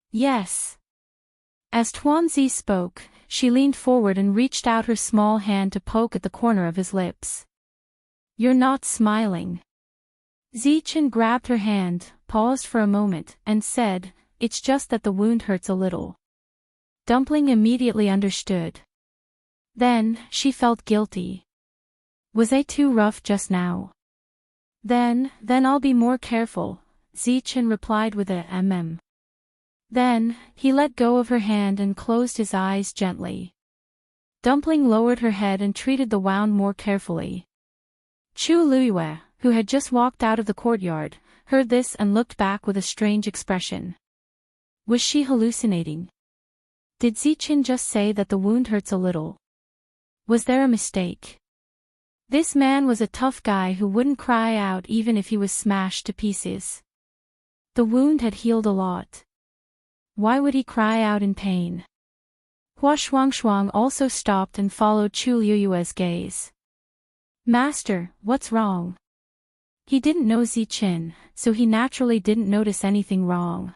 Yes. As Tuanzi spoke, she leaned forward and reached out her small hand to poke at the corner of his lips. You're not smiling. Zichen grabbed her hand, paused for a moment, and said, It's just that the wound hurts a little. Dumpling immediately understood. Then, she felt guilty. Was I too rough just now? Then I'll be more careful, Zichen replied with a Then, he let go of her hand and closed his eyes gently. Dumpling lowered her head and treated the wound more carefully. Chu Luiyue, who had just walked out of the courtyard, heard this and looked back with a strange expression. Was she hallucinating? Did Zichen just say that the wound hurts a little? Was there a mistake? This man was a tough guy who wouldn't cry out even if he was smashed to pieces. The wound had healed a lot. Why would he cry out in pain? Hua Shuangshuang also stopped and followed Chu Liyue's gaze. Master, what's wrong? He didn't know Zichen, so he naturally didn't notice anything wrong.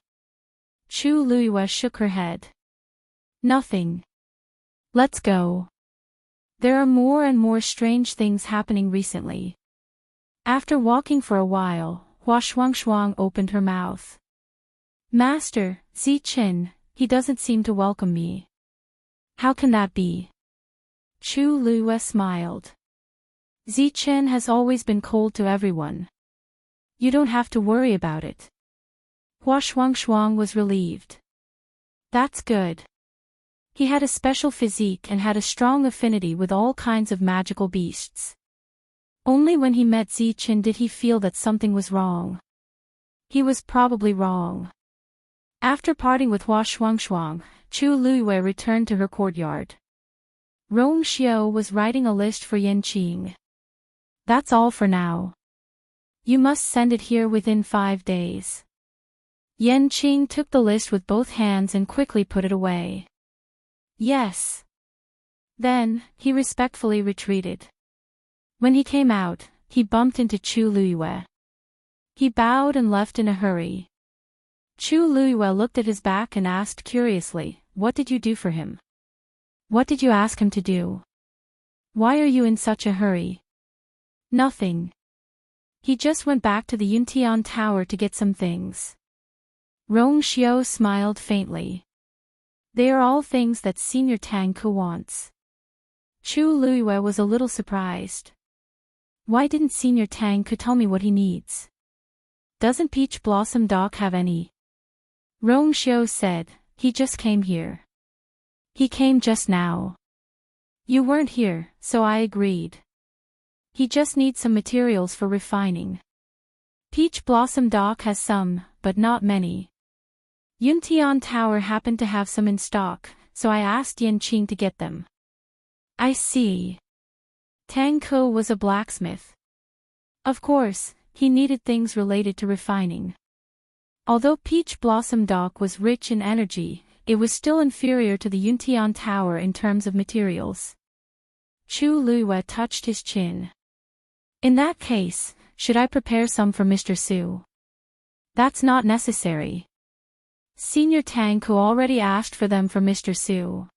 Chu Liyue shook her head. Nothing. Let's go. There are more and more strange things happening recently. After walking for a while, Hua Shuangshuang opened her mouth. Master, Zichen, he doesn't seem to welcome me. How can that be? Chu Liyue smiled. Zichen has always been cold to everyone. You don't have to worry about it. Hua Shuangshuang was relieved. That's good. He had a special physique and had a strong affinity with all kinds of magical beasts. Only when he met Zichen did he feel that something was wrong. He was probably wrong. After parting with Hua Shuangshuang, Chu Liyue returned to her courtyard. Rong Xiao was writing a list for Yanqing. That's all for now. You must send it here within 5 days. Yanqing took the list with both hands and quickly put it away. Yes. Then, he respectfully retreated. When he came out, he bumped into Chu Liyue. He bowed and left in a hurry. Chu Liyue looked at his back and asked curiously, What did you do for him? What did you ask him to do? Why are you in such a hurry? Nothing. He just went back to the Yuntian Tower to get some things. Rong Xiao smiled faintly. They are all things that Senior Tang Ke wants. Chu Liyue was a little surprised. Why didn't Senior Tang Ke tell me what he needs? Doesn't Peach Blossom Doc have any? Rong Xiao said, he just came here. He came just now. You weren't here, so I agreed. He just needs some materials for refining. Peach Blossom Doc has some, but not many. Yuntian Tower happened to have some in stock, so I asked Yanqing to get them. I see. Tang Ke was a blacksmith. Of course, he needed things related to refining. Although Peach Blossom Dock was rich in energy, it was still inferior to the Yuntian Tower in terms of materials. Chu Liyue touched his chin. In that case, should I prepare some for Mr. Su? That's not necessary. Senior Tang Ke already asked for them for Mr. Su.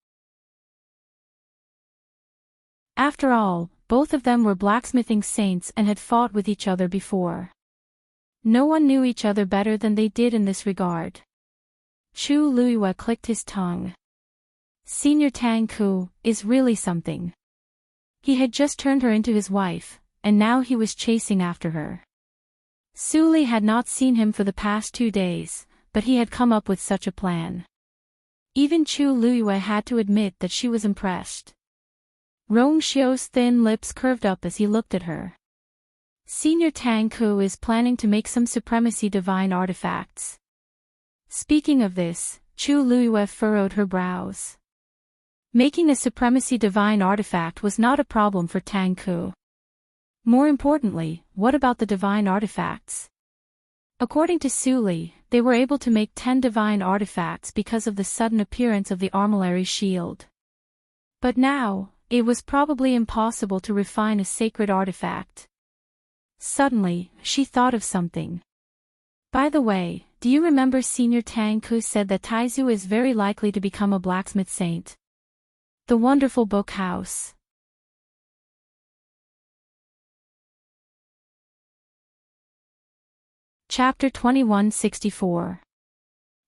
After all, both of them were blacksmithing saints and had fought with each other before. No one knew each other better than they did in this regard. Chu Liyue clicked his tongue. Senior Tang Ke is really something. He had just turned her into his wife, and now he was chasing after her. Su Li had not seen him for the past 2 days, but he had come up with such a plan. Even Chu Liyue had to admit that she was impressed. Rong Xiao's thin lips curved up as he looked at her. Senior Tang Ke is planning to make some supremacy divine artifacts. Speaking of this, Chu Liyue furrowed her brows. Making a supremacy divine artifact was not a problem for Tang Ke. More importantly, what about the divine artifacts? According to Su Li, they were able to make 10 divine artifacts because of the sudden appearance of the armillary shield. But now, it was probably impossible to refine a sacred artifact. Suddenly, she thought of something. By the way, do you remember Senior Tang who said that Taizu is very likely to become a blacksmith saint? The wonderful book house. Chapter 2164.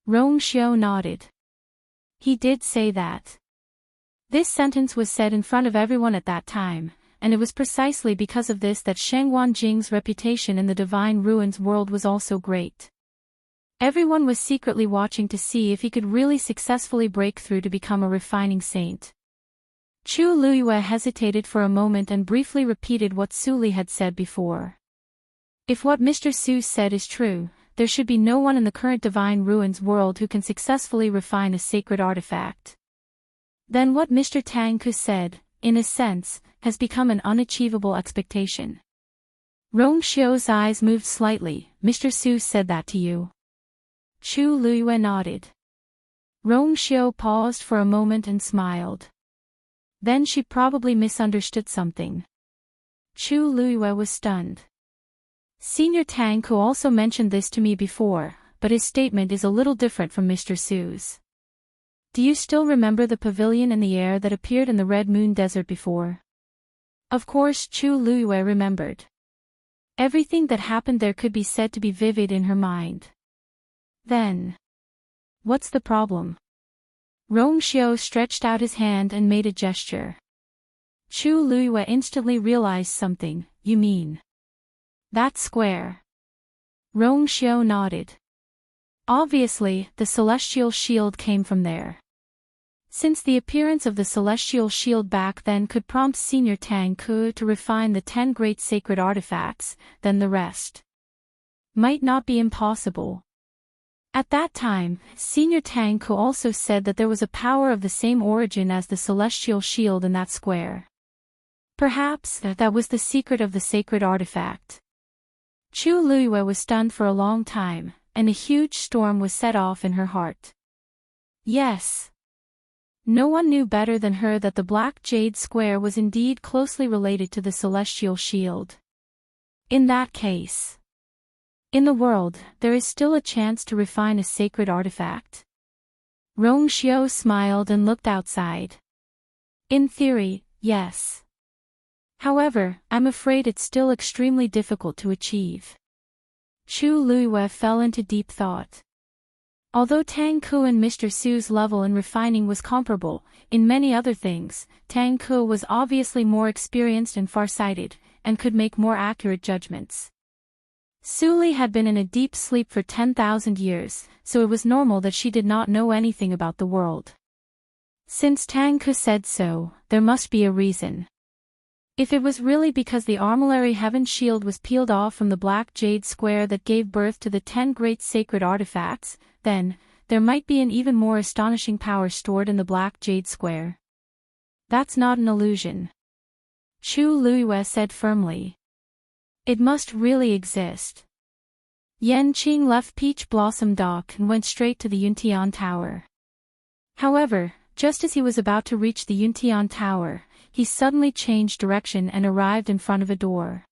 Rong Xiao nodded. He did say that. This sentence was said in front of everyone at that time, and it was precisely because of this that Sheng Wanjing's reputation in the Divine Ruins world was also great. Everyone was secretly watching to see if he could really successfully break through to become a refining saint. Chu Luiyue hesitated for a moment and briefly repeated what Su Li had said before. If what Mr. Su said is true, there should be no one in the current Divine Ruins world who can successfully refine a sacred artifact. Then what Mr. Tang Ku said, in a sense, has become an unachievable expectation. Rong Xiao's eyes moved slightly. Mr. Su said that to you? Chu Luiyue nodded. Rong Xiao paused for a moment and smiled. Then she probably misunderstood something. Chu Luiyue was stunned. Senior Tang Ku also mentioned this to me before, but his statement is a little different from Mr. Su's. Do you still remember the pavilion in the air that appeared in the Red Moon Desert before? Of course Chu Luiyue remembered. Everything that happened there could be said to be vivid in her mind. Then, what's the problem? Rong Xiao stretched out his hand and made a gesture. Chu Luiyue instantly realized something. You mean that square? Rong Xiao nodded. Obviously, the celestial shield came from there. Since the appearance of the celestial shield back then could prompt Senior Tang Ku to refine the 10 great sacred artifacts, then the rest might not be impossible. At that time, Senior Tang Ku also said that there was a power of the same origin as the celestial shield in that square. Perhaps that was the secret of the sacred artifact. Chu Luiyue was stunned for a long time, and a huge storm was set off in her heart. Yes. No one knew better than her that the Black Jade Square was indeed closely related to the celestial shield. In that case, in the world, there is still a chance to refine a sacred artifact. Rong Xiao smiled and looked outside. In theory, yes. However, I'm afraid it's still extremely difficult to achieve. Chu Luiyue fell into deep thought. Although Tang Ku and Mr. Su's level in refining was comparable, in many other things, Tang Ku was obviously more experienced and far-sighted, and could make more accurate judgments. Su Li had been in a deep sleep for 10,000 years, so it was normal that she did not know anything about the world. Since Tang Ku said so, there must be a reason. If it was really because the Armillary Heaven Shield was peeled off from the Black Jade Square that gave birth to the 10 great sacred artifacts, then, there might be an even more astonishing power stored in the Black Jade Square. That's not an illusion. Chu Luiyue said firmly. It must really exist. Yanqing left Peach Blossom Dock and went straight to the Yuntian Tower. However, just as he was about to reach the Yuntian Tower, he suddenly changed direction and arrived in front of a door.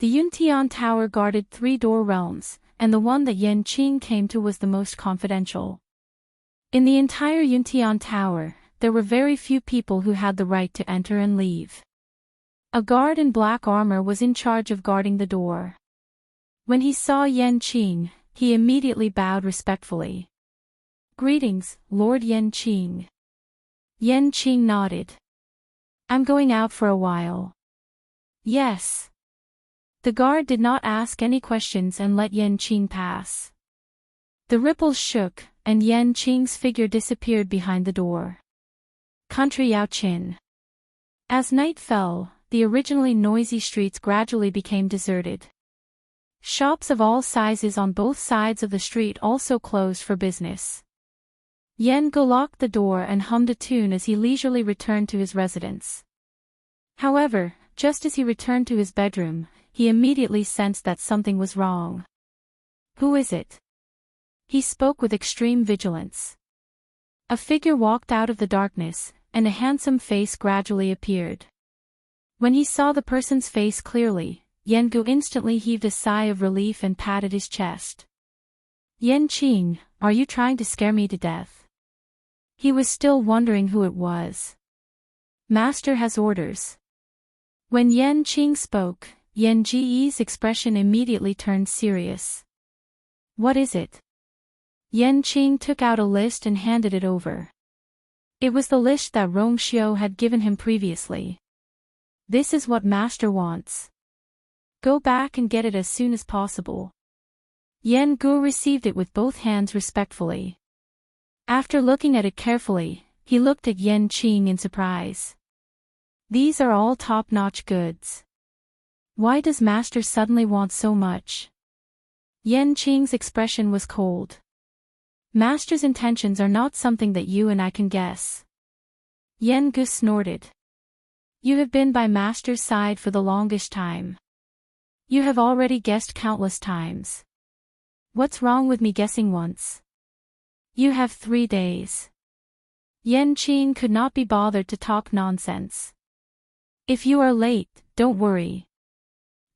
The Yuntian Tower guarded 3 door realms, and the one that Yanqing came to was the most confidential. In the entire Yuntian Tower, there were very few people who had the right to enter and leave. A guard in black armor was in charge of guarding the door. When he saw Yanqing, he immediately bowed respectfully. Greetings, Lord Yanqing. Yanqing nodded. I'm going out for a while. Yes. The guard did not ask any questions and let Yanqing pass. The ripples shook, and Yanqing's figure disappeared behind the door. Country Yao Qin. As night fell, the originally noisy streets gradually became deserted. Shops of all sizes on both sides of the street also closed for business. Yan Go locked the door and hummed a tune as he leisurely returned to his residence. However, just as he returned to his bedroom, he immediately sensed that something was wrong. Who is it? He spoke with extreme vigilance. A figure walked out of the darkness, and a handsome face gradually appeared. When he saw the person's face clearly, Yengu instantly heaved a sigh of relief and patted his chest. "Yenqing, are you trying to scare me to death?" He was still wondering who it was. "Master has orders." When Yenqing spoke, Yenji's expression immediately turned serious. "What is it?" Yenqing took out a list and handed it over. It was the list that Rongxiu had given him previously. "This is what Master wants. Go back and get it as soon as possible." Yan Gu received it with both hands respectfully. After looking at it carefully, he looked at Yenqing in surprise. "These are all top-notch goods. Why does Master suddenly want so much?" Yenqing's expression was cold. "Master's intentions are not something that you and I can guess." Yan Gu snorted. "You have been by Master's side for the longest time. You have already guessed countless times. What's wrong with me guessing once? You have 3 days." Yenqing could not be bothered to talk nonsense. "If you are late, don't worry.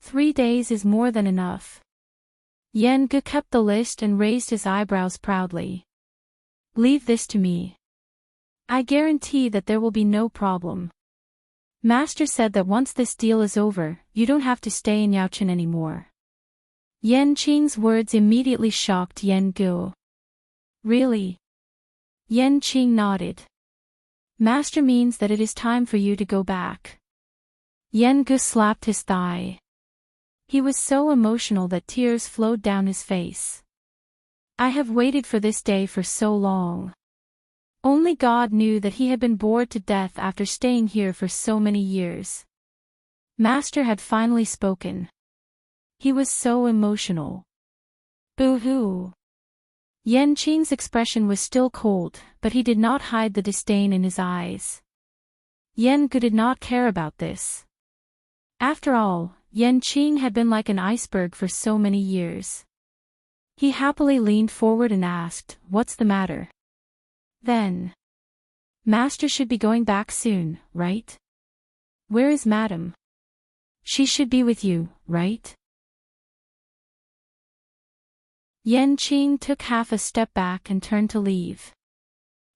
3 days is more than enough." Yan Gu kept the list and raised his eyebrows proudly. "Leave this to me. I guarantee that there will be no problem. Master said that once this deal is over, you don't have to stay in Yaochen anymore." Yenqing's words immediately shocked Yan Gu. "Really?" Yenqing nodded. "Master means that it is time for you to go back." Yan Gu slapped his thigh. He was so emotional that tears flowed down his face. "I have waited for this day for so long. Only God knew that he had been bored to death after staying here for so many years." Master had finally spoken. He was so emotional. "Boo-hoo." Yenqing's expression was still cold, but he did not hide the disdain in his eyes. Yan Gu did not care about this. After all, Yenqing had been like an iceberg for so many years. He happily leaned forward and asked, "What's the matter?" Then, "Master should be going back soon, right? Where is Madam? She should be with you, right?" Yenqing took half a step back and turned to leave.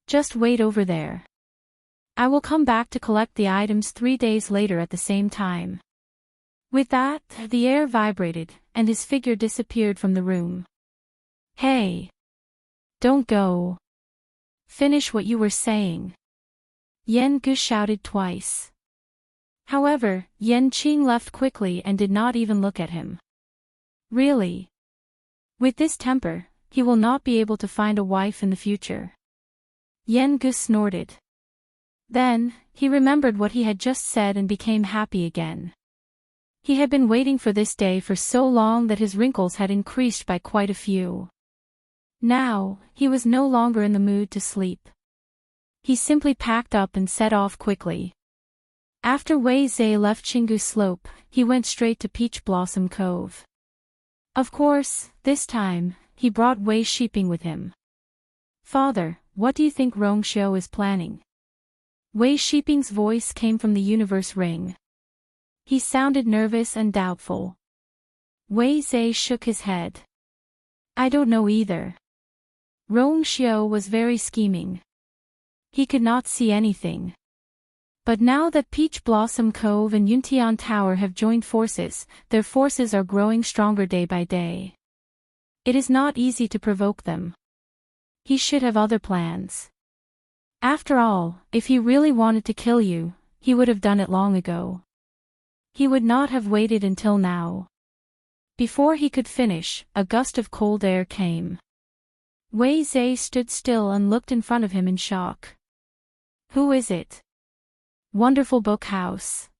"Just wait over there. I will come back to collect the items 3 days later at the same time." With that, the air vibrated, and his figure disappeared from the room. "Hey! Don't go. Finish what you were saying." Yan Gu shouted twice. However, Yenqing left quickly and did not even look at him. Really? With this temper, he will not be able to find a wife in the future. Yan Gu snorted. Then, he remembered what he had just said and became happy again. He had been waiting for this day for so long that his wrinkles had increased by quite a few. Now, he was no longer in the mood to sleep. He simply packed up and set off quickly. After Wei Zhe left Chingu Slope, he went straight to Peach Blossom Cove. Of course, this time, he brought Wei Shiping with him. "Father, what do you think Rongxiu is planning?" Wei Shiping's voice came from the universe ring. He sounded nervous and doubtful. Wei Zhe shook his head. "I don't know either." Rongxiu was very scheming. He could not see anything. But now that Peach Blossom Cove and Yuntian Tower have joined forces, their forces are growing stronger day by day. It is not easy to provoke them. He should have other plans. After all, if he really wanted to kill you, he would have done it long ago. He would not have waited until now. Before he could finish, a gust of cold air came. Wei Zhe stood still and looked in front of him in shock. "Who is it?" Wonderful Book House.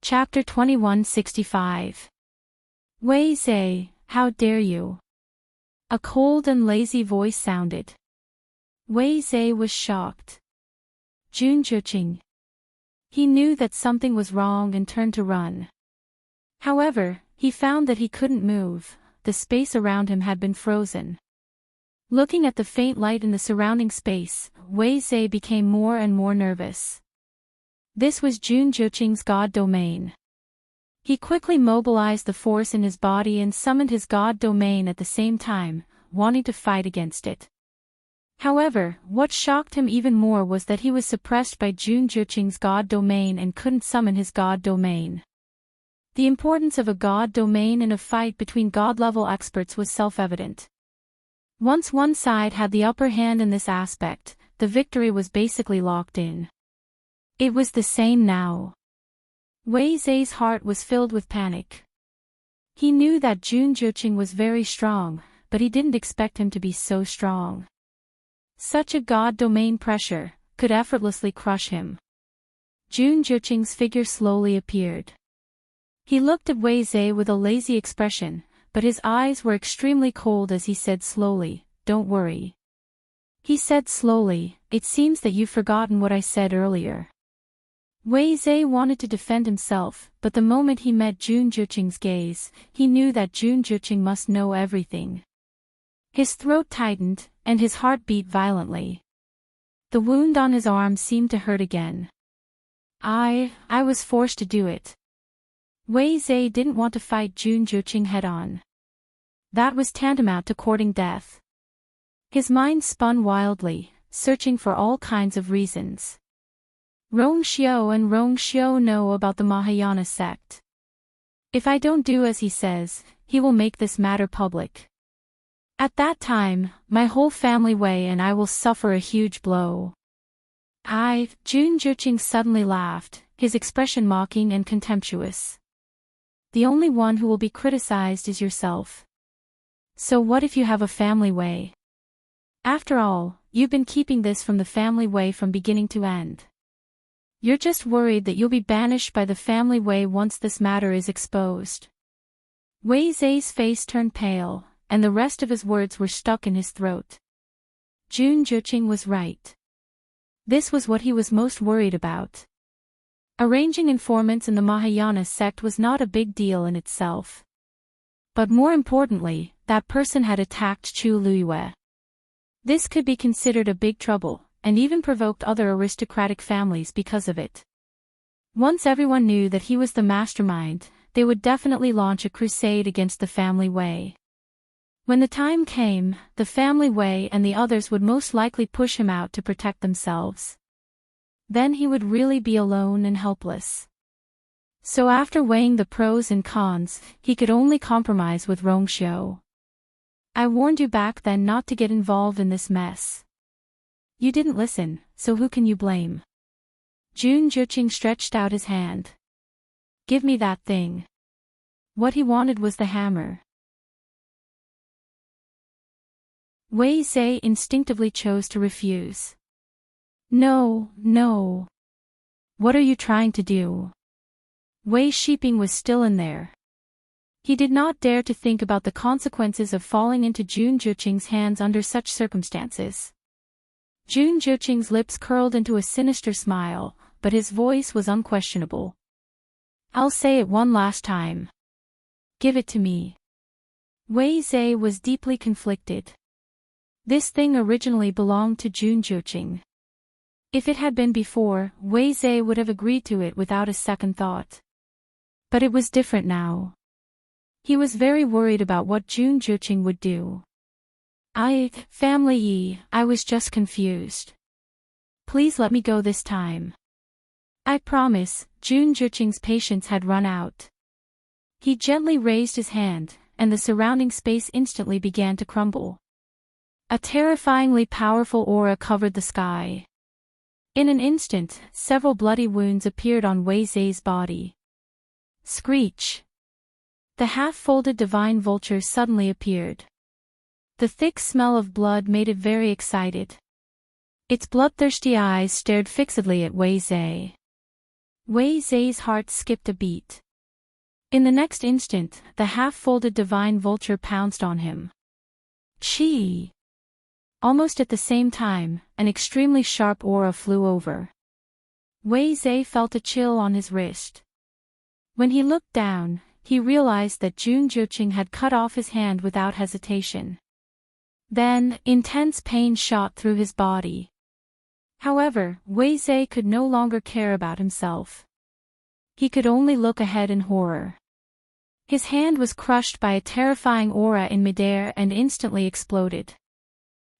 Chapter 2165. Wei Zhe, how dare you? A cold and lazy voice sounded. Wei Zhe was shocked. Junjuqing. He knew that something was wrong and turned to run. However, he found that he couldn't move, the space around him had been frozen. Looking at the faint light in the surrounding space, Wei Zhe became more and more nervous. This was Jun Zhiqing's god domain. He quickly mobilized the force in his body and summoned his god domain at the same time, wanting to fight against it. However, what shocked him even more was that he was suppressed by Jun Zhiqing's god domain and couldn't summon his god domain. The importance of a god domain in a fight between god-level experts was self-evident. Once one side had the upper hand in this aspect, the victory was basically locked in. It was the same now. Wei Zhe's heart was filled with panic. He knew that Jun Zhiqing was very strong, but he didn't expect him to be so strong. Such a god domain pressure could effortlessly crush him. Jun Zhiqing's figure slowly appeared. He looked at Wei Zhe with a lazy expression, but his eyes were extremely cold as he said slowly, "Don't worry." He said slowly, "It seems that you've forgotten what I said earlier." Wei Zhe wanted to defend himself, but the moment he met Jun Zhiqing's gaze, he knew that Jun Zhiqing must know everything. His throat tightened, and his heart beat violently. The wound on his arm seemed to hurt again. I was forced to do it. Wei Zhe didn't want to fight Jun Zhiqing head-on. That was tantamount to courting death. His mind spun wildly, searching for all kinds of reasons. Rong Xiao and Rong Xiao know about the Mahayana sect. If I don't do as he says, he will make this matter public. At that time, my whole family Wei and I will suffer a huge blow. Jun Zhiqing suddenly laughed, his expression mocking and contemptuous. The only one who will be criticized is yourself. So what if you have a family Wei? After all, you've been keeping this from the family Wei from beginning to end. You're just worried that you'll be banished by the family Wei once this matter is exposed. Wei Zhe's face turned pale, and the rest of his words were stuck in his throat. Jun Zhiqing was right. This was what he was most worried about. Arranging informants in the Mahayana sect was not a big deal in itself. But more importantly, that person had attacked Chu Luiyue. This could be considered a big trouble, and even provoked other aristocratic families because of it. Once everyone knew that he was the mastermind, they would definitely launch a crusade against the family Wei. When the time came, the family Wei and the others would most likely push him out to protect themselves. Then he would really be alone and helpless. So after weighing the pros and cons, he could only compromise with Rong Xiao. I warned you back then not to get involved in this mess. You didn't listen, so who can you blame? Jun Zhiqing stretched out his hand. Give me that thing. What he wanted was the hammer. Wei Zhe instinctively chose to refuse. No, no. What are you trying to do? Wei Shiping was still in there. He did not dare to think about the consequences of falling into Jun Zhiqing's hands under such circumstances. Jun Zhiqing's lips curled into a sinister smile, but his voice was unquestionable. I'll say it one last time. Give it to me. Wei Zhe was deeply conflicted. This thing originally belonged to Jun Zhiqing. If it had been before, Wei Zhe would have agreed to it without a second thought. But it was different now. He was very worried about what Jun Zhiqing would do. Family I was just confused. Please let me go this time. I promise. Jun Zhiqing's patience had run out. He gently raised his hand, and the surrounding space instantly began to crumble. A terrifyingly powerful aura covered the sky. In an instant, several bloody wounds appeared on Wei Zhe's body. Screech! The half-folded divine vulture suddenly appeared. The thick smell of blood made it very excited. Its bloodthirsty eyes stared fixedly at Wei Zhe. Wei Zhe's heart skipped a beat. In the next instant, the half-folded divine vulture pounced on him. Chi! Almost at the same time, an extremely sharp aura flew over. Wei Zhe felt a chill on his wrist. When he looked down, he realized that Jun Jiuqing had cut off his hand without hesitation. Then, intense pain shot through his body. However, Wei Zhe could no longer care about himself. He could only look ahead in horror. His hand was crushed by a terrifying aura in midair and instantly exploded.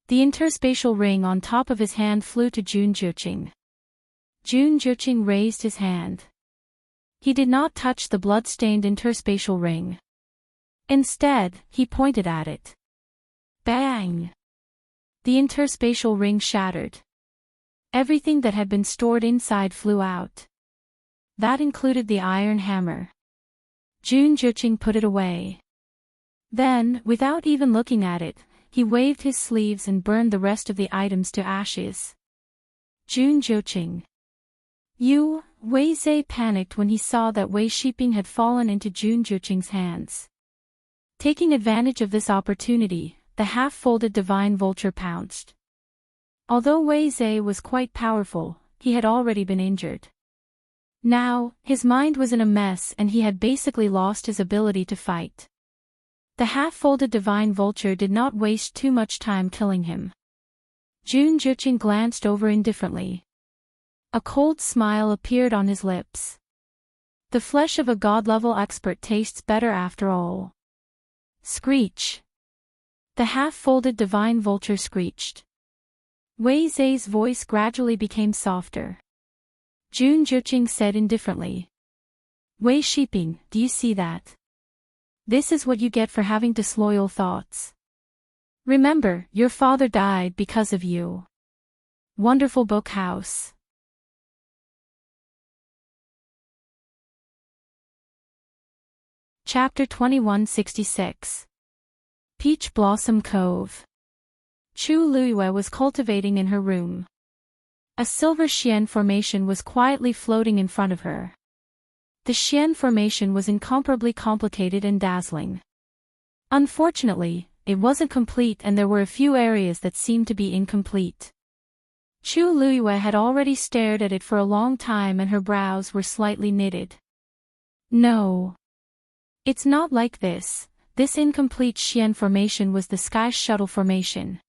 The interspatial ring on top of his hand flew to Jun Jiuqing. Jun Jiuqing raised his hand. He did not touch the blood-stained interspatial ring. Instead, he pointed at it. Bang! The interspatial ring shattered. Everything that had been stored inside flew out. That included the iron hammer. Jun Jiuqing put it away. Then, without even looking at it, he waved his sleeves and burned the rest of the items to ashes. Jun Jiuqing. You, Wei Zhe panicked when he saw that Wei Shiping had fallen into Jun Jiuqing's hands. Taking advantage of this opportunity, the half-folded divine vulture pounced. Although Wei Zhe was quite powerful, he had already been injured. Now, his mind was in a mess and he had basically lost his ability to fight. The half-folded divine vulture did not waste too much time killing him. Jun Jiuqing glanced over indifferently. A cold smile appeared on his lips. The flesh of a god-level expert tastes better after all. Screech! The half-folded divine vulture screeched. Wei Zhe's voice gradually became softer. Jun Jiuqing said indifferently. Wei Shiping, do you see that? This is what you get for having disloyal thoughts. Remember, your father died because of you. Wonderful Book House. Chapter 2166. Peach Blossom Cove. Chu Luiyue was cultivating in her room. A silver Xian formation was quietly floating in front of her. The Xian formation was incomparably complicated and dazzling. Unfortunately, it wasn't complete and there were a few areas that seemed to be incomplete. Chu Luiyue had already stared at it for a long time and her brows were slightly knitted. No. It's not like this. This incomplete Xian formation was the Sky Shuttle formation.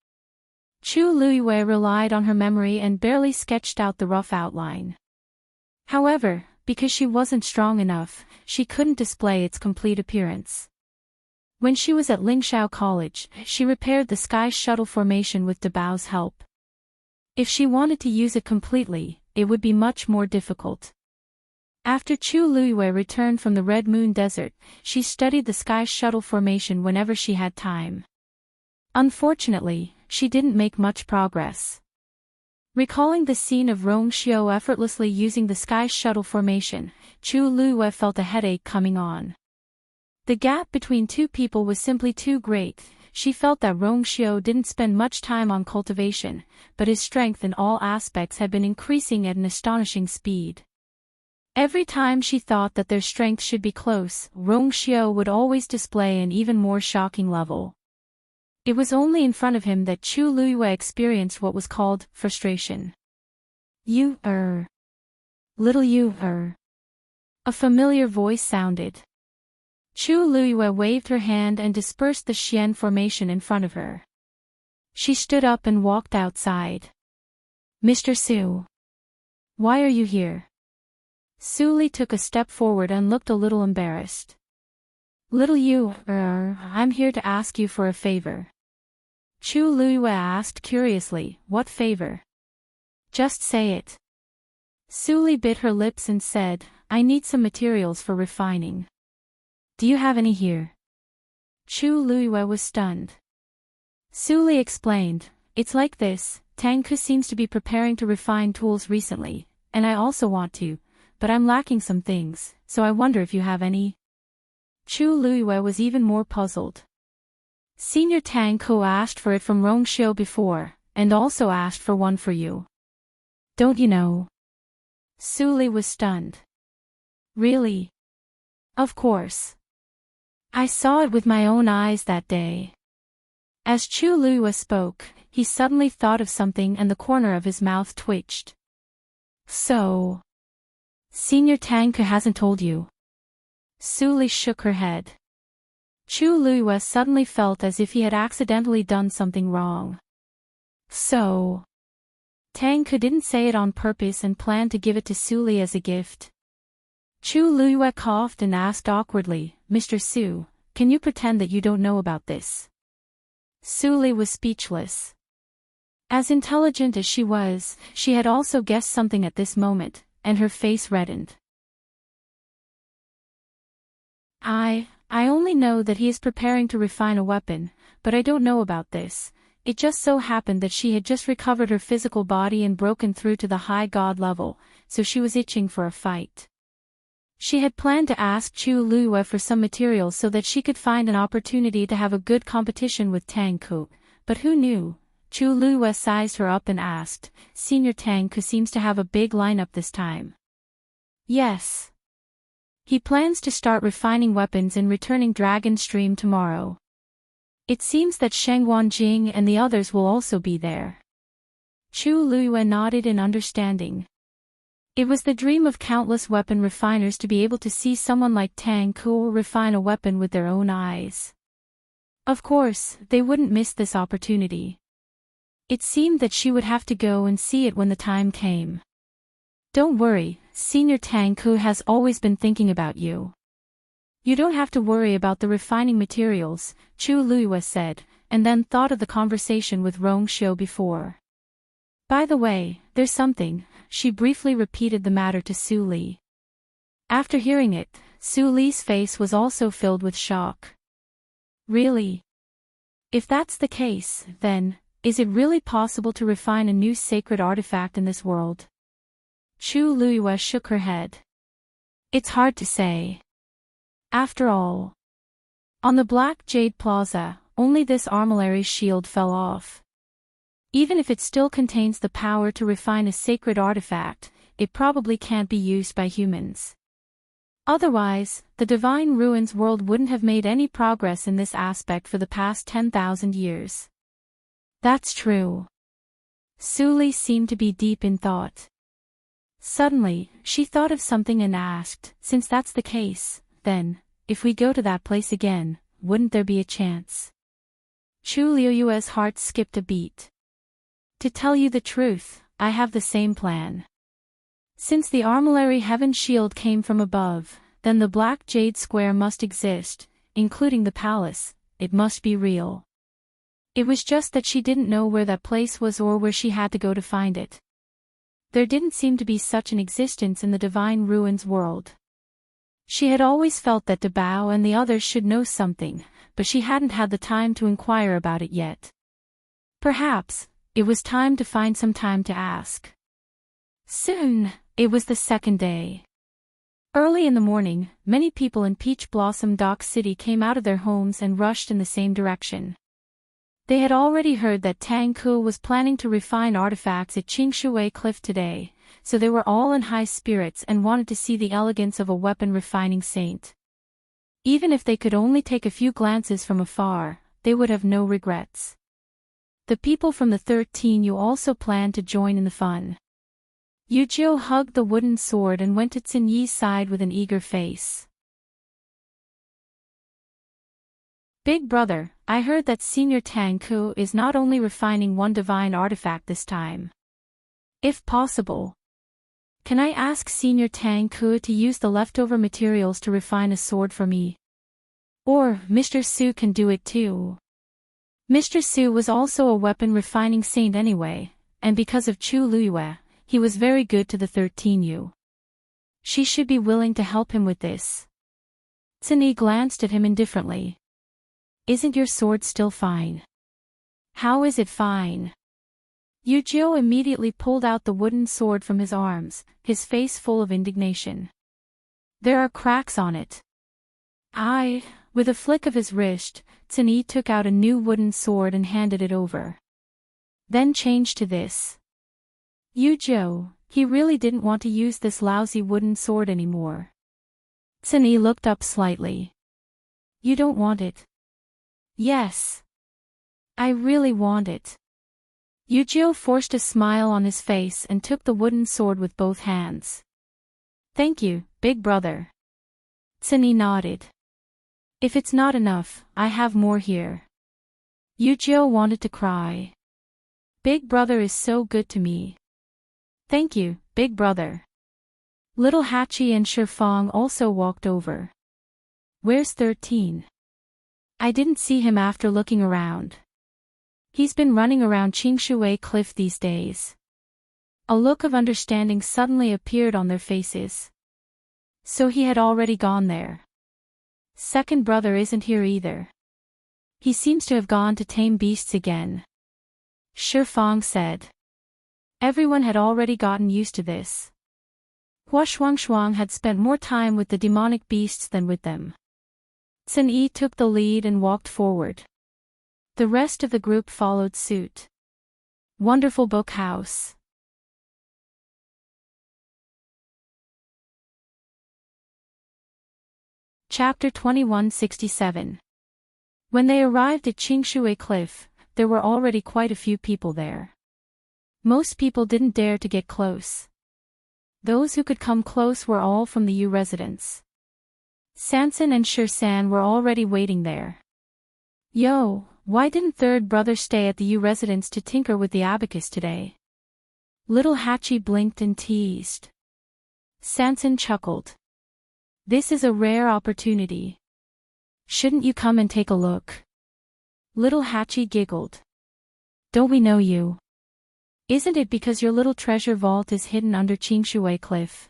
Chu Luiyue relied on her memory and barely sketched out the rough outline. However, because she wasn't strong enough, she couldn't display its complete appearance. When she was at Lingxiao College, she repaired the Sky Shuttle formation with Dabao's help. If she wanted to use it completely, it would be much more difficult. After Chu Luiyue returned from the Red Moon Desert, she studied the Sky Shuttle formation whenever she had time. Unfortunately, she didn't make much progress. Recalling the scene of Rong Xiao effortlessly using the Sky Shuttle formation, Chu Luiyue felt a headache coming on. The gap between two people was simply too great. She felt that Rong Xiao didn't spend much time on cultivation, but his strength in all aspects had been increasing at an astonishing speed. Every time she thought that their strength should be close, Rong Xiao would always display an even more shocking level. It was only in front of him that Chu Luiyue experienced what was called frustration. Little you. A familiar voice sounded. Chu Luiyue waved her hand and dispersed the Xian formation in front of her. She stood up and walked outside. Mr. Su. Why are you here? Su Li took a step forward and looked a little embarrassed. Little you, I'm here to ask you for a favor. Chu Luiyue asked curiously, what favor? Just say it. Su Li bit her lips and said, I need some materials for refining. Do you have any here? Chu Luiyue was stunned. Su Li explained, it's like this, Tang Ku seems to be preparing to refine tools recently, and I also want to, but I'm lacking some things, so I wonder if you have any. Chu Luiyue was even more puzzled. Senior Tang Ku asked for it from Rong Xiao before, and also asked for one for you. Don't you know? Su Li was stunned. Really? Of course. I saw it with my own eyes that day. As Chu Luiyue spoke, he suddenly thought of something and the corner of his mouth twitched. So, Senior Tang Ku hasn't told you. Su Li shook her head. Chu Luiyue suddenly felt as if he had accidentally done something wrong. So, Tang Ke didn't say it on purpose and planned to give it to Su Li as a gift. Chu Luiyue coughed and asked awkwardly, Mr. Su, can you pretend that you don't know about this? Su Li was speechless. As intelligent as she was, she had also guessed something at this moment, and her face reddened. I only know that he is preparing to refine a weapon, but I don't know about this. It just so happened that she had just recovered her physical body and broken through to the high god level, so she was itching for a fight. She had planned to ask Chu Luiyue for some materials so that she could find an opportunity to have a good competition with Tang Ke, but who knew? Chu Luiyue sized her up and asked, Senior Tang Ke seems to have a big lineup this time. Yes. He plans to start refining weapons and returning Dragon Stream tomorrow. It seems that Sheng Wanjing and the others will also be there. Chu Luiyue nodded in understanding. It was the dream of countless weapon refiners to be able to see someone like Tang Ke refine a weapon with their own eyes. Of course, they wouldn't miss this opportunity. It seemed that she would have to go and see it when the time came. Don't worry, Senior Tang Ke has always been thinking about you. You don't have to worry about the refining materials, Chu Luiyue said, and then thought of the conversation with Rong Xiu before. By the way, there's something, she briefly repeated the matter to Su Li. After hearing it, Su Li's face was also filled with shock. Really? If that's the case, then, is it really possible to refine a new sacred artifact in this world? Chu Luiyue shook her head. It's hard to say. After all, on the Black Jade Plaza, only this armillary shield fell off. Even if it still contains the power to refine a sacred artifact, it probably can't be used by humans. Otherwise, the Divine Ruins world wouldn't have made any progress in this aspect for the past 10,000 years. That's true. Su Li seemed to be deep in thought. Suddenly, she thought of something and asked, since that's the case, then, if we go to that place again, wouldn't there be a chance? Chu Luiyue's heart skipped a beat. To tell you the truth, I have the same plan. Since the armillary heaven shield came from above, then the Black Jade Square must exist, including the palace, it must be real. It was just that she didn't know where that place was or where she had to go to find it. There didn't seem to be such an existence in the Divine Ruins world. She had always felt that Dabao and the others should know something, but she hadn't had the time to inquire about it yet. Perhaps, it was time to find some time to ask. Soon, it was the second day. Early in the morning, many people in Peach Blossom Dock City came out of their homes and rushed in the same direction. They had already heard that Tang Ke was planning to refine artifacts at Qingshui Cliff today, so they were all in high spirits and wanted to see the elegance of a weapon refining saint. Even if they could only take a few glances from afar, they would have no regrets. The people from the 13U also planned to join in the fun. Yu Jiu hugged the wooden sword and went to Xin Yi's side with an eager face. Big brother, I heard that Senior Tang Ke is not only refining one divine artifact this time. If possible, can I ask Senior Tang Ke to use the leftover materials to refine a sword for me? Or, Mr. Su can do it too. Mr. Su was also a weapon refining saint anyway, and because of Chu Luiyue, he was very good to the 13U. She should be willing to help him with this. Xin glanced at him indifferently. Isn't your sword still fine? How is it fine? Yu Jiu immediately pulled out the wooden sword from his arms, his face full of indignation. There are cracks on it. With a flick of his wrist, Xin took out a new wooden sword and handed it over. Then changed to this. Yu Jiu, he really didn't want to use this lousy wooden sword anymore. Xin looked up slightly. You don't want it? Yes. I really want it. Yu Jiu forced a smile on his face and took the wooden sword with both hands. Thank you, big brother. Sunny nodded. If it's not enough, I have more here. Yujio wanted to cry. Big brother is so good to me. Thank you, big brother. Little Hachi and Shifang also walked over. Where's 13? I didn't see him after looking around. He's been running around Qingshui Cliff these days. A look of understanding suddenly appeared on their faces. So he had already gone there. Second brother isn't here either. He seems to have gone to tame beasts again. Shifang said. Everyone had already gotten used to this. Hua Shuang had spent more time with the demonic beasts than with them. Sun Yi took the lead and walked forward. The rest of the group followed suit. Wonderful book house. Chapter 2167. When they arrived at Qingshui Cliff, there were already quite a few people there. Most people didn't dare to get close. Those who could come close were all from the Yu residence. Sansan and Shirsan were already waiting there. Yo, why didn't third brother stay at the Yu residence to tinker with the abacus today? Little Hachi blinked and teased. Sansan chuckled. This is a rare opportunity. Shouldn't you come and take a look? Little Hachi giggled. Don't we know you? Isn't it because your little treasure vault is hidden under Qingshui Cliff?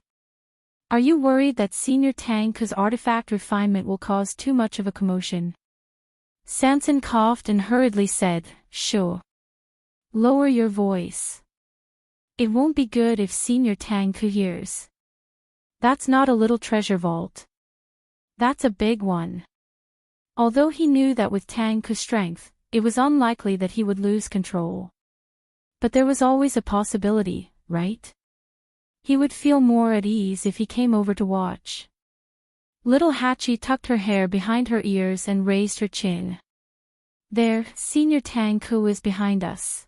Are you worried that Senior Tang's artifact refinement will cause too much of a commotion? Sansan coughed and hurriedly said, Sure. Lower your voice. It won't be good if Senior Tang hears. That's not a little treasure vault. That's a big one. Although he knew that with Tang's strength, it was unlikely that he would lose control. But there was always a possibility, right? He would feel more at ease if he came over to watch. Little Hachi tucked her hair behind her ears and raised her chin. There, Senior Tang-ku is behind us.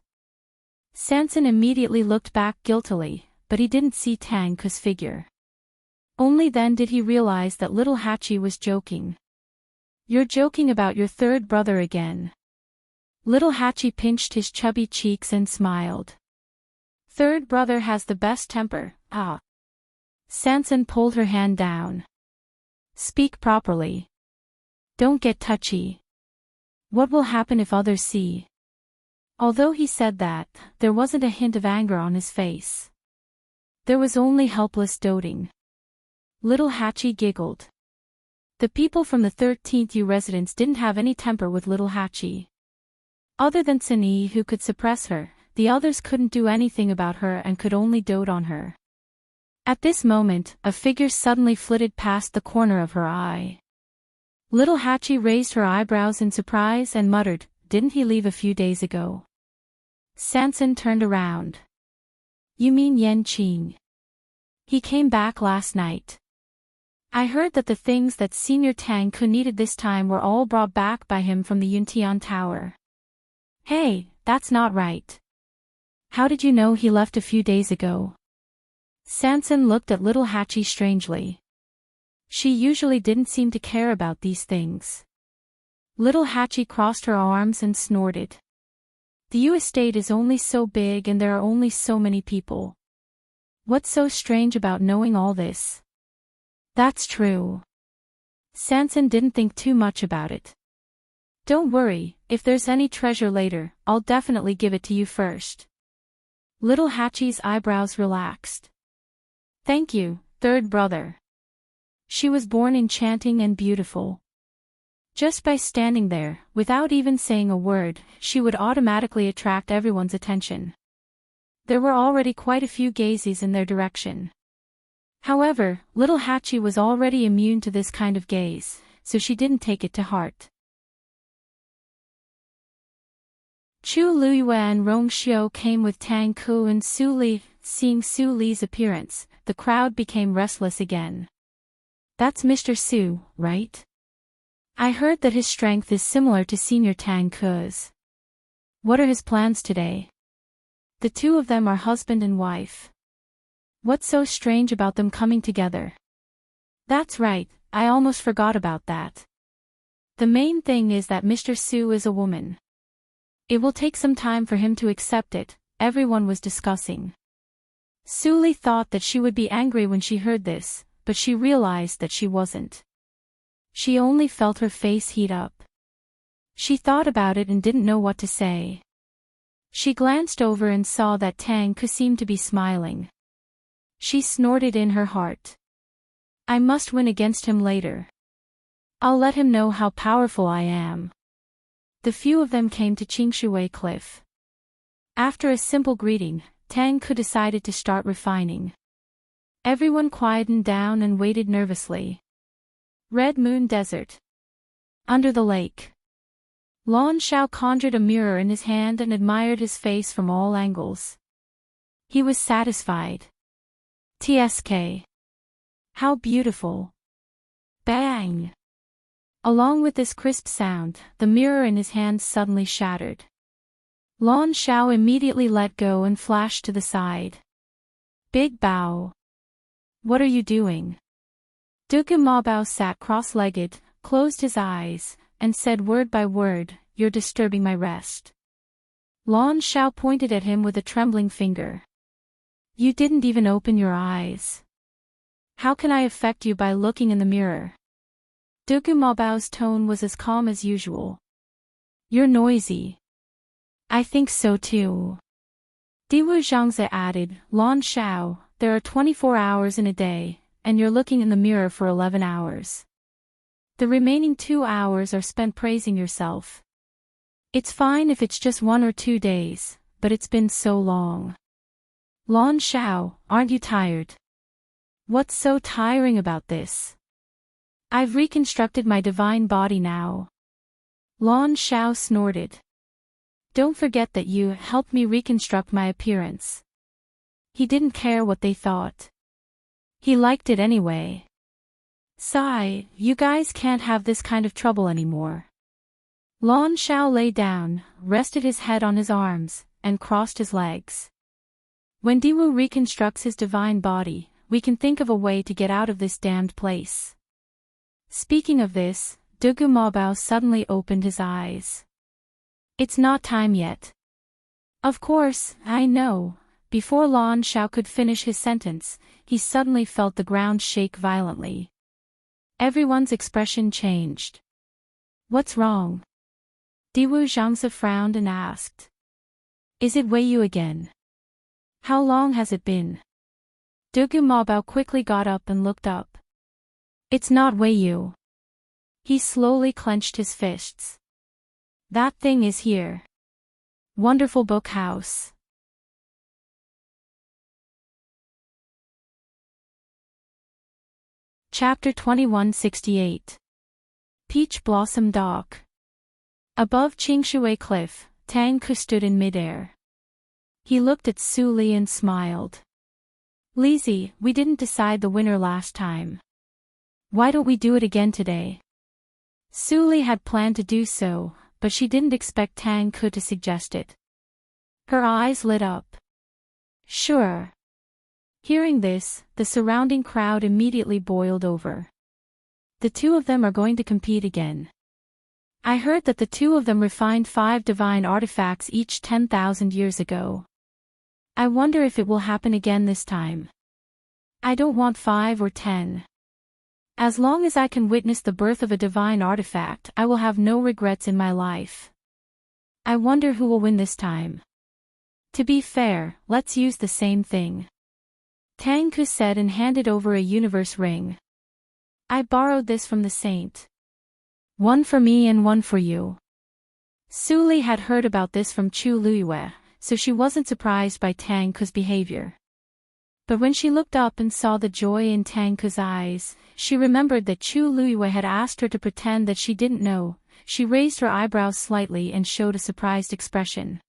Sansan immediately looked back guiltily, but he didn't see Tang-ku's figure. Only then did he realize that little Hachi was joking. You're joking about your third brother again. Little Hachi pinched his chubby cheeks and smiled. Third brother has the best temper, ah. Sansan pulled her hand down. Speak properly. Don't get touchy. What will happen if others see? Although he said that, there wasn't a hint of anger on his face. There was only helpless doting. Little Hachi giggled. The people from the 13th U residence didn't have any temper with little Hachi. Other than Sunny, who could suppress her, the others couldn't do anything about her and could only dote on her. At this moment, a figure suddenly flitted past the corner of her eye. Little Hachi raised her eyebrows in surprise and muttered, Didn't he leave a few days ago? Sansan turned around. You mean Yan Qing? He came back last night. I heard that the things that Senior Tang-ku needed this time were all brought back by him from the Yuntian Tower. Hey, that's not right. How did you know he left a few days ago? Sansan looked at little Hachi strangely. She usually didn't seem to care about these things. Little Hachi crossed her arms and snorted. The Yu estate is only so big and there are only so many people. What's so strange about knowing all this? That's true. Sansan didn't think too much about it. Don't worry, if there's any treasure later, I'll definitely give it to you first. Little Hachi's eyebrows relaxed. Thank you, third brother. She was born enchanting and beautiful. Just by standing there, without even saying a word, she would automatically attract everyone's attention. There were already quite a few gazes in their direction. However, little Hachi was already immune to this kind of gaze, so she didn't take it to heart. Chu Luyue and Rong Xiu came with Tang Ku and Su Li. Seeing Su Li's appearance, the crowd became restless again. That's Mr. Su, right? I heard that his strength is similar to Senior Tang Ku's. What are his plans today? The two of them are husband and wife. What's so strange about them coming together? That's right, I almost forgot about that. The main thing is that Mr. Su is a woman. It will take some time for him to accept it, everyone was discussing. Suli thought that she would be angry when she heard this, but she realized that she wasn't. She only felt her face heat up. She thought about it and didn't know what to say. She glanced over and saw that Tang Ku seemed to be smiling. She snorted in her heart. I must win against him later. I'll let him know how powerful I am. The few of them came to Qingshui Cliff. After a simple greeting, Tang Ku decided to start refining. Everyone quietened down and waited nervously. Red Moon Desert. Under the lake. Lan Shao conjured a mirror in his hand and admired his face from all angles. He was satisfied. TSK. How beautiful. Bang! Along with this crisp sound, the mirror in his hand suddenly shattered. Lan Shao immediately let go and flashed to the side. Big Bao. What are you doing? Dugu Mabao sat cross-legged, closed his eyes, and said word by word, You're disturbing my rest. Lan Shao pointed at him with a trembling finger. You didn't even open your eyes. How can I affect you by looking in the mirror? Dugu Mabao's tone was as calm as usual. You're noisy. I think so too. Diwu Zhangze added, Lan Shao, there are 24 hours in a day, and you're looking in the mirror for 11 hours. The remaining 2 hours are spent praising yourself. It's fine if it's just 1 or 2 days, but it's been so long. Lan Shao, aren't you tired? What's so tiring about this? I've reconstructed my divine body now. Lan Shao snorted. Don't forget that you helped me reconstruct my appearance. He didn't care what they thought. He liked it anyway. Sigh, you guys can't have this kind of trouble anymore. Lan Shao lay down, rested his head on his arms, and crossed his legs. When Diwu reconstructs his divine body, we can think of a way to get out of this damned place. Speaking of this, Dugu Mabao suddenly opened his eyes. It's not time yet. Of course, I know. Before Lan Shao could finish his sentence, he suddenly felt the ground shake violently. Everyone's expression changed. What's wrong? Diwu Zhangze frowned and asked. Is it Wei Yu again? How long has it been? Dugu Mabao quickly got up and looked up. It's not Wei Yu. He slowly clenched his fists. That thing is here. Wonderful book house. Chapter 2168. Peach Blossom Dock. Above Qingshui Cliff, Tang Ku stood in midair. He looked at Su Li and smiled. Lizzie, we didn't decide the winner last time. Why don't we do it again today? Su Li had planned to do so, but she didn't expect Tang Ku to suggest it. Her eyes lit up. Sure. Hearing this, the surrounding crowd immediately boiled over. The two of them are going to compete again. I heard that the two of them refined 5 divine artifacts each 10,000 years ago. I wonder if it will happen again this time. I don't want 5 or 10. As long as I can witness the birth of a divine artifact, I will have no regrets in my life. I wonder who will win this time. To be fair, let's use the same thing. Tang Ku said and handed over a universe ring. I borrowed this from the saint. One for me and one for you. Su Li had heard about this from Chu Luiyue, so she wasn't surprised by Tang Ku's behavior. But when she looked up and saw the joy in Tang Ku's eyes, she remembered that Chu Luiyue had asked her to pretend that she didn't know. She raised her eyebrows slightly and showed a surprised expression.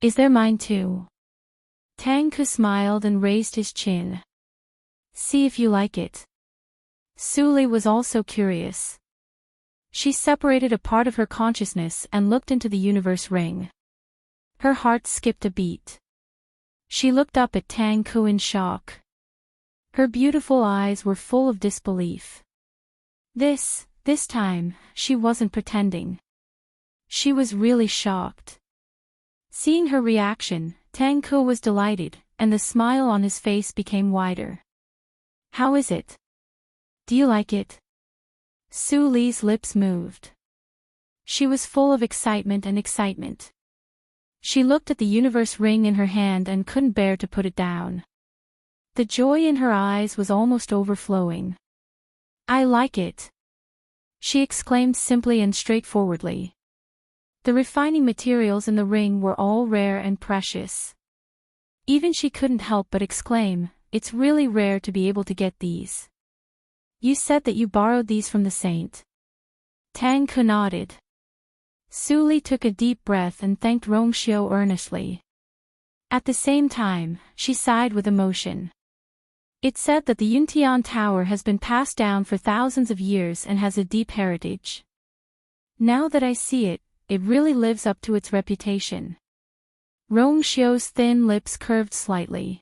Is there mine too? Tang Ku smiled and raised his chin. See if you like it. Su Li was also curious. She separated a part of her consciousness and looked into the universe ring. Her heart skipped a beat. She looked up at Tang Ku in shock. Her beautiful eyes were full of disbelief. This time, she wasn't pretending. She was really shocked. Seeing her reaction, Tang Ke was delighted, and the smile on his face became wider. How is it? Do you like it? Su Li's lips moved. She was full of excitement. She looked at the universe ring in her hand and couldn't bear to put it down. The joy in her eyes was almost overflowing. I like it, she exclaimed simply and straightforwardly. The refining materials in the ring were all rare and precious. Even she couldn't help but exclaim, it's really rare to be able to get these. You said that you borrowed these from the saint. Tang Ke nodded. Su Li took a deep breath and thanked Rongxiu earnestly. At the same time, she sighed with emotion. It said that the Yuntian Tower has been passed down for thousands of years and has a deep heritage. Now that I see it, it really lives up to its reputation. Rongxiu's thin lips curved slightly.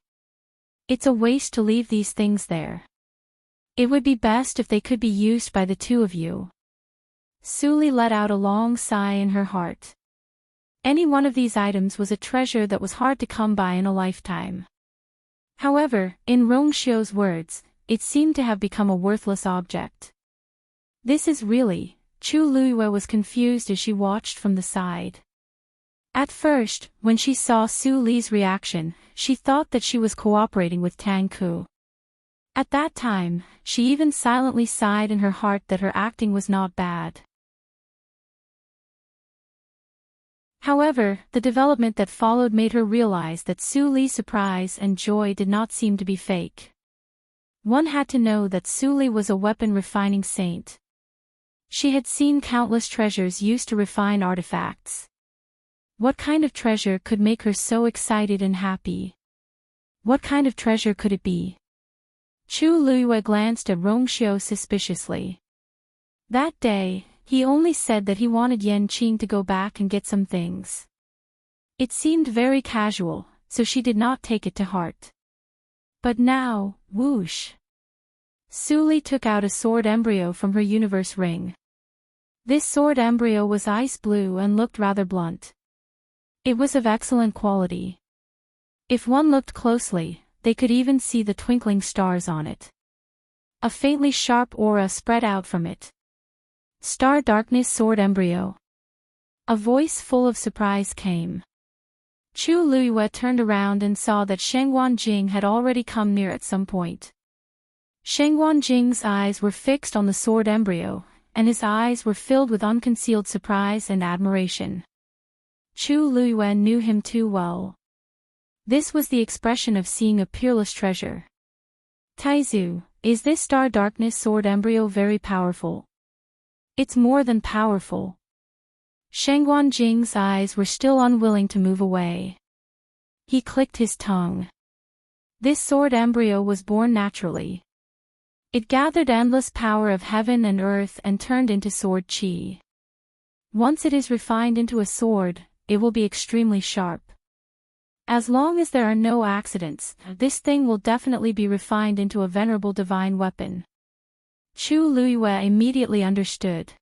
It's a waste to leave these things there. It would be best if they could be used by the two of you. Su Li let out a long sigh in her heart. Any one of these items was a treasure that was hard to come by in a lifetime. However, in Rongxiu's words, it seemed to have become a worthless object. This is really, Chu Luiyue was confused as she watched from the side. At first, when she saw Su Li's reaction, she thought that she was cooperating with Tang Ke. At that time, she even silently sighed in her heart that her acting was not bad. However, the development that followed made her realize that Su Li's surprise and joy did not seem to be fake. One had to know that Su Li was a weapon-refining saint. She had seen countless treasures used to refine artifacts. What kind of treasure could make her so excited and happy? What kind of treasure could it be? Chu Luiyue glanced at Rongxiu suspiciously. That day, he only said that he wanted Yan Qing to go back and get some things. It seemed very casual, so she did not take it to heart. But now, whoosh! Su Li took out a sword embryo from her universe ring. This sword embryo was ice blue and looked rather blunt. It was of excellent quality. If one looked closely, they could even see the twinkling stars on it. A faintly sharp aura spread out from it. Star Darkness Sword Embryo. A voice full of surprise came. Chu Luiyue turned around and saw that Shengguan Jing had already come near at some point. Shengguan Jing's eyes were fixed on the sword embryo, and his eyes were filled with unconcealed surprise and admiration. Chu Luiyue knew him too well. This was the expression of seeing a peerless treasure. Taizu, is this Star Darkness Sword Embryo very powerful? It's more than powerful. Shengguan Jing's eyes were still unwilling to move away. He clicked his tongue. This sword embryo was born naturally. It gathered endless power of heaven and earth and turned into sword qi. Once it is refined into a sword, it will be extremely sharp. As long as there are no accidents, this thing will definitely be refined into a venerable divine weapon. Chu Luiyue immediately understood.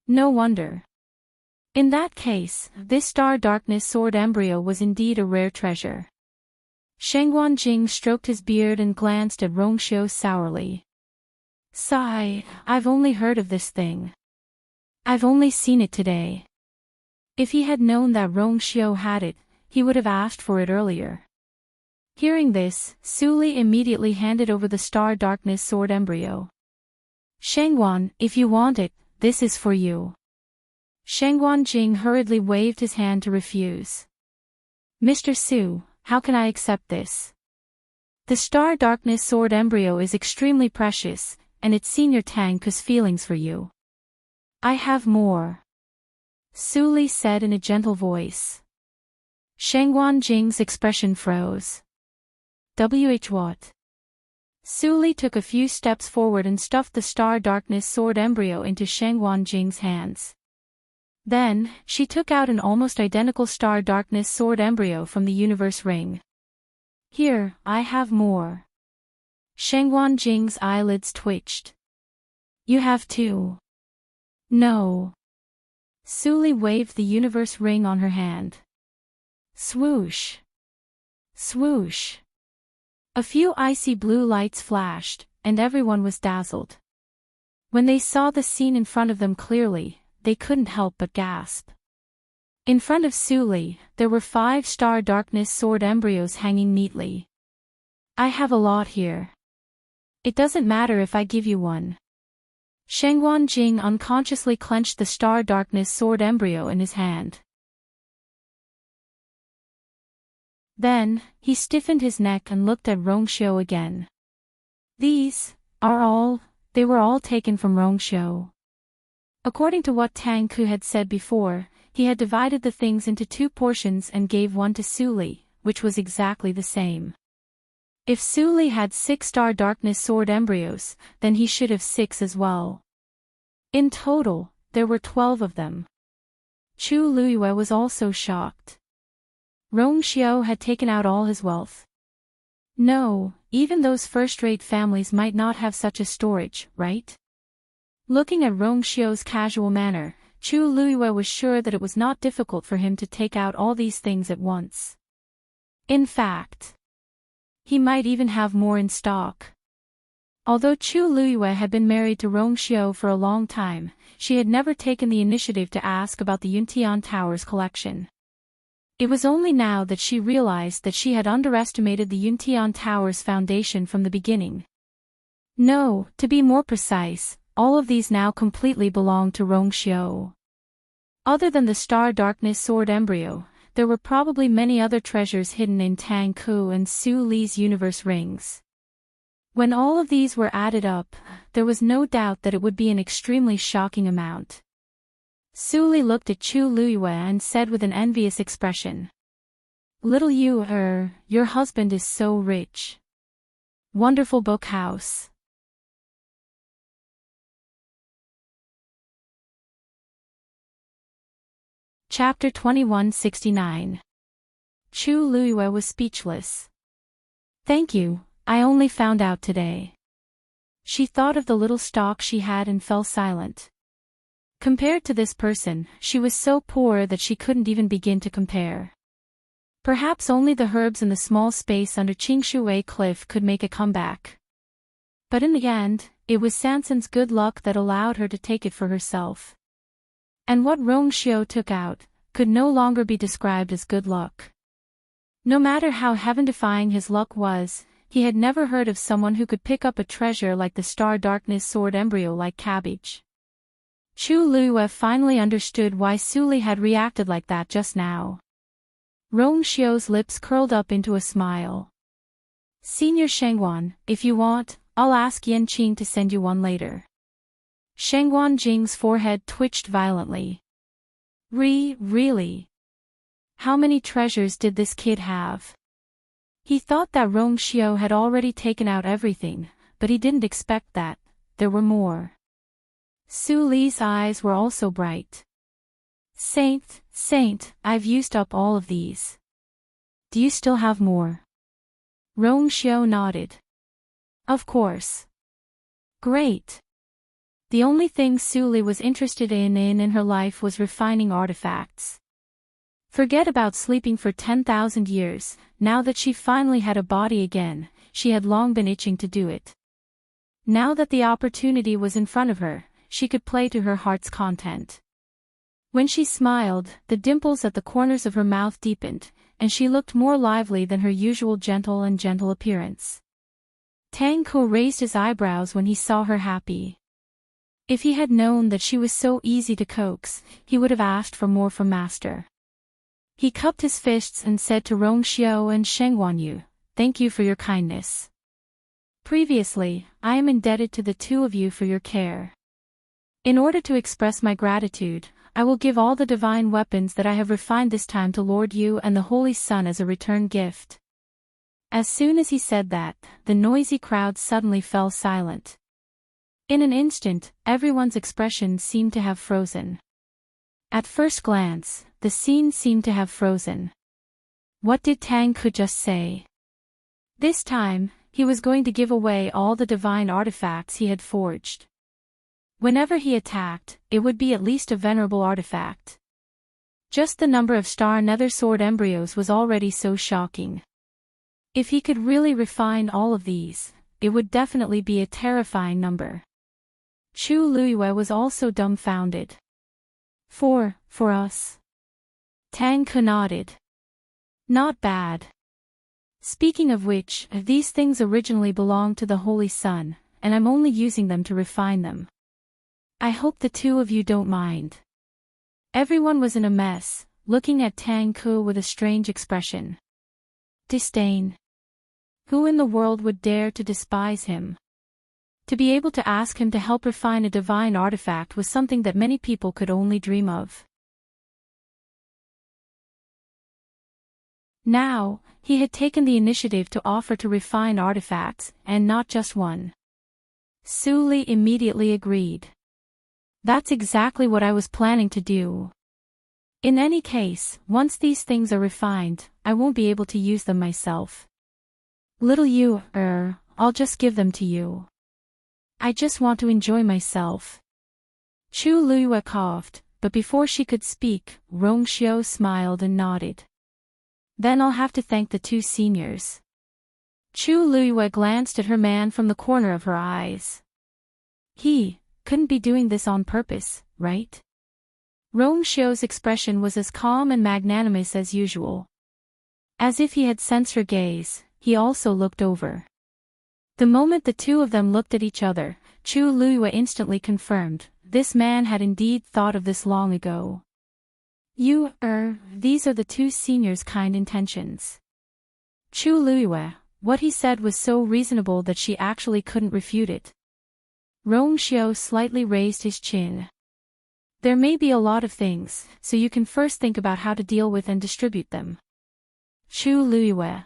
No wonder. In that case, this Star Darkness Sword Embryo was indeed a rare treasure. Shengguan Jing stroked his beard and glanced at Rongxiu sourly. Sigh, I've only heard of this thing. I've only seen it today. If he had known that Rongxiu had it, he would have asked for it earlier. Hearing this, Su Li immediately handed over the Star Darkness Sword Embryo. Shengguan, if you want it, this is for you. Shengguan Jing hurriedly waved his hand to refuse. Mr. Su, how can I accept this? The Star Darkness Sword Embryo is extremely precious, and it's Senior Tang Ke's feelings for you. I have more. Su Li said in a gentle voice. Shengguan Jing's expression froze. What? Su Li took a few steps forward and stuffed the Star Darkness Sword Embryo into Shengguan Jing's hands. Then, she took out an almost identical Star Darkness Sword Embryo from the universe ring. Here, I have more. Shengguan Jing's eyelids twitched. You have to. No. Suli waved the universe ring on her hand. Swoosh. Swoosh. A few icy blue lights flashed, and everyone was dazzled. When they saw the scene in front of them clearly, they couldn't help but gasp. In front of Suli, there were 5-star darkness sword embryos hanging neatly. I have a lot here. It doesn't matter if I give you one. Shengguan Jing unconsciously clenched the star darkness sword embryo in his hand. Then, he stiffened his neck and looked at Rongxiu again. They were all taken from Rongxiu. According to what Tang Ku had said before, he had divided the things into 2 portions and gave one to Suli, which was exactly the same. If Suli had 6-star darkness sword embryos, then he should have 6 as well. In total, there were 12 of them. Chu Luiyue was also shocked. Rongxiu had taken out all his wealth. No, even those first-rate families might not have such a storage, right? Looking at Rongxiu's casual manner, Chu Luiyue was sure that it was not difficult for him to take out all these things at once. In fact, he might even have more in stock. Although Chu Luiyue had been married to Rongxiu for a long time, she had never taken the initiative to ask about the Yuntian Tower's collection. It was only now that she realized that she had underestimated the Yuntian Tower's foundation from the beginning. No, to be more precise, all of these now completely belonged to Rongxiu. Other than the Star Darkness Sword embryo, there were probably many other treasures hidden in Tang Ku and Su Li's universe rings. When all of these were added up, there was no doubt that it would be an extremely shocking amount. Su Li looked at Chu Luiyue and said with an envious expression. Little you, your husband is so rich. Wonderful book house. Chapter 2169. Chu Luiyue was speechless. Thank you, I only found out today. She thought of the little stock she had and fell silent. Compared to this person, she was so poor that she couldn't even begin to compare. Perhaps only the herbs in the small space under Qingshui Cliff could make a comeback. But in the end, it was Sansan's good luck that allowed her to take it for herself. And what Rongxiu took out could no longer be described as good luck. No matter how heaven-defying his luck was, he had never heard of someone who could pick up a treasure like the Star Darkness Sword embryo like cabbage. Chu Luiyue finally understood why Su Li had reacted like that just now. Rongxiu's lips curled up into a smile. Senior Shengguan, if you want, I'll ask Yanqing to send you one later. Shengguan Jing's forehead twitched violently. Really? How many treasures did this kid have? He thought that Rongxiu had already taken out everything, but he didn't expect that there were more. Su Li's eyes were also bright. Saint, I've used up all of these. Do you still have more? Rongxiu nodded. Of course. Great. The only thing Su Li was interested in her life was refining artifacts. Forget about sleeping for 10,000 years, now that she finally had a body again, she had long been itching to do it. Now that the opportunity was in front of her, she could play to her heart's content. When she smiled, the dimples at the corners of her mouth deepened, and she looked more lively than her usual gentle appearance. Tang Ku raised his eyebrows when he saw her happy. If he had known that she was so easy to coax, he would have asked for more from Master. He cupped his fists and said to Rongxiu and Shengguan Yu, "Thank you for your kindness. Previously, I am indebted to the two of you for your care. In order to express my gratitude, I will give all the divine weapons that I have refined this time to Lord Yu and the Holy Sun as a return gift." As soon as he said that, the noisy crowd suddenly fell silent. In an instant, everyone's expressions seemed to have frozen. At first glance, the scene seemed to have frozen. What did Tang Ku just say? This time, he was going to give away all the divine artifacts he had forged. Whenever he attacked, it would be at least a venerable artifact. Just the number of star nether sword embryos was already so shocking. If he could really refine all of these, it would definitely be a terrifying number. Chu Luiyue was also dumbfounded. For us. Tang Ke nodded. Not bad. Speaking of which, these things originally belonged to the Holy Sun, and I'm only using them to refine them. I hope the two of you don't mind. Everyone was in a mess, looking at Tang Ke with a strange expression. Disdain. Who in the world would dare to despise him? To be able to ask him to help refine a divine artifact was something that many people could only dream of. Now, he had taken the initiative to offer to refine artifacts, and not just one. Su Li immediately agreed. That's exactly what I was planning to do. In any case, once these things are refined, I won't be able to use them myself. Little you, I'll just give them to you. I just want to enjoy myself. Chu Luiyue coughed, but before she could speak, Rongxiu smiled and nodded. Then I'll have to thank the two seniors. Chu Luiyue glanced at her man from the corner of her eyes. He couldn't be doing this on purpose, right? Rongxiu's expression was as calm and magnanimous as usual. As if he had sensed her gaze, he also looked over. The moment the two of them looked at each other, Chu Luiyue instantly confirmed, this man had indeed thought of this long ago. These are the two seniors' kind intentions. Chu Luiyue, what he said was so reasonable that she actually couldn't refute it. Rongxiu slightly raised his chin. There may be a lot of things, so you can first think about how to deal with and distribute them. Chu Luiyue.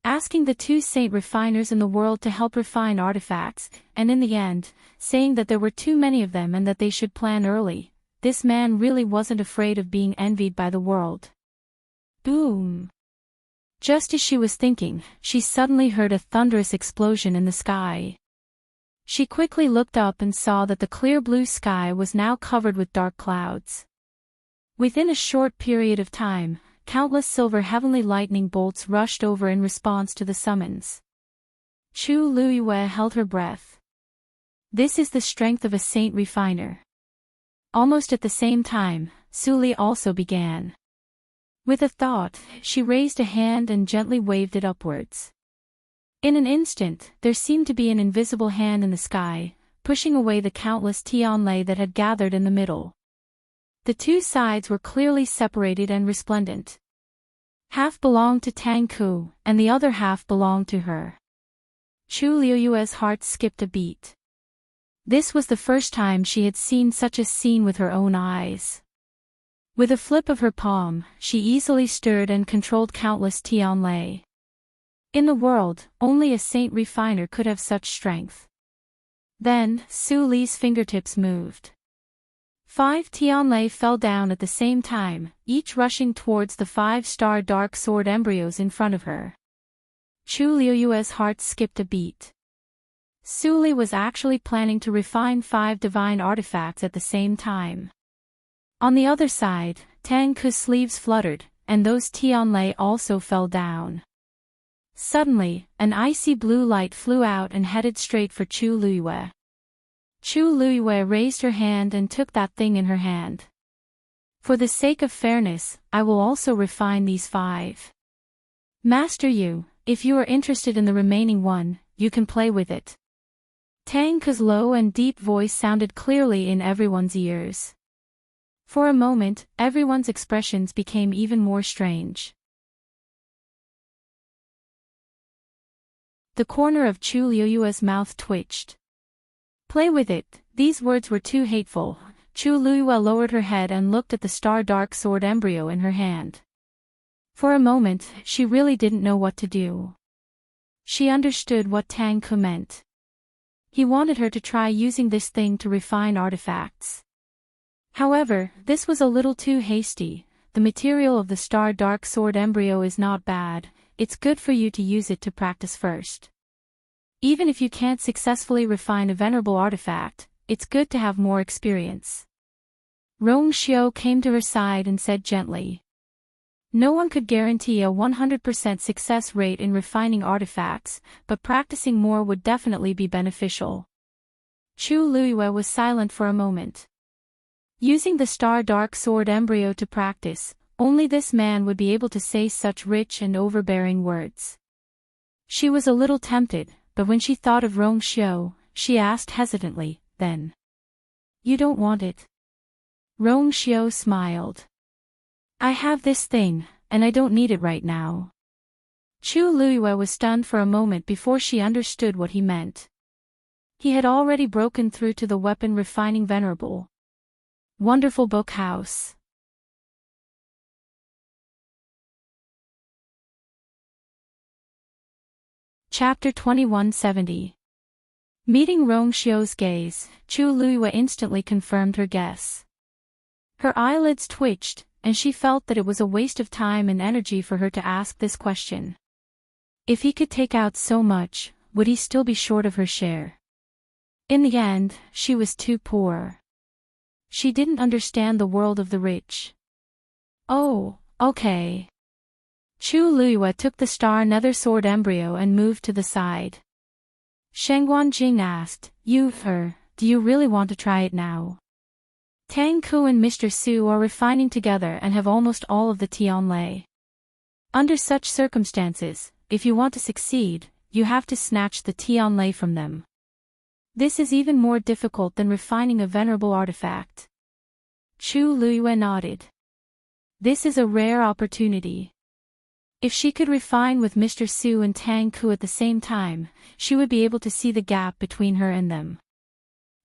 Asking the two saint refiners in the world to help refine artifacts, and in the end, saying that there were too many of them and that they should plan early, this man really wasn't afraid of being envied by the world. Boom! Just as she was thinking, she suddenly heard a thunderous explosion in the sky. She quickly looked up and saw that the clear blue sky was now covered with dark clouds. Within a short period of time, countless silver heavenly lightning bolts rushed over in response to the summons. Chu Luiyue held her breath. This is the strength of a saint refiner. Almost at the same time, Su Li also began. With a thought, she raised a hand and gently waved it upwards. In an instant, there seemed to be an invisible hand in the sky, pushing away the countless tianlei that had gathered in the middle. The two sides were clearly separated and resplendent. Half belonged to Tang Ke, and the other half belonged to her. Chu Luiyue's heart skipped a beat. This was the first time she had seen such a scene with her own eyes. With a flip of her palm, she easily stirred and controlled countless tianlei. In the world, only a saint refiner could have such strength. Then, Su Li's fingertips moved. 5 tianlei fell down at the same time, each rushing towards the 5-star dark sword embryos in front of her. Chu Luiyue's heart skipped a beat. Su Li was actually planning to refine 5 divine artifacts at the same time. On the other side, Tang Ke's sleeves fluttered, and those tianlei also fell down. Suddenly, an icy blue light flew out and headed straight for Chu Luiyue. Chu Luiyue raised her hand and took that thing in her hand. For the sake of fairness, I will also refine these 5. Master Yu, if you are interested in the remaining one, you can play with it. Tang Ke's low and deep voice sounded clearly in everyone's ears. For a moment, everyone's expressions became even more strange. The corner of Chu Luiyue's mouth twitched. Play with it, these words were too hateful. Chu Luiyue lowered her head and looked at the star dark sword embryo in her hand. For a moment, she really didn't know what to do. She understood what Tang Ke meant. He wanted her to try using this thing to refine artifacts. However, this was a little too hasty. The material of the star dark sword embryo is not bad. It's good for you to use it to practice first. Even if you can't successfully refine a venerable artifact, it's good to have more experience. Rong Xiao came to her side and said gently. No one could guarantee a 100% success rate in refining artifacts, but practicing more would definitely be beneficial. Chu Luiyue was silent for a moment. Using the Star Dark Sword embryo to practice, only this man would be able to say such rich and overbearing words. She was a little tempted, but when she thought of Rong Xiao, she asked hesitantly, then. You don't want it? Rong Xiao smiled. I have this thing, and I don't need it right now. Chu Luiyue was stunned for a moment before she understood what he meant. He had already broken through to the weapon refining venerable. Wonderful book house. Chapter 2170. Meeting Rong Xiao's gaze, Chu Luiyue instantly confirmed her guess. Her eyelids twitched, and she felt that it was a waste of time and energy for her to ask this question. If he could take out so much, would he still be short of her share? In the end, she was too poor. She didn't understand the world of the rich. Oh, okay. Chu Luiyue took the star nether sword embryo and moved to the side. Shengguan Jing asked, do you really want to try it now? Tang Ku and Mr. Su are refining together and have almost all of the Tianlei. Under such circumstances, if you want to succeed, you have to snatch the Tianlei from them. This is even more difficult than refining a venerable artifact. Chu Luiyue nodded. This is a rare opportunity. If she could refine with Mr. Su and Tang Ku at the same time, she would be able to see the gap between her and them.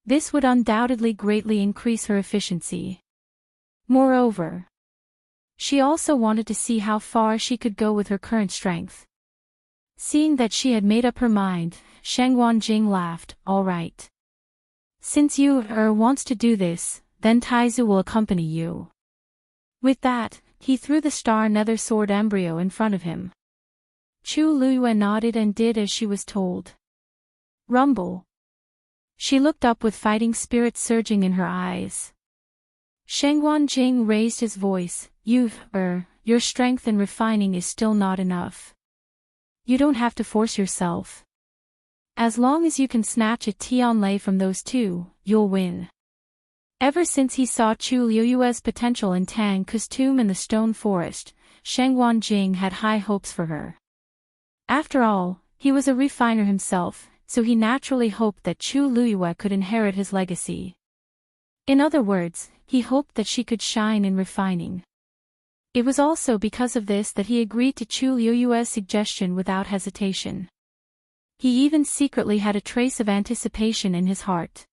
This would undoubtedly greatly increase her efficiency. Moreover, she also wanted to see how far she could go with her current strength. Seeing that she had made up her mind, Shengguan Jing laughed, all right. Since you wants to do this, then Taizu will accompany you. With that, he threw the star nether sword embryo in front of him. Chu Luiyue nodded and did as she was told. Rumble. She looked up with fighting spirit surging in her eyes. Shengguan Jing raised his voice, your strength and refining is still not enough. You don't have to force yourself. As long as you can snatch a Tianlei from those two, you'll win. Ever since he saw Chu Luiyue's potential in Tang Ku's tomb in the stone forest, Shengguan Jing had high hopes for her. After all, he was a refiner himself, so he naturally hoped that Chu Luiyue could inherit his legacy. In other words, he hoped that she could shine in refining. It was also because of this that he agreed to Chu Luiyue's suggestion without hesitation. He even secretly had a trace of anticipation in his heart.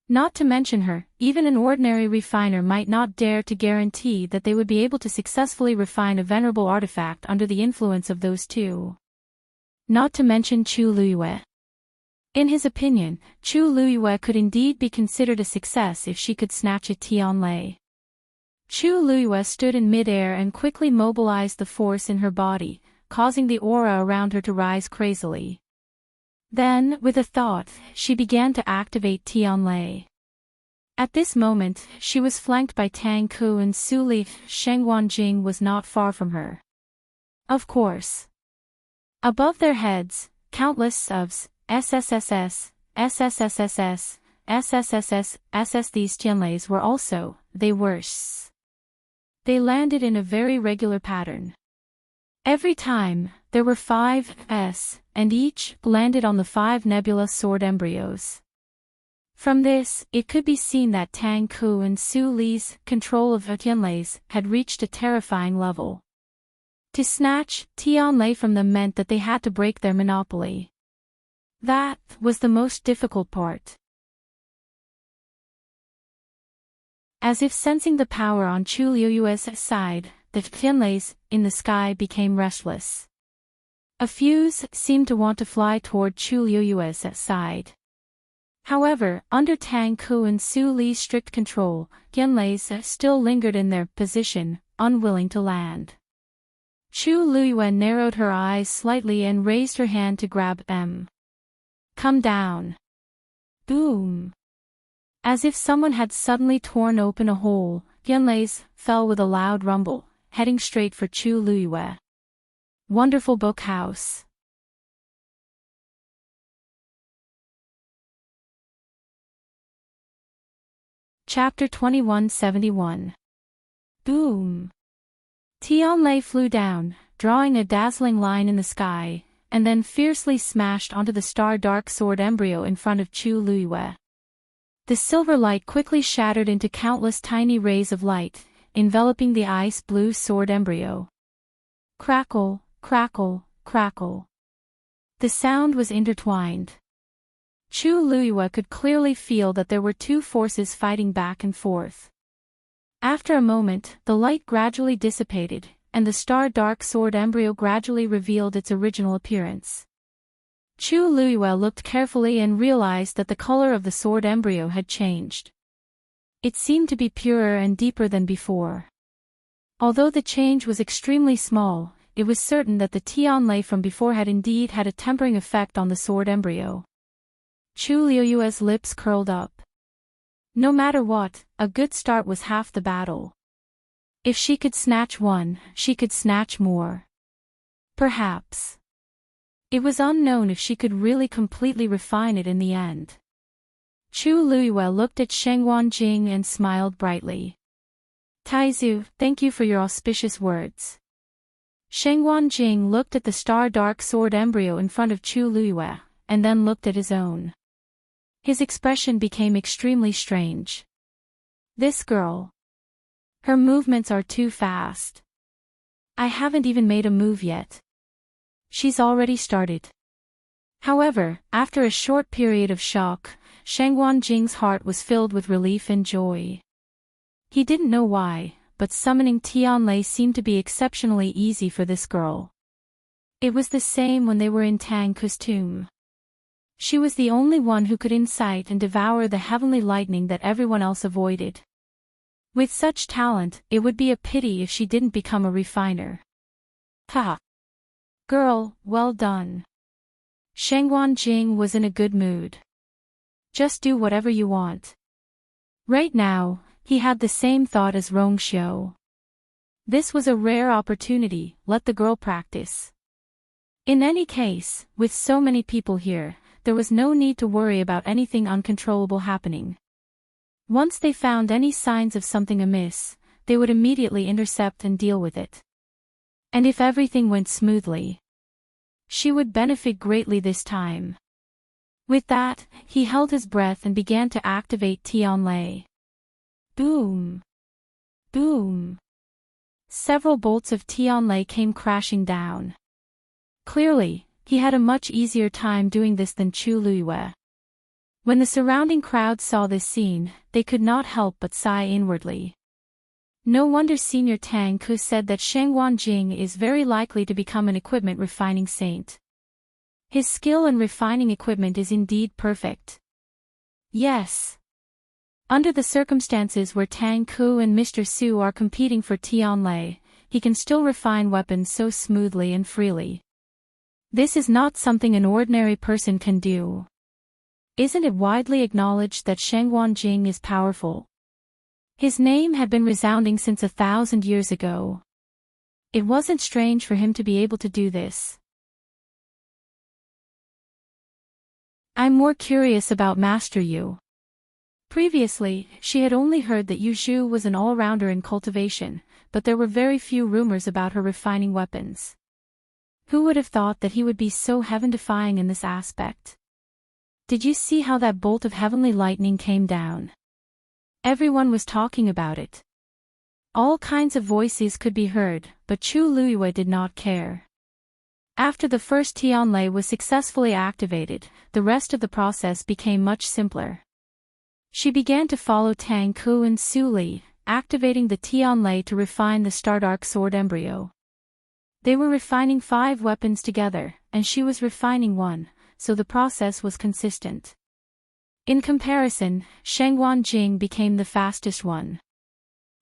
Not to mention her, even an ordinary refiner might not dare to guarantee that they would be able to successfully refine a venerable artifact under the influence of those two. Not to mention Chu Luiyue. In his opinion, Chu Luiyue could indeed be considered a success if she could snatch a Tianlei. Chu Luiyue stood in midair and quickly mobilized the force in her body, causing the aura around her to rise crazily. Then, with a thought, she began to activate Tianlei. At this moment, she was flanked by Tang Ku and Su Li. Shengguan Jing was not far from her. Of course. Above their heads, countless SSS, SSSS, SSSSS, SSSS, these Tianleis were also, they landed in a very regular pattern. Every time, there were 5 S, and each landed on the 5 nebula sword embryos. From this, it could be seen that Tang Ku and Su Li's control of Tianleis had reached a terrifying level. To snatch Tianlei from them meant that they had to break their monopoly. That was the most difficult part. As if sensing the power on Chu Luiyue's side, the Tianleis in the sky became restless. A few seemed to want to fly toward Chu Luiyue's side. However, under Tang Ku and Su Li's strict control, Tianleis still lingered in their position, unwilling to land. Chu Luiyue narrowed her eyes slightly and raised her hand to grab them. Come down. Boom. As if someone had suddenly torn open a hole, Yunlei's fell with a loud rumble, heading straight for Chu Luiyue. Wonderful Book House. Chapter 2171. Boom! Tianlei flew down, drawing a dazzling line in the sky, and then fiercely smashed onto the star-dark sword embryo in front of Chu Luiyue. The silver light quickly shattered into countless tiny rays of light, enveloping the ice-blue sword embryo. Crackle, crackle, crackle. The sound was intertwined. Chu Luiyue could clearly feel that there were two forces fighting back and forth. After a moment, the light gradually dissipated, and the star-dark sword embryo gradually revealed its original appearance. Chu Luiyue looked carefully and realized that the color of the sword embryo had changed. It seemed to be purer and deeper than before. Although the change was extremely small, it was certain that the Tianlei from before had indeed had a tempering effect on the sword embryo. Chu Luiyue's lips curled up. No matter what, a good start was half the battle. If she could snatch one, she could snatch more. Perhaps. It was unknown if she could really completely refine it in the end. Chu Luiyue looked at Sheng Wanjing and smiled brightly. Taizu, thank you for your auspicious words. Sheng Wanjing looked at the star-dark sword embryo in front of Chu Luiyue, and then looked at his own. His expression became extremely strange. This girl. Her movements are too fast. I haven't even made a move yet. She's already started. However, after a short period of shock, Sheng Wanjing's heart was filled with relief and joy. He didn't know why, but summoning Tianlei seemed to be exceptionally easy for this girl. It was the same when they were in Tang Ku's tomb. She was the only one who could incite and devour the heavenly lightning that everyone else avoided. With such talent, it would be a pity if she didn't become a refiner. Ha! Girl, well done. Sheng Wanjing was in a good mood. Just do whatever you want. Right now, he had the same thought as Rongxiu. This was a rare opportunity, let the girl practice. In any case, with so many people here, there was no need to worry about anything uncontrollable happening. Once they found any signs of something amiss, they would immediately intercept and deal with it. And if everything went smoothly, she would benefit greatly this time. With that, he held his breath and began to activate Tianlei. Boom! Boom! Several bolts of Tianlei came crashing down. Clearly, he had a much easier time doing this than Chu Luiyue. When the surrounding crowd saw this scene, they could not help but sigh inwardly. No wonder Senior Tang Ku said that Sheng Wanjing is very likely to become an equipment refining saint. His skill in refining equipment is indeed perfect. Yes. Under the circumstances where Tang Ku and Mr. Su are competing for Tianlei, he can still refine weapons so smoothly and freely. This is not something an ordinary person can do. Isn't it widely acknowledged that Sheng Wanjing is powerful? His name had been resounding since 1,000 years ago. It wasn't strange for him to be able to do this. I'm more curious about Master Yu. Previously, she had only heard that Yu Zhu was an all-rounder in cultivation, but there were very few rumors about her refining weapons. Who would have thought that he would be so heaven-defying in this aspect? Did you see how that bolt of heavenly lightning came down? Everyone was talking about it. All kinds of voices could be heard, but Chu Luiyue did not care. After the first Tianlei was successfully activated, the rest of the process became much simpler. She began to follow Tang Ku and Su Li, activating the Tianlei to refine the Stardark sword embryo. They were refining 5 weapons together, and she was refining 1, so the process was consistent. In comparison, Sheng Wanjing became the fastest one.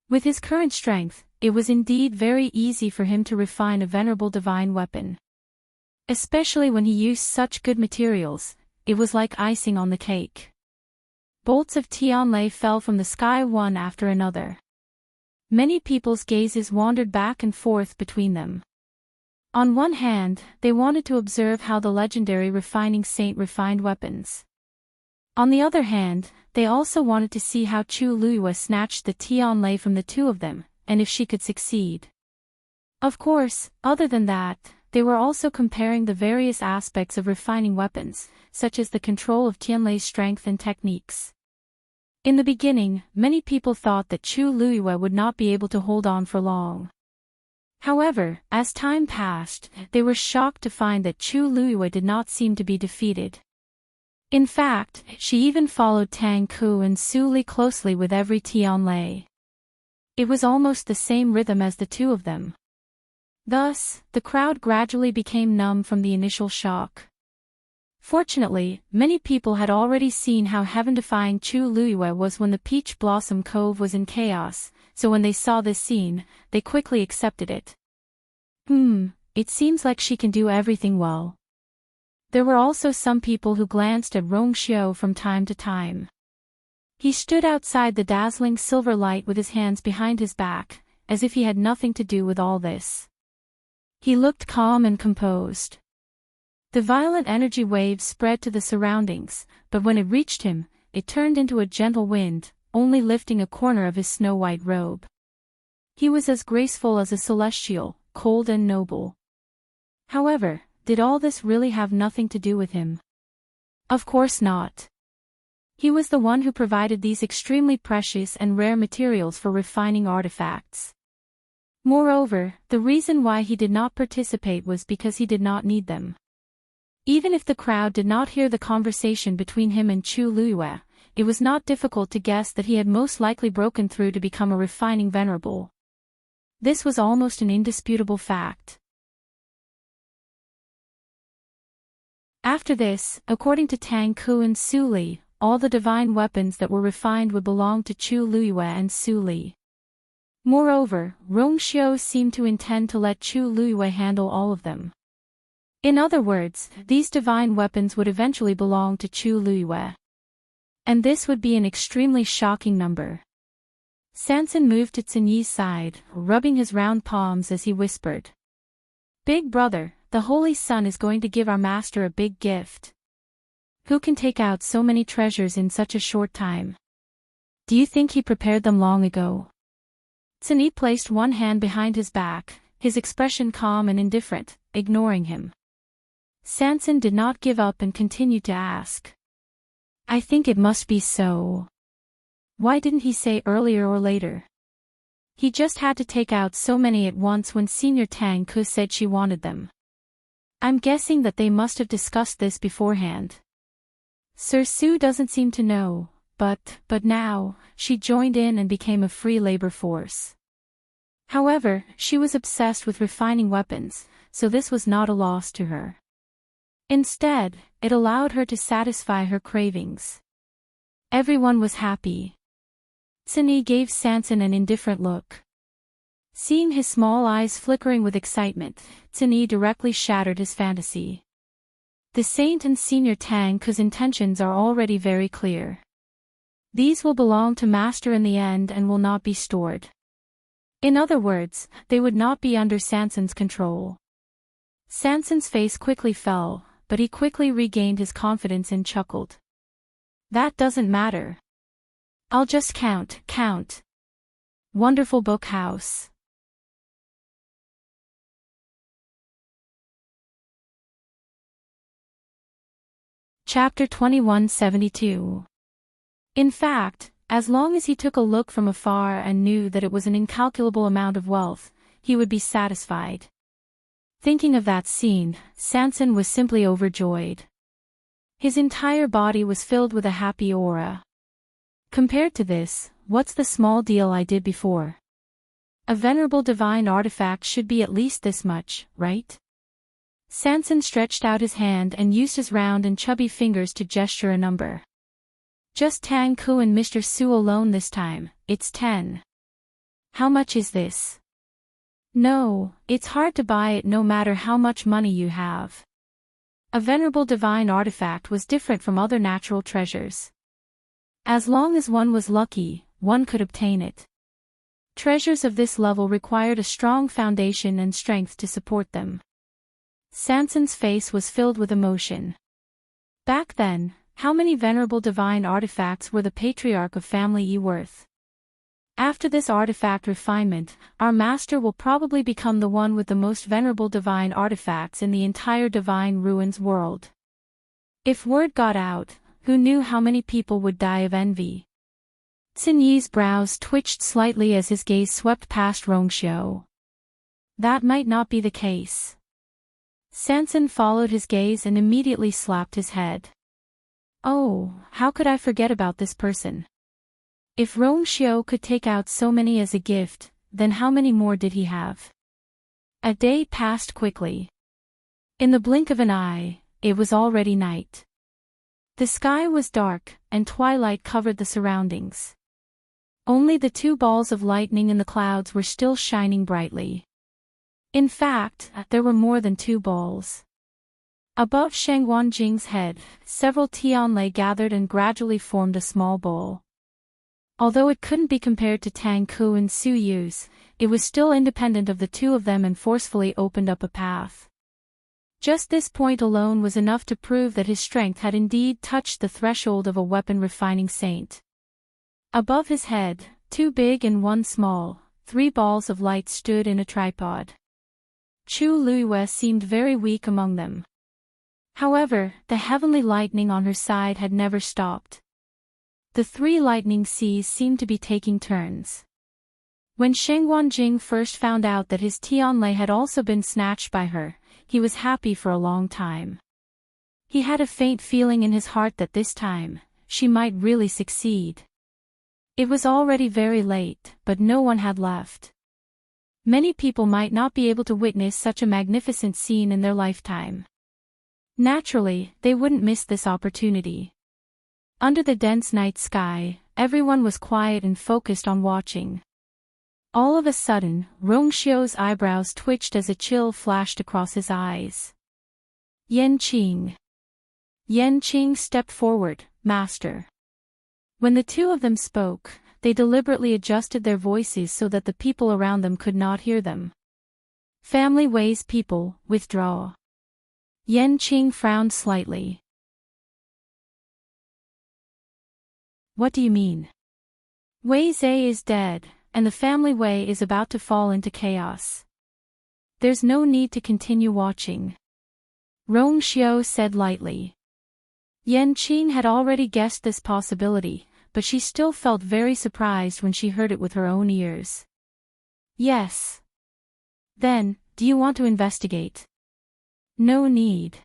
With his current strength, it was indeed very easy for him to refine a venerable divine weapon. Especially when he used such good materials, it was like icing on the cake. Bolts of Tianlei fell from the sky one after another. Many people's gazes wandered back and forth between them. On one hand, they wanted to observe how the legendary refining saint refined weapons. On the other hand, they also wanted to see how Chu Luiyue snatched the Tianlei from the two of them, and if she could succeed. Of course, other than that, they were also comparing the various aspects of refining weapons, such as the control of Tianlei's strength and techniques. In the beginning, many people thought that Chu Luiyue would not be able to hold on for long. However, as time passed, they were shocked to find that Chu Luiyue did not seem to be defeated. In fact, she even followed Tang Ku and Su Li closely with every Tianlei. It was almost the same rhythm as the two of them. Thus, the crowd gradually became numb from the initial shock. Fortunately, many people had already seen how heaven-defying Chu Luiyue was when the Peach Blossom Cove was in chaos, so when they saw this scene, they quickly accepted it. It seems like she can do everything well. There were also some people who glanced at Rong Xiao from time to time. He stood outside the dazzling silver light with his hands behind his back, as if he had nothing to do with all this. He looked calm and composed. The violent energy waves spread to the surroundings, but when it reached him, it turned into a gentle wind, only lifting a corner of his snow-white robe. He was as graceful as a celestial, cold and noble. However, did all this really have nothing to do with him? Of course not. He was the one who provided these extremely precious and rare materials for refining artifacts. Moreover, the reason why he did not participate was because he did not need them. Even if the crowd did not hear the conversation between him and Chu Luiyue, it was not difficult to guess that he had most likely broken through to become a refining venerable. This was almost an indisputable fact. After this, according to Tang Ku and Su Li, all the divine weapons that were refined would belong to Chu Luiyue and Su Li. Moreover, Rong Xiao seemed to intend to let Chu Luiyue handle all of them. In other words, these divine weapons would eventually belong to Chu Luiyue. And this would be an extremely shocking number. Sanson moved to Cini's side, rubbing his round palms as he whispered. "Big brother, the Holy Sun is going to give our master a big gift. Who can take out so many treasures in such a short time? Do you think he prepared them long ago?" Cini placed one hand behind his back, his expression calm and indifferent, ignoring him. Sanson did not give up and continued to ask. "I think it must be so. Why didn't he say earlier or later? He just had to take out so many at once when Senior Tang Ku said she wanted them. I'm guessing that they must have discussed this beforehand. Sir Su doesn't seem to know, but now, she joined in and became a free labor force. However, she was obsessed with refining weapons, so this was not a loss to her. Instead, it allowed her to satisfy her cravings. Everyone was happy. Cini gave Sanson an indifferent look. Seeing his small eyes flickering with excitement, Cini directly shattered his fantasy. The Saint and Senior Tang Ku's intentions are already very clear. These will belong to Master in the end and will not be stored. In other words, they would not be under Sanson's control. Sanson's face quickly fell, but he quickly regained his confidence and chuckled. That doesn't matter. I'll just count. Wonderful book house. Chapter 2172. In fact, as long as he took a look from afar and knew that it was an incalculable amount of wealth, he would be satisfied. Thinking of that scene, Sanson was simply overjoyed. His entire body was filled with a happy aura. Compared to this, what's the small deal I did before? A venerable divine artifact should be at least this much, right? Sanson stretched out his hand and used his round and chubby fingers to gesture a number. Just Tang Ku and Mr. Su alone this time, it's 10. How much is this? No, it's hard to buy it no matter how much money you have. A venerable divine artifact was different from other natural treasures. As long as one was lucky, one could obtain it. Treasures of this level required a strong foundation and strength to support them. Sanson's face was filled with emotion. Back then, how many venerable divine artifacts were the patriarch of family E worth? After this artifact refinement, our master will probably become the one with the most venerable divine artifacts in the entire Divine Ruins world. If word got out, who knew how many people would die of envy? Xin Yi's brows twitched slightly as his gaze swept past Rongxiu. That might not be the case. Sanson followed his gaze and immediately slapped his head. Oh, how could I forget about this person? If Rongxiu could take out so many as a gift, then how many more did he have? A day passed quickly. In the blink of an eye, it was already night. The sky was dark, and twilight covered the surroundings. Only the two balls of lightning in the clouds were still shining brightly. In fact, there were more than two balls. Above Shang Wanjing's head, several Tianlei gathered and gradually formed a small bowl. Although it couldn't be compared to Tang Ku and Su Yu's, it was still independent of the two of them and forcefully opened up a path. Just this point alone was enough to prove that his strength had indeed touched the threshold of a weapon-refining saint. Above his head, two big and one small, 3 balls of light stood in a tripod. Chu Luiyue seemed very weak among them. However, the heavenly lightning on her side had never stopped. The 3 lightning seas seemed to be taking turns. When Sheng Wanjing first found out that his Tianlei had also been snatched by her, he was happy for a long time. He had a faint feeling in his heart that this time, she might really succeed. It was already very late, but no one had left. Many people might not be able to witness such a magnificent scene in their lifetime. Naturally, they wouldn't miss this opportunity. Under the dense night sky, everyone was quiet and focused on watching. All of a sudden, Rongxiu's eyebrows twitched as a chill flashed across his eyes. Yanqing. Yanqing stepped forward, Master. When the two of them spoke, they deliberately adjusted their voices so that the people around them could not hear them. Family Wei's people, withdraw. Yanqing frowned slightly. What do you mean? Wei Zhe is dead, and the family Wei is about to fall into chaos. There's no need to continue watching. Rongxiu said lightly. Yanqing had already guessed this possibility, but she still felt very surprised when she heard it with her own ears. Yes. Then, do you want to investigate? No need.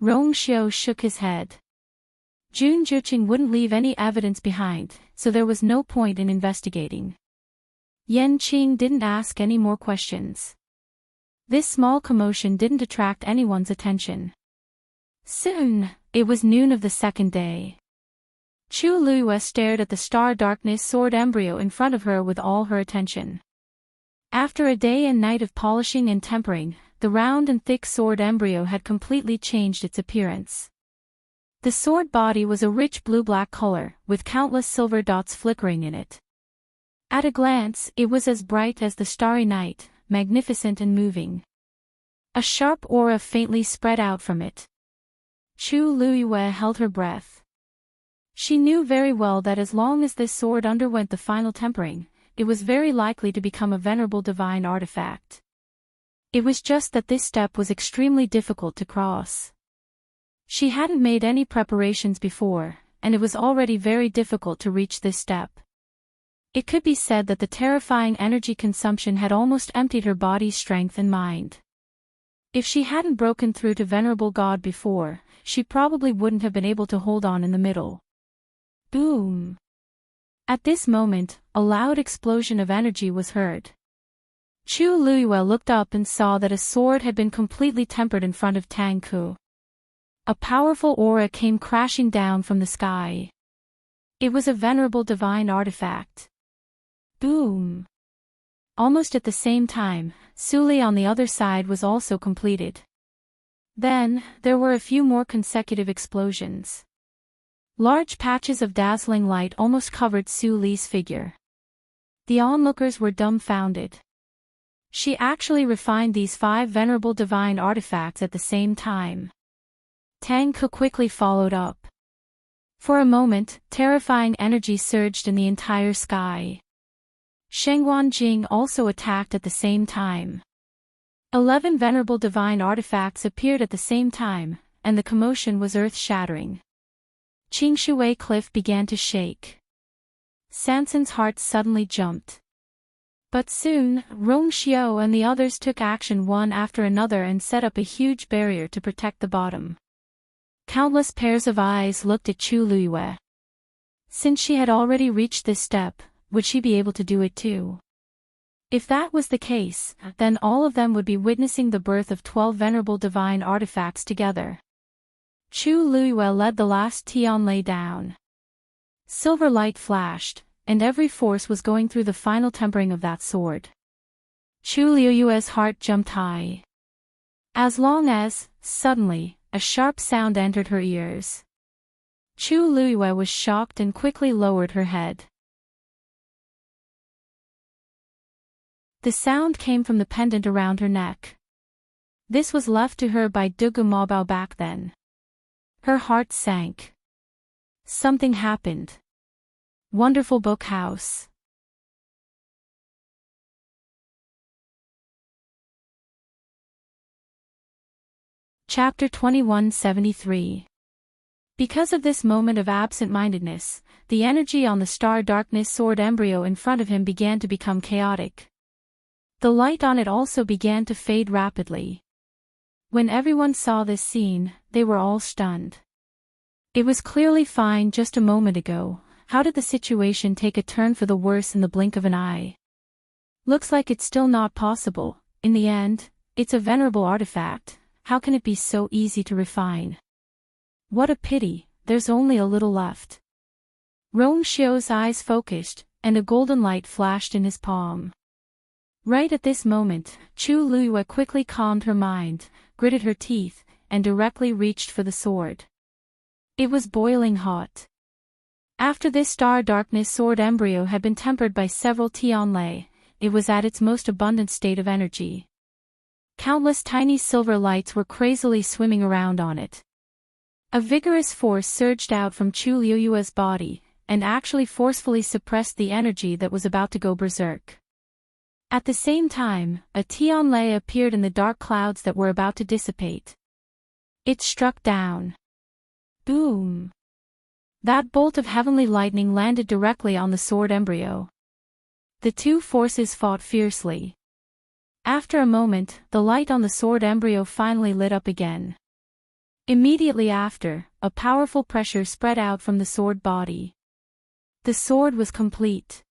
Rongxiu shook his head. Jun Juqing wouldn't leave any evidence behind, so there was no point in investigating. Yanqing didn't ask any more questions. This small commotion didn't attract anyone's attention. Soon, it was noon of the second day. Chu Luiyue stared at the star darkness sword embryo in front of her with all her attention. After a day and night of polishing and tempering, the round and thick sword embryo had completely changed its appearance. The sword body was a rich blue-black color, with countless silver dots flickering in it. At a glance, it was as bright as the starry night, magnificent and moving. A sharp aura faintly spread out from it. Chu Luiyue held her breath. She knew very well that as long as this sword underwent the final tempering, it was very likely to become a venerable divine artifact. It was just that this step was extremely difficult to cross. She hadn't made any preparations before, and it was already very difficult to reach this step. It could be said that the terrifying energy consumption had almost emptied her body's strength and mind. If she hadn't broken through to Venerable God before, she probably wouldn't have been able to hold on in the middle. Boom! At this moment, a loud explosion of energy was heard. Chu Luiyue looked up and saw that a sword had been completely tempered in front of Tang Ku. A powerful aura came crashing down from the sky. It was a venerable divine artifact. Boom! Almost at the same time, Suli on the other side was also completed. Then, there were a few more consecutive explosions. Large patches of dazzling light almost covered Su Li's figure. The onlookers were dumbfounded. She actually refined these 5 venerable divine artifacts at the same time. Tang Ke quickly followed up. For a moment, terrifying energy surged in the entire sky. Shengguan Jing also attacked at the same time. 11 venerable divine artifacts appeared at the same time, and the commotion was earth-shattering. Qingshui Cliff began to shake. Sanson's heart suddenly jumped. But soon, Rong Xiao and the others took action one after another and set up a huge barrier to protect the bottom. Countless pairs of eyes looked at Chu Luiyue. Since she had already reached this step, would she be able to do it too? If that was the case, then all of them would be witnessing the birth of 12 venerable divine artifacts together. Chu Luiyue led the last Tianlei down. Silver light flashed, and every force was going through the final tempering of that sword. Chu Luiyue's heart jumped high. As long as, suddenly, a sharp sound entered her ears. Chu Luiyue was shocked and quickly lowered her head. The sound came from the pendant around her neck. This was left to her by Dugu Maobao back then. Her heart sank. Something happened. Wonderful Book House. Chapter 2173. Because of this moment of absent-mindedness, the energy on the Star Darkness Sword embryo in front of him began to become chaotic. The light on it also began to fade rapidly. When everyone saw this scene, they were all stunned. It was clearly fine just a moment ago. How did the situation take a turn for the worse in the blink of an eye? Looks like it's still not possible. In the end, it's a venerable artifact. How can it be so easy to refine? What a pity, there's only a little left. Rong Xiao's eyes focused, and a golden light flashed in his palm. Right at this moment, Chu Luiyue quickly calmed her mind, gritted her teeth, and directly reached for the sword. It was boiling hot. After this Star Darkness Sword embryo had been tempered by several Tianlei, it was at its most abundant state of energy. Countless tiny silver lights were crazily swimming around on it. A vigorous force surged out from Chu Luiyue's body, and actually forcefully suppressed the energy that was about to go berserk. At the same time, a Tianlei appeared in the dark clouds that were about to dissipate. It struck down. Boom! That bolt of heavenly lightning landed directly on the sword embryo. The two forces fought fiercely. After a moment, the light on the sword embryo finally lit up again. Immediately after, a powerful pressure spread out from the sword body. The sword was complete.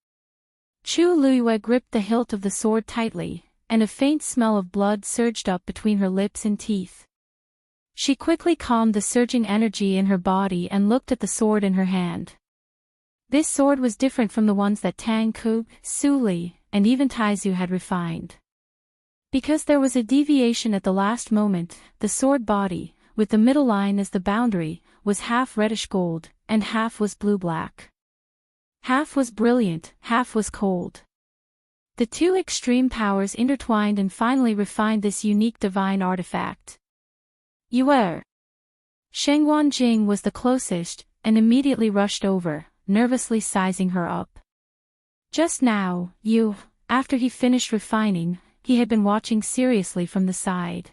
Chu Luiyue gripped the hilt of the sword tightly, and a faint smell of blood surged up between her lips and teeth. She quickly calmed the surging energy in her body and looked at the sword in her hand. This sword was different from the ones that Tang Ke, Su Li, and even Taizu had refined. Because there was a deviation at the last moment, the sword body, with the middle line as the boundary, was half reddish gold, and half was blue-black. Half was brilliant, half was cold. The two extreme powers intertwined and finally refined this unique divine artifact. Yue. Shengguan Jing was the closest, and immediately rushed over, nervously sizing her up. Just now, after he finished refining, he had been watching seriously from the side.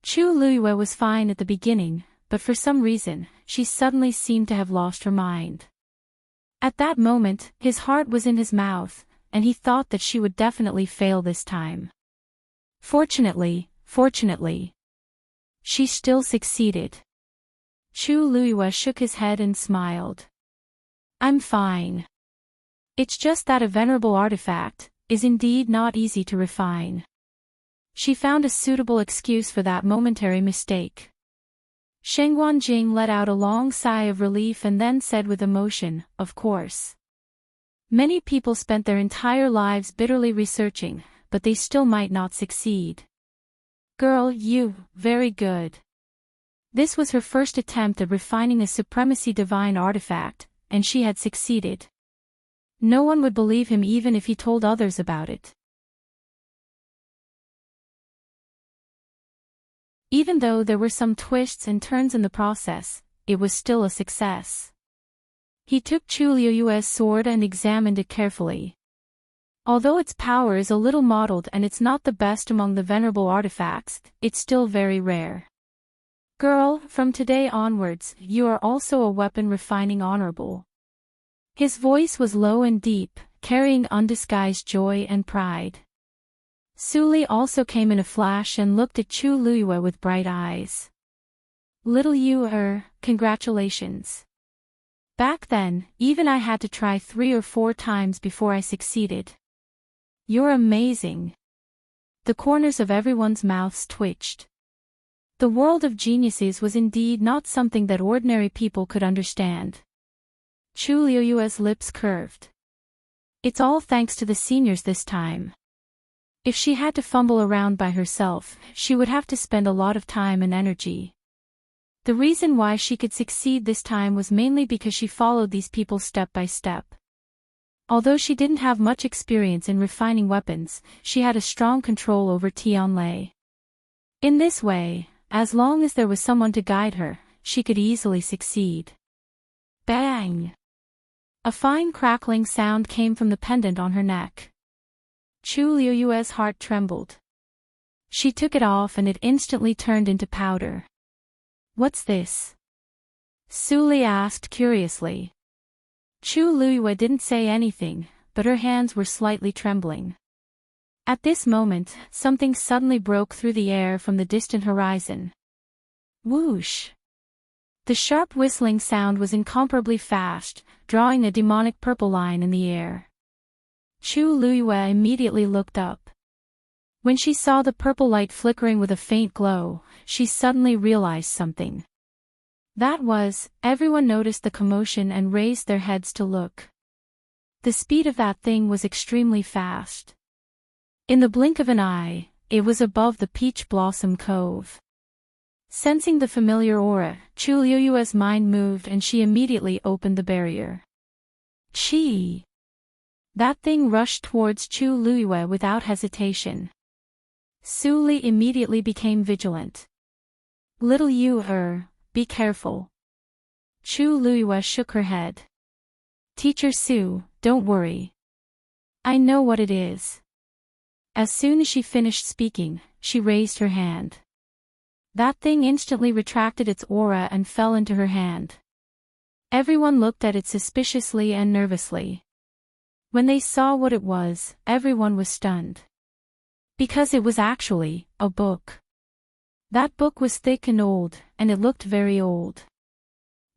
Chu Luiyue was fine at the beginning, but for some reason, she suddenly seemed to have lost her mind. At that moment, his heart was in his mouth, and he thought that she would definitely fail this time. Fortunately, she still succeeded. Chu Luiyue shook his head and smiled. I'm fine. It's just that a venerable artifact is indeed not easy to refine. She found a suitable excuse for that momentary mistake. Shengguan Jing let out a long sigh of relief and then said with emotion, of course. Many people spent their entire lives bitterly researching, but they still might not succeed. Girl, very good. This was her first attempt at refining a supremacy divine artifact, and she had succeeded. No one would believe him even if he told others about it. Even though there were some twists and turns in the process, it was still a success. He took Chu Liuyue's sword and examined it carefully. Although its power is a little mottled and it's not the best among the venerable artifacts, it's still very rare. Girl, from today onwards, you are also a weapon refining honorable. His voice was low and deep, carrying undisguised joy and pride. Su Li also came in a flash and looked at Chu Liyue with bright eyes. Little you, congratulations. Back then, even I had to try 3 or 4 times before I succeeded. You're amazing. The corners of everyone's mouths twitched. The world of geniuses was indeed not something that ordinary people could understand. Chu Liyue's lips curved. It's all thanks to the seniors this time. If she had to fumble around by herself, she would have to spend a lot of time and energy. The reason why she could succeed this time was mainly because she followed these people step by step. Although she didn't have much experience in refining weapons, she had a strong control over Tianlei. In this way, as long as there was someone to guide her, she could easily succeed. Bang! A fine crackling sound came from the pendant on her neck. Chu Liyue's heart trembled. She took it off and it instantly turned into powder. What's this? Su Li asked curiously. Chu Liyue didn't say anything, but her hands were slightly trembling. At this moment, something suddenly broke through the air from the distant horizon. Whoosh! The sharp whistling sound was incomparably fast, drawing a demonic purple line in the air. Chu Liyue immediately looked up. When she saw the purple light flickering with a faint glow, she suddenly realized something. That was, everyone noticed the commotion and raised their heads to look. The speed of that thing was extremely fast. In the blink of an eye, it was above the Peach Blossom Cove. Sensing the familiar aura, Chu Liyue's mind moved and she immediately opened the barrier. Chi! That thing rushed towards Chu Liyue without hesitation. Su Li immediately became vigilant. Little you, be careful. Chu Liyue shook her head. Teacher Su, don't worry. I know what it is. As soon as she finished speaking, she raised her hand. That thing instantly retracted its aura and fell into her hand. Everyone looked at it suspiciously and nervously. When they saw what it was, everyone was stunned. Because it was actually a book. That book was thick and old, and it looked very old.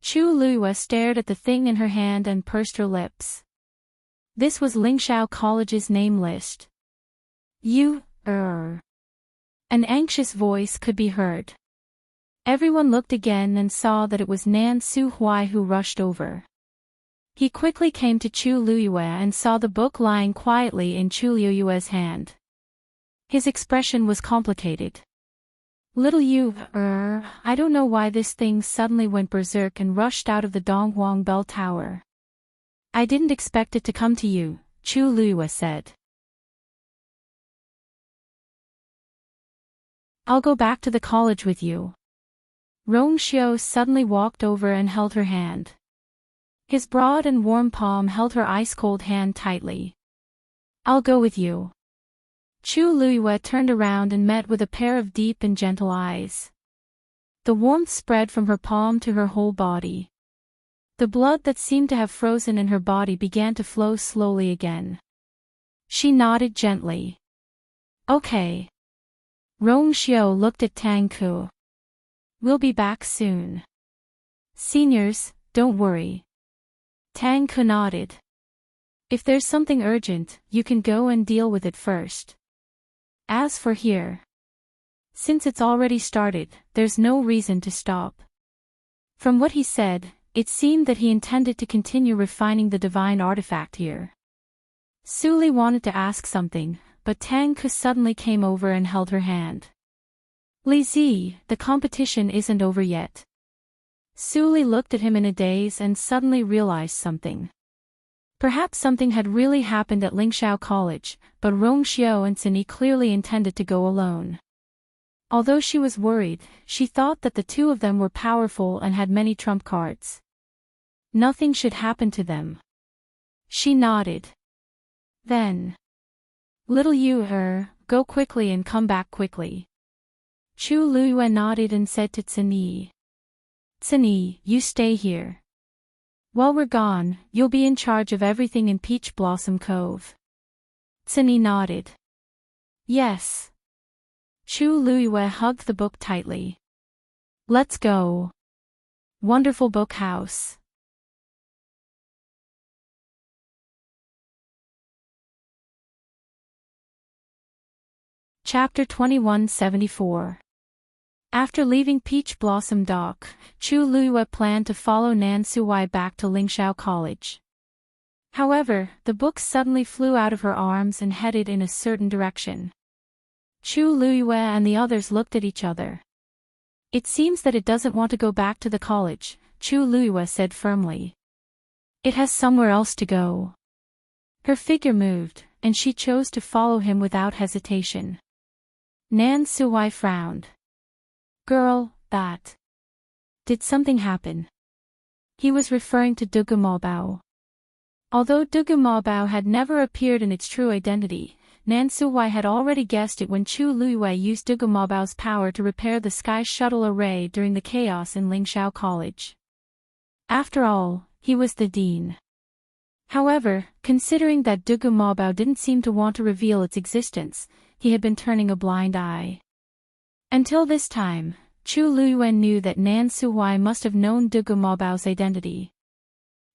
Chu Liyue stared at the thing in her hand and pursed her lips. This was Lingxiao College's name list. An anxious voice could be heard. Everyone looked again and saw that it was Nan Su Huai who rushed over. He quickly came to Chu Liyue and saw the book lying quietly in Chu Liyue's hand. His expression was complicated. Little you, I don't know why this thing suddenly went berserk and rushed out of the Donghuang Bell Tower. I didn't expect it to come to you, Chu Liyue said. I'll go back to the college with you. Rong Xiao suddenly walked over and held her hand. His broad and warm palm held her ice-cold hand tightly. I'll go with you. Chu Liyue turned around and met with a pair of deep and gentle eyes. The warmth spread from her palm to her whole body. The blood that seemed to have frozen in her body began to flow slowly again. She nodded gently. Okay. Rong Xiao looked at Tang Ku. We'll be back soon. Seniors, don't worry. Tang Ku nodded. If there's something urgent, you can go and deal with it first. As for here, since it's already started, there's no reason to stop. From what he said, it seemed that he intended to continue refining the divine artifact here. Su Li wanted to ask something, but Tang Ku suddenly came over and held her hand. Li Zi, the competition isn't over yet. Su Li looked at him in a daze and suddenly realized something. Perhaps something had really happened at Lingxiao College, but Rong Xiao and Cini clearly intended to go alone. Although she was worried, she thought that the two of them were powerful and had many trump cards. Nothing should happen to them. She nodded. Then. Little Yu, go quickly and come back quickly. Chu Luyue nodded and said to Cini. Cini, you stay here. While we're gone, you'll be in charge of everything in Peach Blossom Cove. Cini nodded. Yes. Chu Luyue hugged the book tightly. Let's go. Wonderful book house. Chapter 2174. After leaving Peach Blossom Dock, Chu Luyue planned to follow Nan Suwai back to Lingxiao College. However, the book suddenly flew out of her arms and headed in a certain direction. Chu Luyue and the others looked at each other. It seems that it doesn't want to go back to the college, Chu Luyue said firmly. It has somewhere else to go. Her figure moved, and she chose to follow him without hesitation. Nan Suwai frowned. Girl, that. Did something happen? He was referring to Dugu Maobao. Although Dugu Maobao had never appeared in its true identity, Nan Suwai had already guessed it when Chu Luyue used Dugu Maobao's power to repair the Sky Shuttle array during the chaos in Lingxiao College. After all, he was the dean. However, considering that Dugu Maobao didn't seem to want to reveal its existence, he had been turning a blind eye. Until this time, Chu Luyue knew that Nan Suwai must have known Dugu Maobao's identity.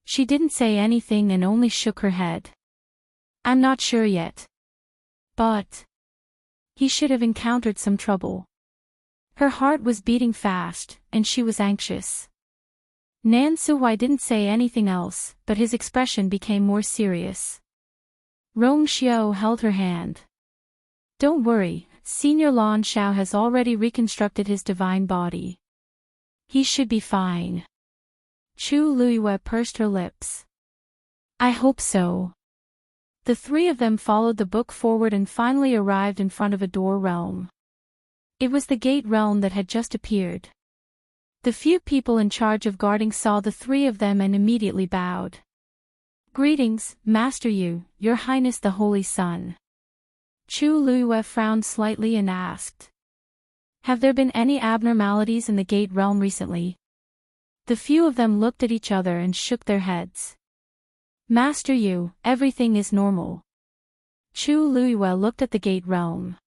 She didn't say anything and only shook her head. I'm not sure yet. But he should have encountered some trouble. Her heart was beating fast, and she was anxious. Nan Suwai didn't say anything else, but his expression became more serious. Rong Xiao held her hand. Don't worry, Senior Lan Xiao has already reconstructed his divine body. He should be fine. Chu Luyue pursed her lips. I hope so. The three of them followed the book forward and finally arrived in front of a door realm. It was the gate realm that had just appeared. The few people in charge of guarding saw the three of them and immediately bowed. Greetings, Master Yu, Your Highness the Holy Sun. Chu Luyue frowned slightly and asked. Have there been any abnormalities in the gate realm recently? The few of them looked at each other and shook their heads. Master Yu, everything is normal. Chu Luyue looked at the gate realm.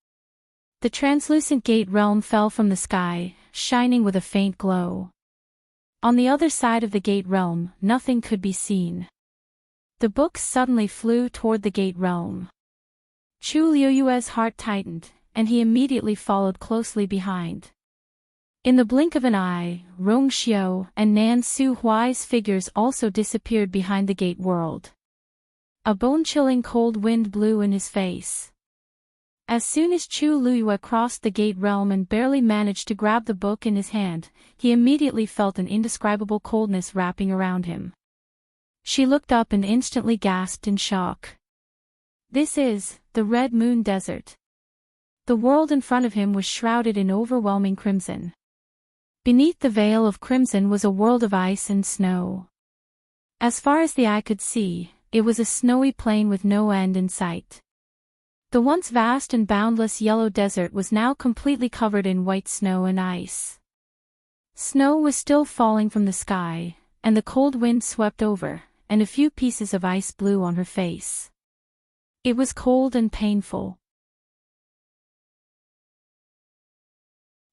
The translucent gate realm fell from the sky, shining with a faint glow. On the other side of the gate realm, nothing could be seen. The book suddenly flew toward the gate realm. Chu Luyue's heart tightened, and he immediately followed closely behind. In the blink of an eye, Rong Xiao and Nan Suwai's figures also disappeared behind the gate world. A bone-chilling cold wind blew in his face. As soon as Chu Luyue crossed the gate realm and barely managed to grab the book in his hand, he immediately felt an indescribable coldness wrapping around him. She looked up and instantly gasped in shock. This is the Red Moon Desert. The world in front of him was shrouded in overwhelming crimson. Beneath the veil of crimson was a world of ice and snow. As far as the eye could see, it was a snowy plain with no end in sight. The once vast and boundless yellow desert was now completely covered in white snow and ice. Snow was still falling from the sky, and the cold wind swept over, and a few pieces of ice blew on her face. It was cold and painful.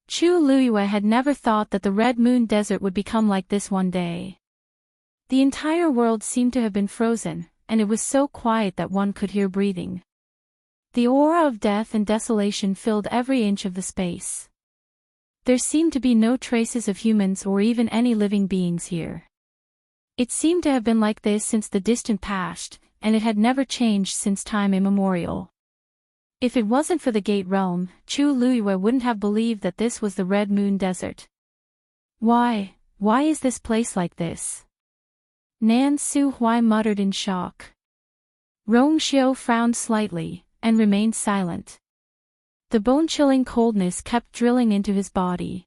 Chu Luyue had never thought that the Red Moon Desert would become like this one day. The entire world seemed to have been frozen, and it was so quiet that one could hear breathing. The aura of death and desolation filled every inch of the space. There seemed to be no traces of humans or even any living beings here. It seemed to have been like this since the distant past, and it had never changed since time immemorial. If it wasn't for the Gate Realm, Chu Luiyue wouldn't have believed that this was the Red Moon Desert. Why is this place like this? Nan Su Hui muttered in shock. Rong Xiu frowned slightly, and remained silent. The bone-chilling coldness kept drilling into his body.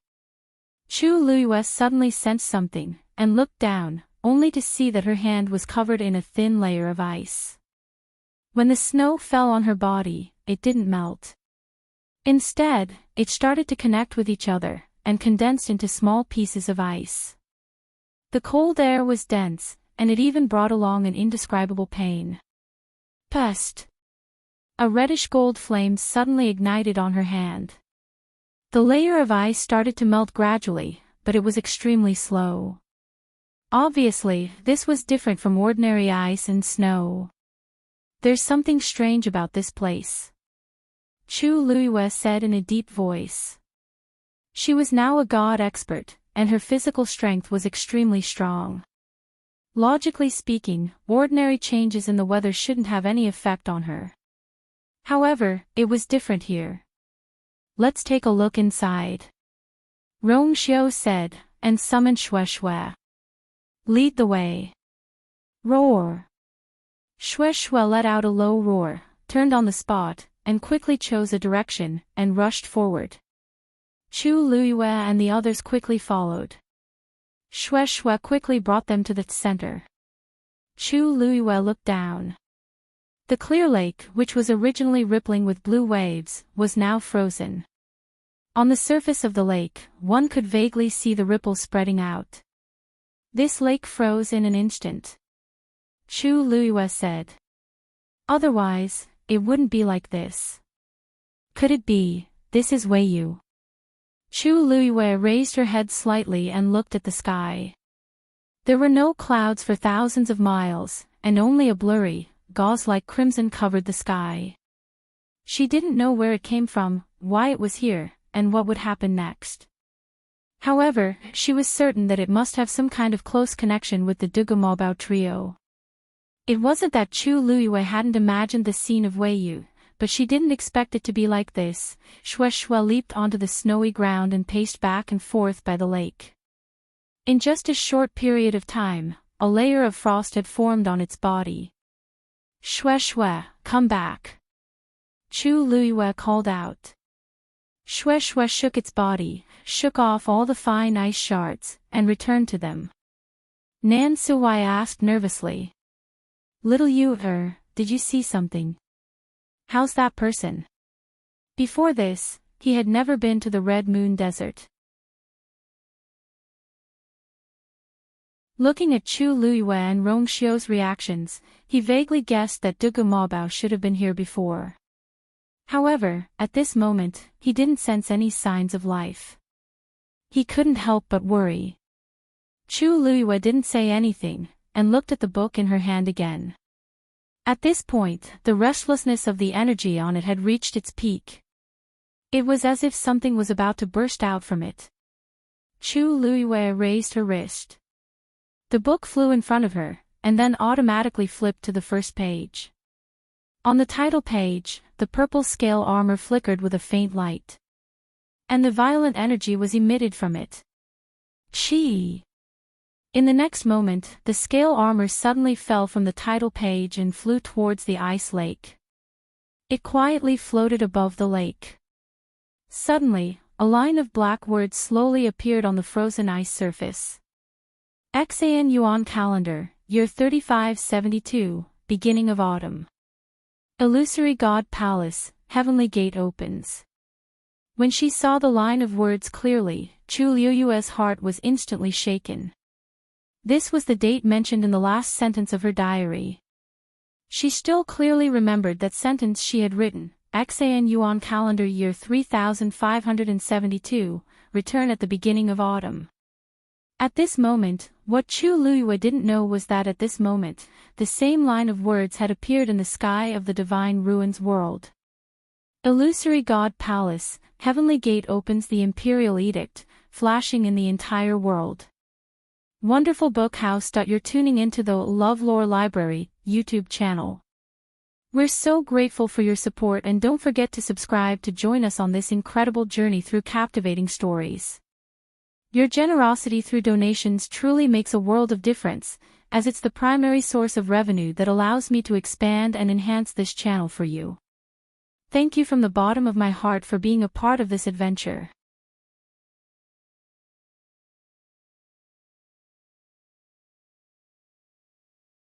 Chu Luiyue suddenly sensed something, and looked down, only to see that her hand was covered in a thin layer of ice. When the snow fell on her body, it didn't melt. Instead, it started to connect with each other, and condensed into small pieces of ice. The cold air was dense, and it even brought along an indescribable pain. Pest! A reddish-gold flame suddenly ignited on her hand. The layer of ice started to melt gradually, but it was extremely slow. Obviously, this was different from ordinary ice and snow. There's something strange about this place, Chu Luiyue said in a deep voice. She was now a god expert, and her physical strength was extremely strong. Logically speaking, ordinary changes in the weather shouldn't have any effect on her. However, it was different here. Let's take a look inside, Rong Xiu said, and summoned Xue Xue. Lead the way. Roar. Xue Xue let out a low roar, turned on the spot, and quickly chose a direction, and rushed forward. Chu Luiyue and the others quickly followed. Xue Xue quickly brought them to the center. Chu Luiyue looked down. The clear lake, which was originally rippling with blue waves, was now frozen. On the surface of the lake, one could vaguely see the ripples spreading out. This lake froze in an instant, Chu Luiyue said. Otherwise, it wouldn't be like this. Could it be, this is Weiyu? Chu Luiyue raised her head slightly and looked at the sky. There were no clouds for thousands of miles, and only a blurry, gauze-like crimson covered the sky. She didn't know where it came from, why it was here, and what would happen next. However, she was certain that it must have some kind of close connection with the Dugumobao trio. It wasn't that Chu Luiyue hadn't imagined the scene of Weiyu, but she didn't expect it to be like this. Xue Xue leaped onto the snowy ground and paced back and forth by the lake. In just a short period of time, a layer of frost had formed on its body. Xue Xue, come back, Chu Luiyue called out. Xue Xue shook its body, shook off all the fine ice shards, and returned to them. Nan Suwai asked nervously. Little Yu, did you see something? How's that person? Before this, he had never been to the Red Moon Desert. Looking at Chu Luiyue and Rong Xiu's reactions, he vaguely guessed that Dugu Mobao should have been here before. However, at this moment, he didn't sense any signs of life. He couldn't help but worry. Chu Luiyue didn't say anything, and looked at the book in her hand again. At this point, the restlessness of the energy on it had reached its peak. It was as if something was about to burst out from it. Chu Luiyue raised her wrist. The book flew in front of her, and then automatically flipped to the first page. On the title page, the purple scale armor flickered with a faint light. And the violent energy was emitted from it. Chi! In the next moment, the scale armor suddenly fell from the title page and flew towards the ice lake. It quietly floated above the lake. Suddenly, a line of black words slowly appeared on the frozen ice surface. Xan Yuan Calendar, Year 3572, Beginning of Autumn. Illusory God Palace, Heavenly Gate opens. When she saw the line of words clearly, Chu Luiyue's heart was instantly shaken. This was the date mentioned in the last sentence of her diary. She still clearly remembered that sentence she had written, Xan Yuan Calendar Year 3572, return at the beginning of autumn. At this moment, what Chu Luiyue didn't know was that at this moment, the same line of words had appeared in the sky of the Divine Ruins world. Illusory God Palace, Heavenly Gate opens, the Imperial Edict, flashing in the entire world. Wonderful book house. You're tuning into the LoveLore Library YouTube channel. We're so grateful for your support, and don't forget to subscribe to join us on this incredible journey through captivating stories. Your generosity through donations truly makes a world of difference, as it's the primary source of revenue that allows me to expand and enhance this channel for you. Thank you from the bottom of my heart for being a part of this adventure.